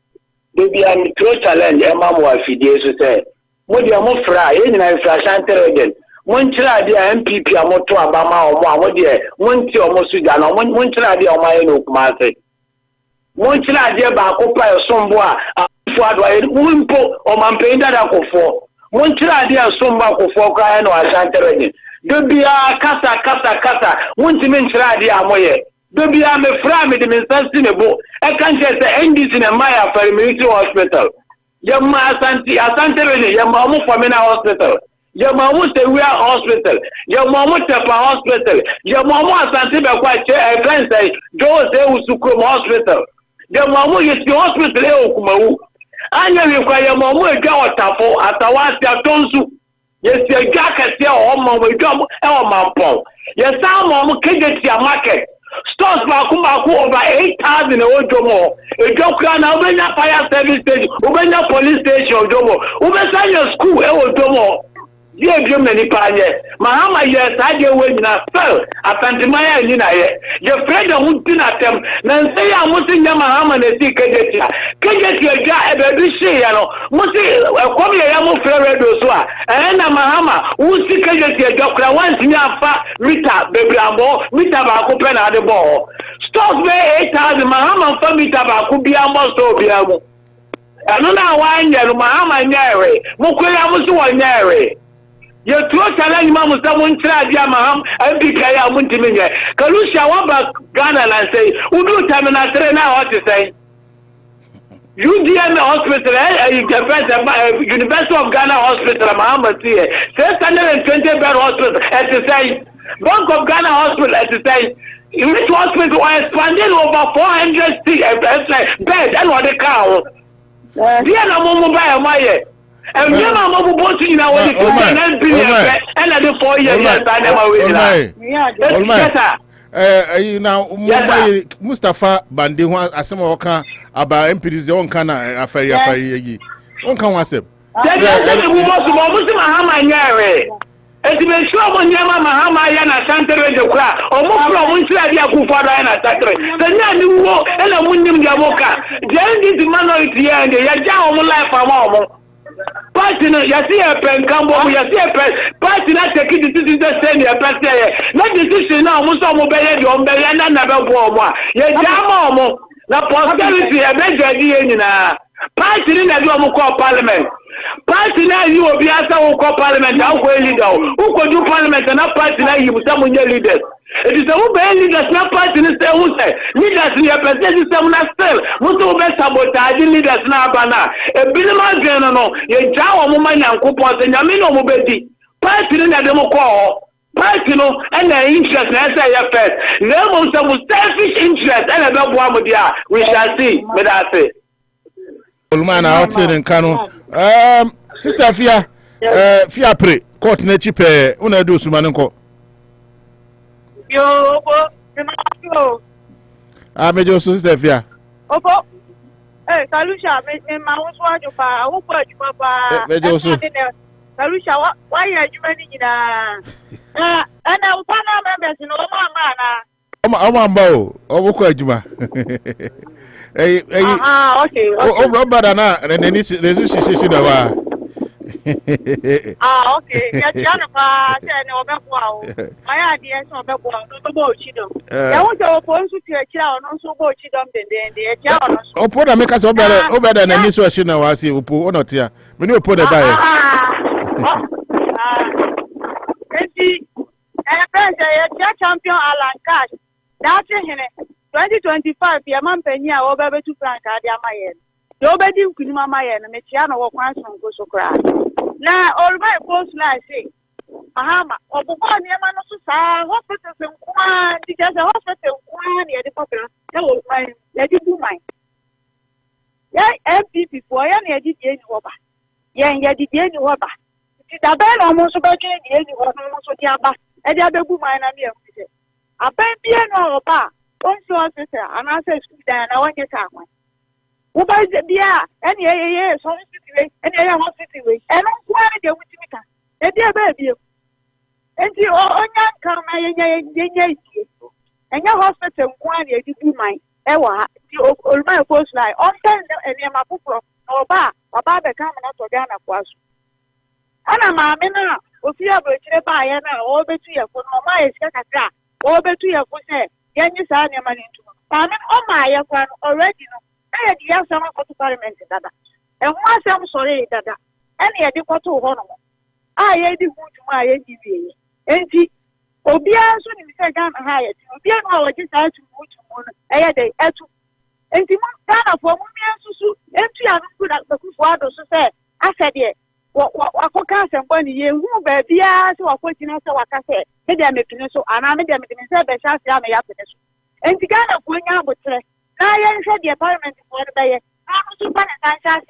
Baby, I'm true challenge, a mamma of Fides to say. Would you move fry in a flash anti one child, MPP, a motor Abama or one dear, one tea almost Sudan, one child, my own Kumase. One child, dear Bacopa or Somboa, Wimpo or Mampain that I go for. One child, dear Somba for crying or Santa. Do be a casa, one to mention idea, Moye. Do be a me frame the sustainable. I can't just say endings in a Maya for a military hospital. Yama Asante, Yamamu Famina Hospital. Yamamu Sewia Hospital. Yamamu Tepa Hospital. Yamamu Asante Bakwache, a friend say, Joe Sukrum Hospital. Yamamu is the hospital, Kumu. I know you cry Yamamu a Gawatafo at Tawasia Tonsu. Yes, your jacket, your home with job, our Paul. Yes, some of them market. Stores Makumaku over 8,000 in Ojomo. A job can open a fire service station, open a police station, Ojomo. Open your school, Ojomo. Dear Germany, Mahama, yes, I get when I fell. I can't admire Nina. Your friend of Mutinatem, Nancy, I'm Musin Yamahama, and the Kajetia. Kajetia, a baby, Musi, a Komi Yamu Ferredo, and Mahama, who see Kajetia, Doctor, once near Fa, Rita, Baby Ambo, Mita Bakupen at the ball. Stop me 8,000 Mahama for Mita Bakubia Mosto. I don't know why Mahama Nere, Mukuya Musu Nere. Your throat challenge Mamma someone tried Yamaham and be Kaya Muntimina. Kalusha Waba Ghana and say, who do time and I say now what to say? UGM Hospital, University of Ghana Hospital, Mahama here, 620 bed hospital at the same. Bank of Ghana Hospital at the same. Which hospital was expanded over 400 beds and what the cow. Dear Namu Maya. And you know, I'm going to know what and I do 4 years. Now, Mustafa Bandi, as some of about MP's own kind of affair. One can was it. It's been sure when Yama Mahama Yana Santa Cra or more from Winsla Kufada and Satra. The Nadu and a Windim Yamoka. Then this minority and the Yaja life for Partner, you see a pen, Cambo, you see a pen, partner, take it to the same year, but not decision now, Musa Mobile, your Bayana, never warm. Yes, Yamo, the posterity, a major idea. Partner, I do call parliament. Partner, you will be asked to call parliament, how will you go? Who could do parliament and not partner, you with some of your leaders? It is a Uber leaders, not partners, who say, leaders in your president, some still, Mutu best sabotage leaders now, Bana. A Bilima General, a Jawa woman and Kupos and Yamino Mubedi. Partner, I don't call. Personal and the interest, as I have said. No, some selfish interest, and I don't want to we shall see, but I say. Man outside in Kano. Sister Fia, Fia Pre, court Nechipe, Una do Sumanoko. Yo, I made your sister Fia. Opo, Kalusha, my own sword, I will put you, Papa. Kalusha, why are you running in a. And I will find out members in Oma. I'm bow, Obukwajuma. Okay. Oh, Robert, and then it's the Ah, okay. Yeah, Janapa, and Obebo. My idea is Obebo, no more Chidom. I want to oppose to a child, no so much Chidom than the child. Opo na make us over than any question now. I see Opo or not here. When you put a buyer. Champion Alan Cash. That's in 2025. The man penny over to Frank Adiamayan. Nobody could Mamayan and Mechiano or Quantum go so cry. Now, all my post like say, Ahama, or Bobon Yamano, hospitals and Kwan, because the hospital Kwan near the popular. That was my lady do mine. Yeah, MPP for any did Waba. Yeah, did any Waba. The bell almost about any almost what Yaba. And the other woman and me. A baby or bar, don't you answer, and I said, I want your time. Who buys the beer? Any hospital, any hospital, and I'm quite a witch. And dear baby, and you all come and your hospital, one year to do mine. Ewa, you my post line, all time, and my pupil, or bar, or bar the coming out of Ghana was. And I'm a man. If you have a buy and all the 2 years for my escaka, all the 2 years for say, can you sign your money to? I mean, oh my, already know. I had the answer for the parliament, Dada. And once I'm sorry, Dada, any I did what to honor. I had the wood to my NDV. And see, Obia soon in the Ghana hired. Obia, I just had to move to one. I had a two. And the Ghana for me, and you are good at the Kufuado, so say, I said, yeah. What and funny you baby so watching us what I said. Maybe I'm making so and I'm making a better happiness. And the kind of going out with I said the apartment for the bay. I'm super and I and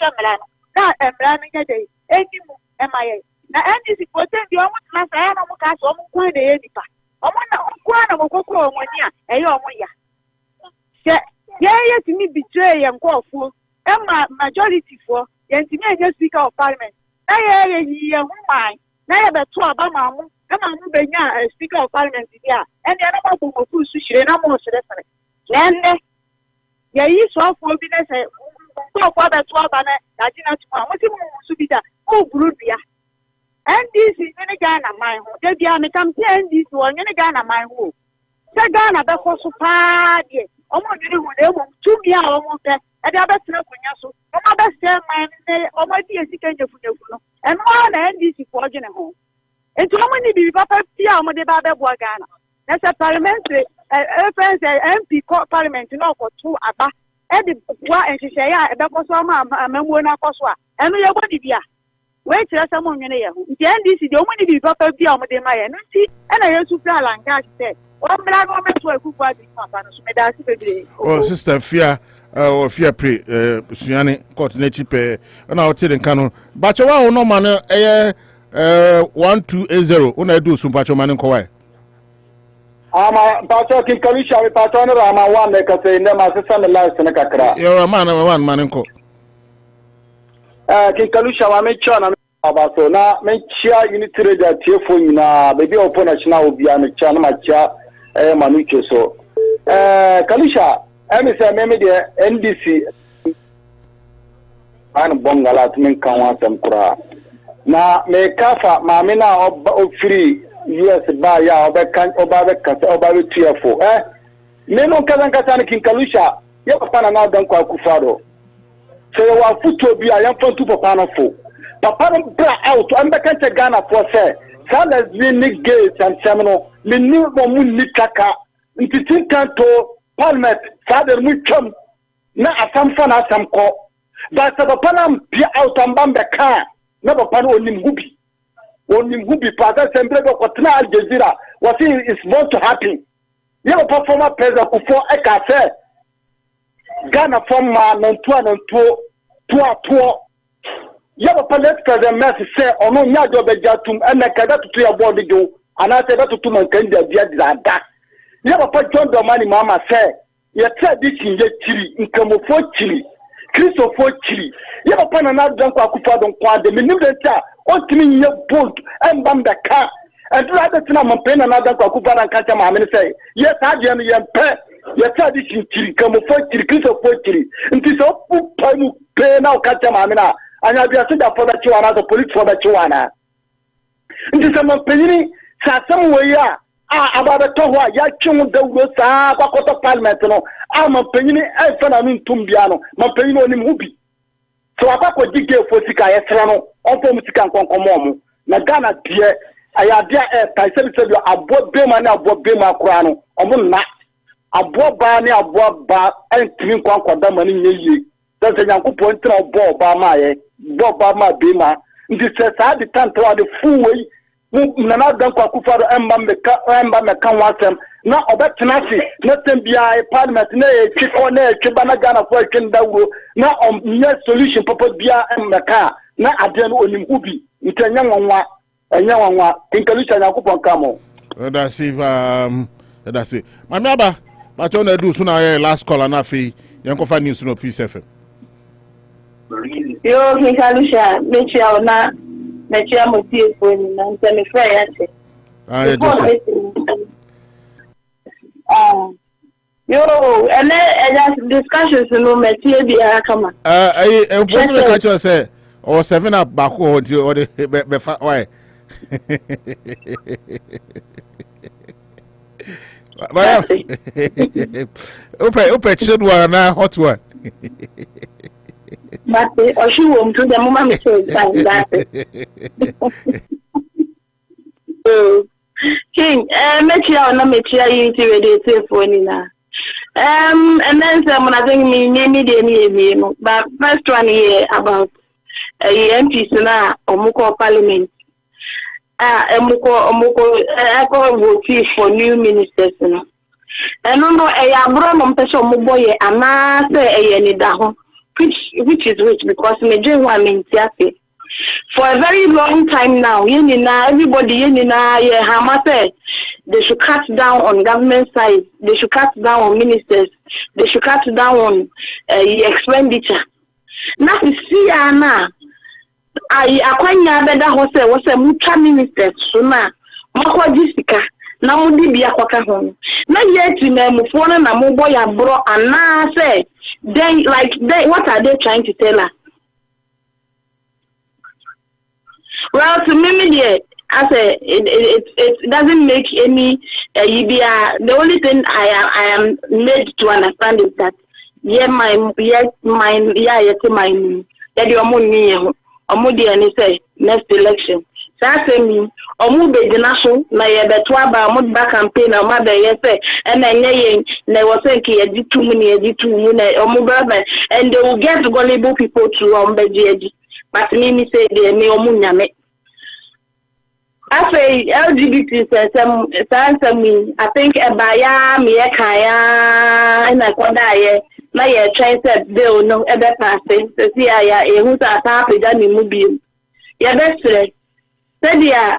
Shamlan. Now I'm running a day. MIA. Now, and this is what you want to say. I don't want to go to any part. I want to go home 1 year. And you're yeah, to me betray and call for. And my majority for. And to me, just Speaker of Parliament. I woman. Now, I have 2 Obama, and I'm moving a Speaker of Parliament here. And the other one who sushi, and I'm also different. And there is one for business. So, for the 12 and I did not want to be that. Oh, Brudia. And this is in a Ghana, my home. They are making this one in a Ghana, my home. The Ghana, the first party. Almost 2 years almost there. And the other thing, I'm not saying my dear second of and one and this is forging a home. And so many people fear the Baba Ghana. That's a parliamentary MP parliament, you know, for 2 Abba. And the and she say, that was some Mamma Coswa. And we are going to be a wait till someone in here. The end is the only people fear the Maya. And I used to fly and catch said, well, I'm oh, Sister Fear. Or fear pre Suani coordinating pay and I'll tell the canon. But you want no man 1280 when I do some patch man in Kawai. I'm a Pacho Kikarisha with Patona. I'm a one make us say, never son the last and a cacra. You're a man of 1 man in Co. Kikarisha, I make sure about so now make sure you need to read that here for you now. Maybe open a channel will be on the channel, my chair, Manucho. So, Kalisha. I say maybe the NDC and Bongala to make some kura. Now, me kafa mamina of free US by ya over 3 or 4. Neno Kazan Katana King Kalusha, Yapana now done kwa Kufado. So you are foot to be a young to Papano for. Papa bra out and the country Ghana for say, Salas Nick Gates and Seminole, Linu Momun Nikaka, Intitin Kanto. Parliament, Father Muchum, na Asamfan Asamko, but the Panam Pia out and Bamba car, never Pan Onim Gubi, Pata Sembre of Kotna Al Jazeera, what is about to happen. You have a performer president before Eka said, Ghana from Nantuan and Tua. You have a palette president message say, or no Yajo Bejatum, and the Kadatu to your body do, and I said that to Mankandia Diaz. You have a John the money, Mamma said. You said this in your chili, in Camofo chili, Christopher chili. You have a pan and not drunk Akufa don't quad the minimum, what mean your boat and bam the car. And rather than I'm paying another Akufa and catch a mamma say, yes, I am your pet. You said this in chili, Camofo chili, Christopher chili. And this all time pay now catch a mamma. anya bia so da for the chiwana so police for the chiwana nti se mampanyini sasam we ya ababe to ho ya twum dawuro saa kwakoto parliament no mampanyini e fa na ntum bia no mampanyini onim hubi so akako dige fo sika yesra no onfo mu sika nkonkomo mu na Ghana die ayadia taisel sebio abo bema na abo bema kura no omo na abo ba ne abo ba entimi nkonkoda mani nyeye dase nyankopon ntina obo ba ma ye bo ba ma bema ndi se sa di tanto wa de fuwe na na dan kwa kufaro emba meka wasem na obetena si na tembia parliament na e chiko na e chiba na Ghana for kin dawo na nye solution papa bia emeka na ade no onim hubi ntanya nwanwa enya nwanwa tinkalusha nyakopon kamo that's it mami aba ma cho na do so na last call na fi yankofa news no Peace FM yo tinkalusha mechi na mechi amotie phone na nteme fa yache yo and discussions no mechi bia kama person me catch you say or 7 up back or the be why open children na hot one but she won't do the mama me say that king mechi na mechi you radio phone na and then someone I think me the but first one here about MPs na omuko parliament omuko vote for new ministers no no abro no mpese omuboye ama say ni da ho which is because me dream one mentiafe for a very long time now everybody hama say they should cut down on government side, they should cut down on ministers, they should cut down on expenditure. Now you see Anna akwanya beda hose was mucha ministers so na makwa jisika na mudi bia kwaka ho na yet na mufona na mobo ya bro ana say they what are they trying to tell us? Well, to me, I say it doesn't make any the only thing I am made to understand is that say next election. So I say me omu be dinaso na ye beto aba omu ba campaign na ma be ye say and then na was say ki edi 2 mu na omu ba and they will get gullible people to be but me say they me omu nyame. I say LGBT says me I think ebaya me kaya na kwada na ye try say bill no ebe pass say see ya ehu ta ta peda ni mu bi ya best say dia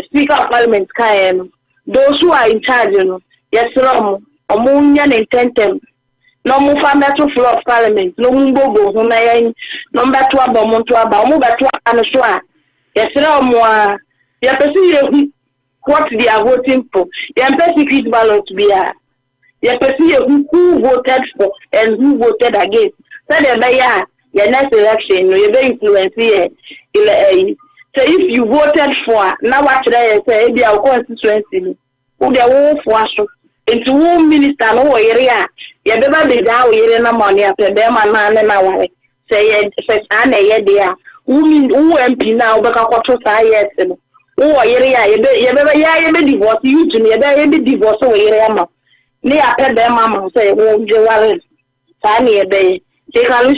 speaker of parliament kayen those who are in charge no yes rom omunya ne tentem no mu fa meto floor of parliament no mu bogo ho na yen no beto aba mu to aba mu beto anu so a yes rom a ya person what they are voting for ya person secret ballot bia ya person who voted for and who voted against so the next election no you be influence here so if you voted for now what they say be our constituency who they will for so into who minister no area ya be ba be da area na money after them na ware say an there who MP now be ka kwato sa yes no who area ya be divorce you to me be divorce o area ma ni after them mama say who je ware sa ni be Mami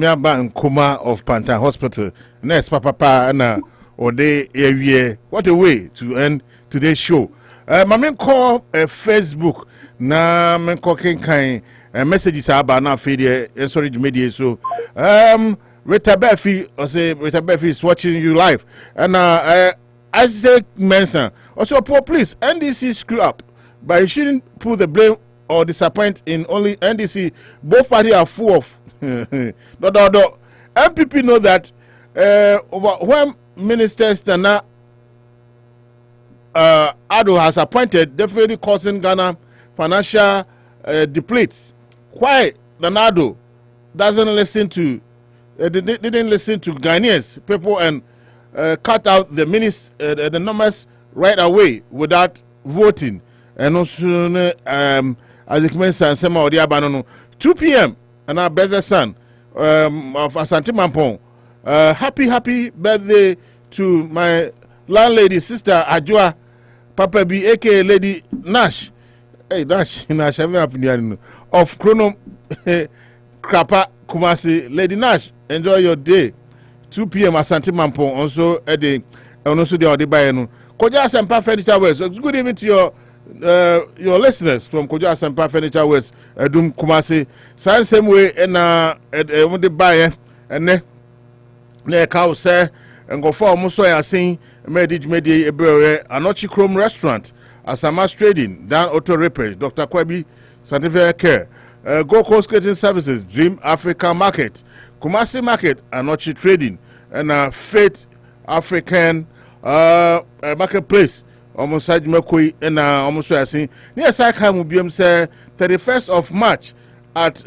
aba Nkuma of Panta Hospital. Next, Papa na Ode Ewie. What a way to end today's show. Mami call Facebook na men cooking kind messages about na feed sorry media so Rita Befi or say Rita Befi is watching you live and Isaac Mensa also poor please NDC screw up but you shouldn't put the blame or disappoint in only NDC. Both parties are full of MPP know that when Minister Stana Ado has appointed, definitely causing Ghana financial depletes. Why Nanado doesn't listen to, didn't listen to Ghanaians people and cut out the minutes, the numbers right away without voting. And also, as it mentioned, some of the abandon 2 p.m. and our best son of Asante Mampong. Happy birthday to my landlady sister Ajua Papa B, aka Lady Nash. Hey Nash, of Chrono Krapa Kumasi. Lady Nash, enjoy your day. 2 p.m. Asante Mampong. Also a day, and also the Odebayenu. Koja Asempa Furniture West. Good evening to your listeners from Koja Asempa Furniture West. Dum Kumasi. Same way and the buyer and ne ka say and go for almost so I sing made media Anochi Chrome Restaurant, Asamas Trading, Dan Auto Repair, Dr. Kwabi Scientific Care, Go Coast Skating Services, Dream Africa Market, Kumasi Market, Anochi Trading, and Faith African Marketplace. Almost side Mekui and almost so I sing near Sakai Mubium say 31st of March at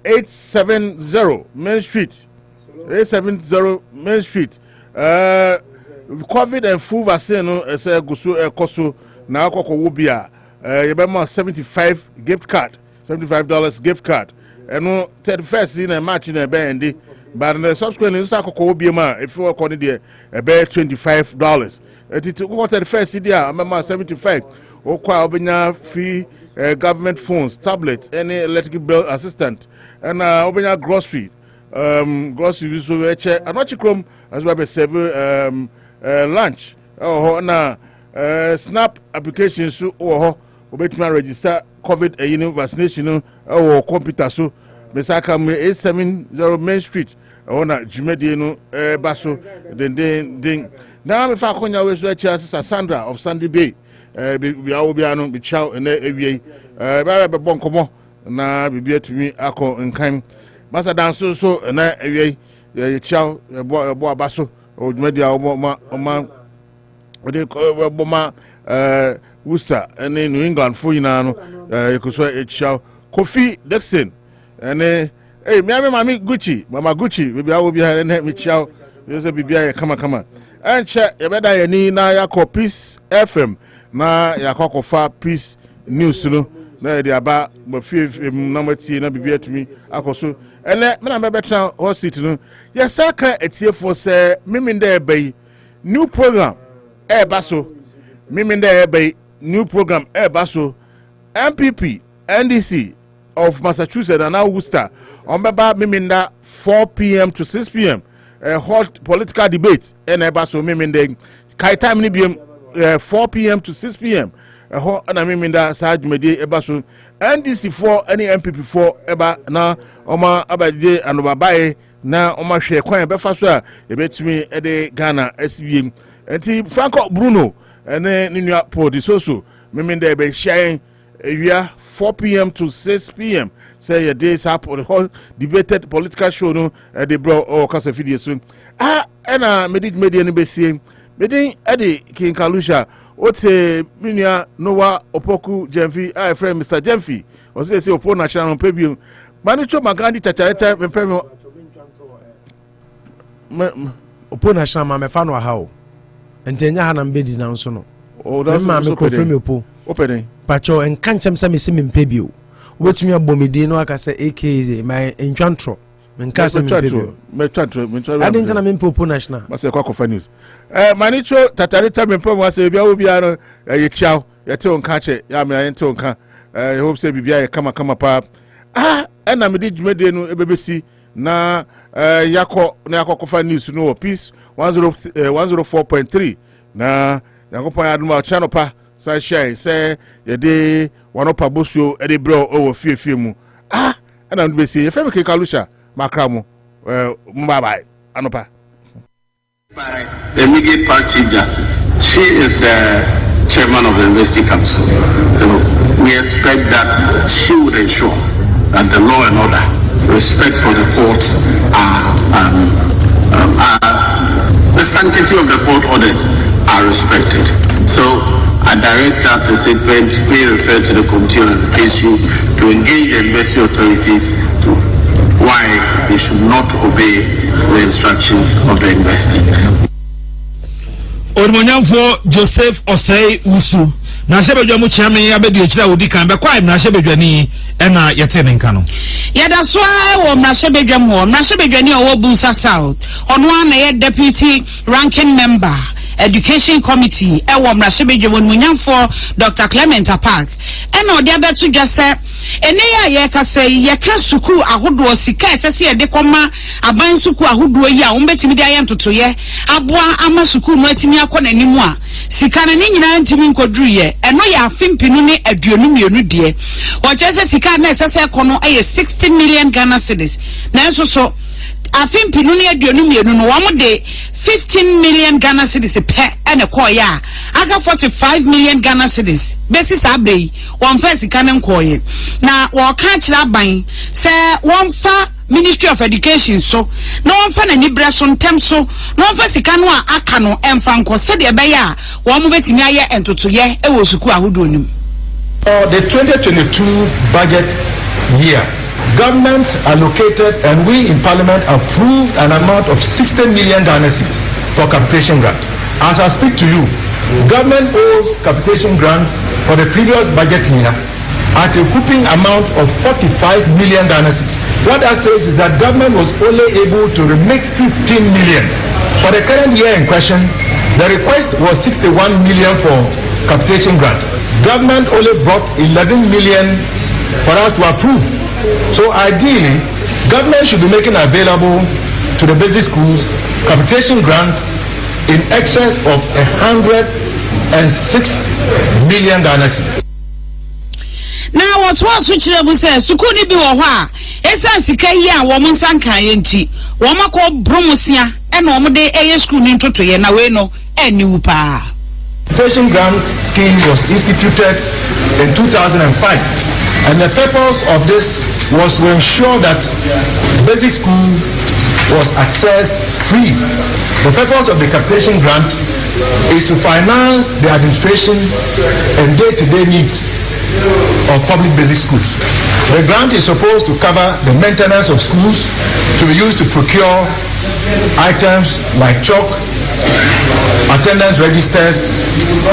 870 Main Street. 870 Main Street. COVID and flu vaccine say Bosuo Koso na akoko wobia. Yebema 75 gift card. $75 gift card. And 31st in March in a band. But the subsequent is akoko wobia ma if you according there about $25. It what the first CD remember 75. Okwa obenya free government phones, tablets, any electric bill assistant, and obenya grocery. Grocery so Anochi Chrome as well as serve lunch. Oh na snap application so obetuma register COVID vaccination or computer so mesaka 870 Main Street na Jumedi no baso den now me fa konya we so Sandra of Sandy Bay we are obiano be chow and ewie ba bon komo na bibia tumi akọ nkan masa dan so na ewie ye chow bo abaso ojumedia oma ode bo ma Worcester and New England for yina no ekoso e chow Kofi Dixon and hey mama Gucci we bia obi na me chow yesa bibia ye kama and check ye beda ye ni na yakọ Peace FM na yakokofa Peace News no na de aba mafie number T na bibia tumi akoso ene me na me betra host no yesaka etiefo se miminde ebe new program baso miminde ebe new program baso MPP NDC of Massachusetts and now Worcester on beba miminda 4 p.m. to 6 p.m. Hot political debate and baso miminde kai time ni biem 4 p.m. to 6 p.m. And I mean that side media ebaso NDC 4 any MPP 4 eba na oma abade and obabaye na oma hwe kwan be fa so a ebetumi e de Ghana SBM enti Franco Bruno ene ninua podi so mean there be shine area 4 p.m. to 6 p.m. say your days up on the whole debated political show no the bro or cause of video so and media ni be see Medin Eddie King Kalusha, Ote Minia Noah Opoku Jemfi, I friend Mr. Jemfi, or say Opo National Pebble. Manicho Magandi Tachareta, Opo National Mamefano how, and Tenya Hanam Bedi now sono. Oh, that's Mamma Opo. Opening Pacho and Kancham Sami Simin Pebble. What's me a bomidino, I can say, aka my enchantro. I didn't tell him Popo National. Must a news. Manicho Tatarita Mimpo was a Biano, a chow, your tone catch it, Yammy and Tonka. I hope say Bibia come up. And I did Median BBC na Yako Kofa News no Peace 104.3 na Yakopa Admiral Chanopa Sunshine say your day Anopa Bosuo Eddie Bro over few. And I'm busy. If I'm Kalusha. Makramo, bye Anopa. The immediate part Chief Justice. She is the chairman of the Investing Council. So we expect that she would ensure that the law and order, respect for the courts, the sanctity of the court orders are respected. So I direct that the statement may refer to the Committee on Education to engage the university authorities to why they should not obey the instructions of the university. Ormonyamfo Joseph Osei Usu na shebedwa mu chiame abedi echira odi kan be kwa na shebedwa ni ena yetene nka no yada so wo na shebedwa mu na shebedwa ni owo Bunsa South ono na ye deputy ranking member Education Committee ewo mrashebedwe Ormonyamfo Dr. Clement Apak ena odi abetu dwase ene ye kase ye ka suku ahodo sika esese ye de koma aban suku ahodo yi a wombetimi de ayentoto ye aboa ama suku no atimi akọ nanimu a sika na ni nyina ntimi nkoduru ye eno ye afimpinu ne aduonu mienu de o chese sika na esese kọ no 60 million Ghana cedis na enso so afimpinu ne aduonu mienu no wo de 15 million Ghana cedis pe ene kọ ya aka 45 million Ghana cedis basis abrei won fa sika ne nkoye na wo ka kira ban se won fa Ministry of Education so na won fa na nibra so ntem so na won fa sika no aka no emfa nko se de be ya wo mo betimi aye entotoye e wo suku ahodo nim. The 2022 budget year, government allocated and we in Parliament approved an amount of 60 million Ghana cedis for capitation grant. As I speak to you, government owes capitation grants for the previous budget year at a whopping amount of 45 million Ghana cedis. What that says is that government was only able to remit 15 million. For the current year in question, the request was 61 million for capitation grant. Government only brought 11 million for us to approve. So ideally, government should be making available to the basic schools capitation grants in excess of 106 million Ghana cedis. Now what was switch level says sukuni bi wo ho a esa sika yi a wo mun san kan ye nti wo makọ bromosia e na wo de eye school ni ntoto ye na we no eni wu pa. Capitation grant scheme was instituted in 2005 and the purpose of this was to ensure that basic school was accessed free. The purpose of the capitation grant is to finance the administration and day-to-day needs of public basic schools. The grant is supposed to cover the maintenance of schools to be used to procure items like chalk, attendance registers,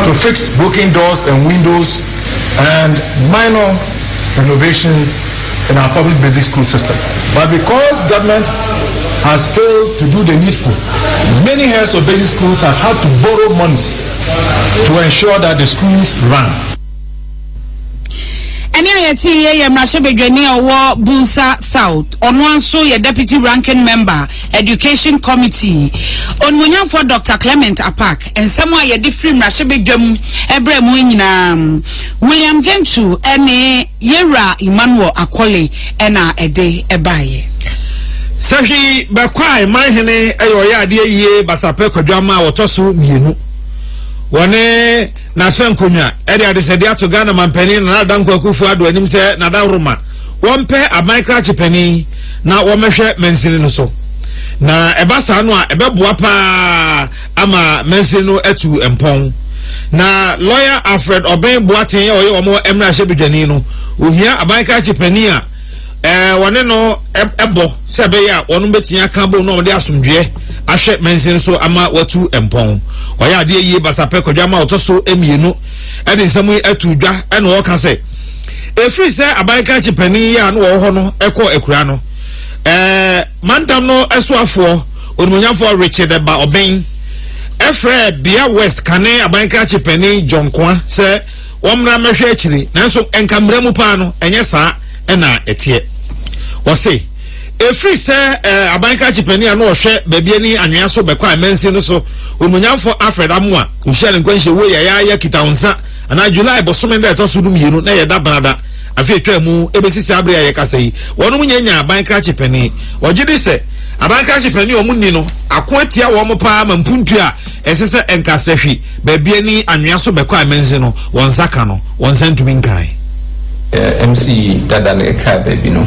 to fix broken doors and windows, and minor renovations in our public basic school system. But because government has failed to do the needful, many heads of basic schools have had to borrow monies to ensure that the schools run. Ye mrashebedwani owo Bunsa South ono anso ye deputy ranking member Education Committee Ormonyamfo Dr. Clement Apak ensemo ye different mrashebedwam ebre mu nyina William Gentu ene Yera Emmanuel Akole ena ede ebaye Sahi bakwai manhene ayo ya ade yie basape kwadwama otoso mienu wone na sankonya ede adesede ato Ghana mampani na adanko akufu ado anim se na danroma wompe amaika chipani na womehwe mensini no so na ebasa no a ebeboa pa ama mensini no atu empon na lawyer Alfred Oben Boaten oye omo emra shebedwani no ohia amaika chipani a wone no ebo sebe ya wonu betia kabo no de asomdwe ahwe mensini so ama watu empon oya ade yie basape kwadwama otoso emienu ede nsamu atudwa ene wo ka se efri se abanka chipani ya no wo ho no ekọ ekura no mantam no esoafo Ormonyamfo Richard Ba Oben efre Bia West kane abanka chipani John Kwa se womra mehwe akiri nanso enkamra mu pa no enye saa ena etie wo se efri se abanka chipani ya no hwe babie ni anwea so bekwa mensi no so Ormonyamfo Alfred Amwa uhia nkwanhye wo ya kitawonsa ana July bosome nda eto so dum yenu na ye da banada afi etwa mu ebesisi abre ya kasai wonu nyanya abanka chipani ogidi se abanka chipani omunni no akoatia wo mo pa mampuntu a esese enkasahwi babie ni anwea so bekwa mensi no wonsaka no wonsantumi nkai MC dada ne ka baby no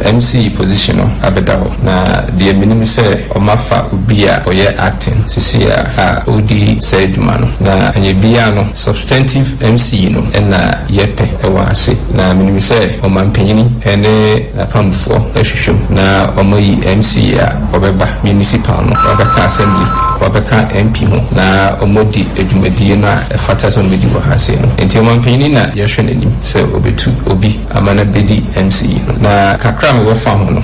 MC position no abedao na the minimum say omafa ubia oye acting sisi a odi say dwuma no na anye bia no substantive MC no na yepe ewa ase na minimum say omampanyini ene apamfo ehwehwem na omoyi MC a obeba municipal no obeka assembly obeka MP ho na omodi edwumadie na efata so medi wo hase no enti omampanyini na yehwe nanim say obetu obi amana bedi MC na kakra me wofa ho no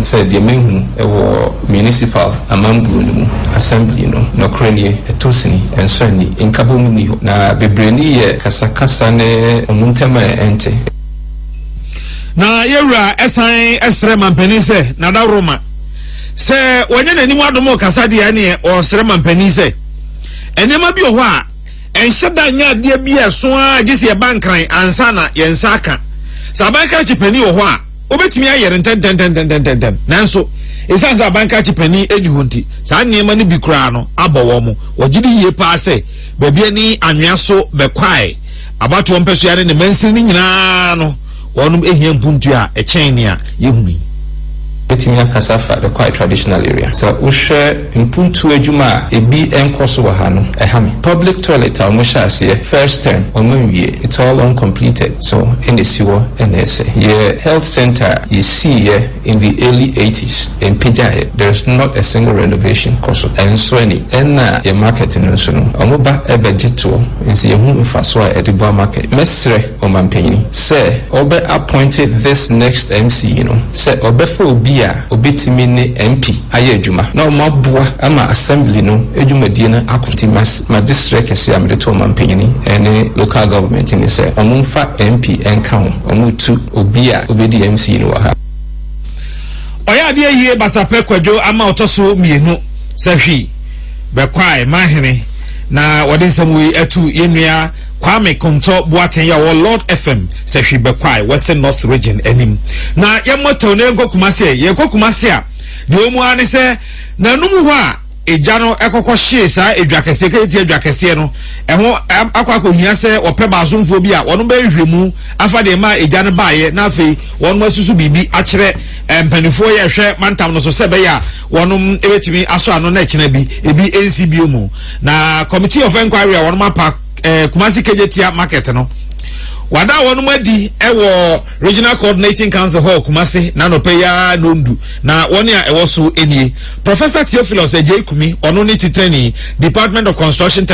say de mehu ewo municipal amambu no mu assembly no kranie etosini ensani inkabom ni ho na bebreni ye kasakasa ne omuntema ente na yewura esan esre mampani se na da roma se wonye nanim adomo kasa de ne o sre mampani se enema bi ho a enhyeda nya de bi eso a gisi e bankran ansa na yensa aka sabanka chipani ho a obetimi ayere ntenten nanso esansa sabanka chipani eni honti sa niema ne bi kura no abowo mo wogidi ye pa se baabi ani anwea so bekwai abato ompeso yare ne mansiri ni nyina no wonum ehia mpuntu a echen ne a yehumi Betimia Kasafa, the quite traditional area. So ushe impuntu ejuma ebi enkoso wahano ehami. Public toilet musha asiye first term omunwie it's all uncompleted. So in the siwo NSA. Ye health center you see in the early 80s in Pijahe there's not a single renovation koso. And so any ena ye market in unsuno. Omuba ebejeto insi yehu mfaswa edibo market. Mesre omampeni. Say obe appointed this next MC Say obe for obi obetimi ne MP aye adwuma na omabua ama assembly no adwumadie na akoti ma district kese amreto mampanyini ene local government ni se omumfa MP enka ho omutu obi a obedi MC no ha oya de yie basape kwadwo ama otoso mienu sahwi bekwai mahene na wode samwe atu yenua Kwame Konto Boaten ya wo Lord FM sehwi bekwai Western North Region enim na yemoto ne ngokumase ye kokumase a de omu ani se na numu ho a eja no ekokọ hye sa edwakese ke ti edwakese no eho akwa hia se ope bazumfo bi a wono ba hwemu afa de ma eja no baaye na afei wono asusu bibi akere mpanifo ye hwe mantam no so se be ya wono ebetimi aso ano na ekena bi ebi NCB mu na committee of inquiry a wono mapa Kumasi Kejetia market no wada wonu madi ewo regional coordinating council hall Kumasi na no peya nondu na woni a ewo so enie Professor Theophilus Ejekumi ono ni titani Department of Construction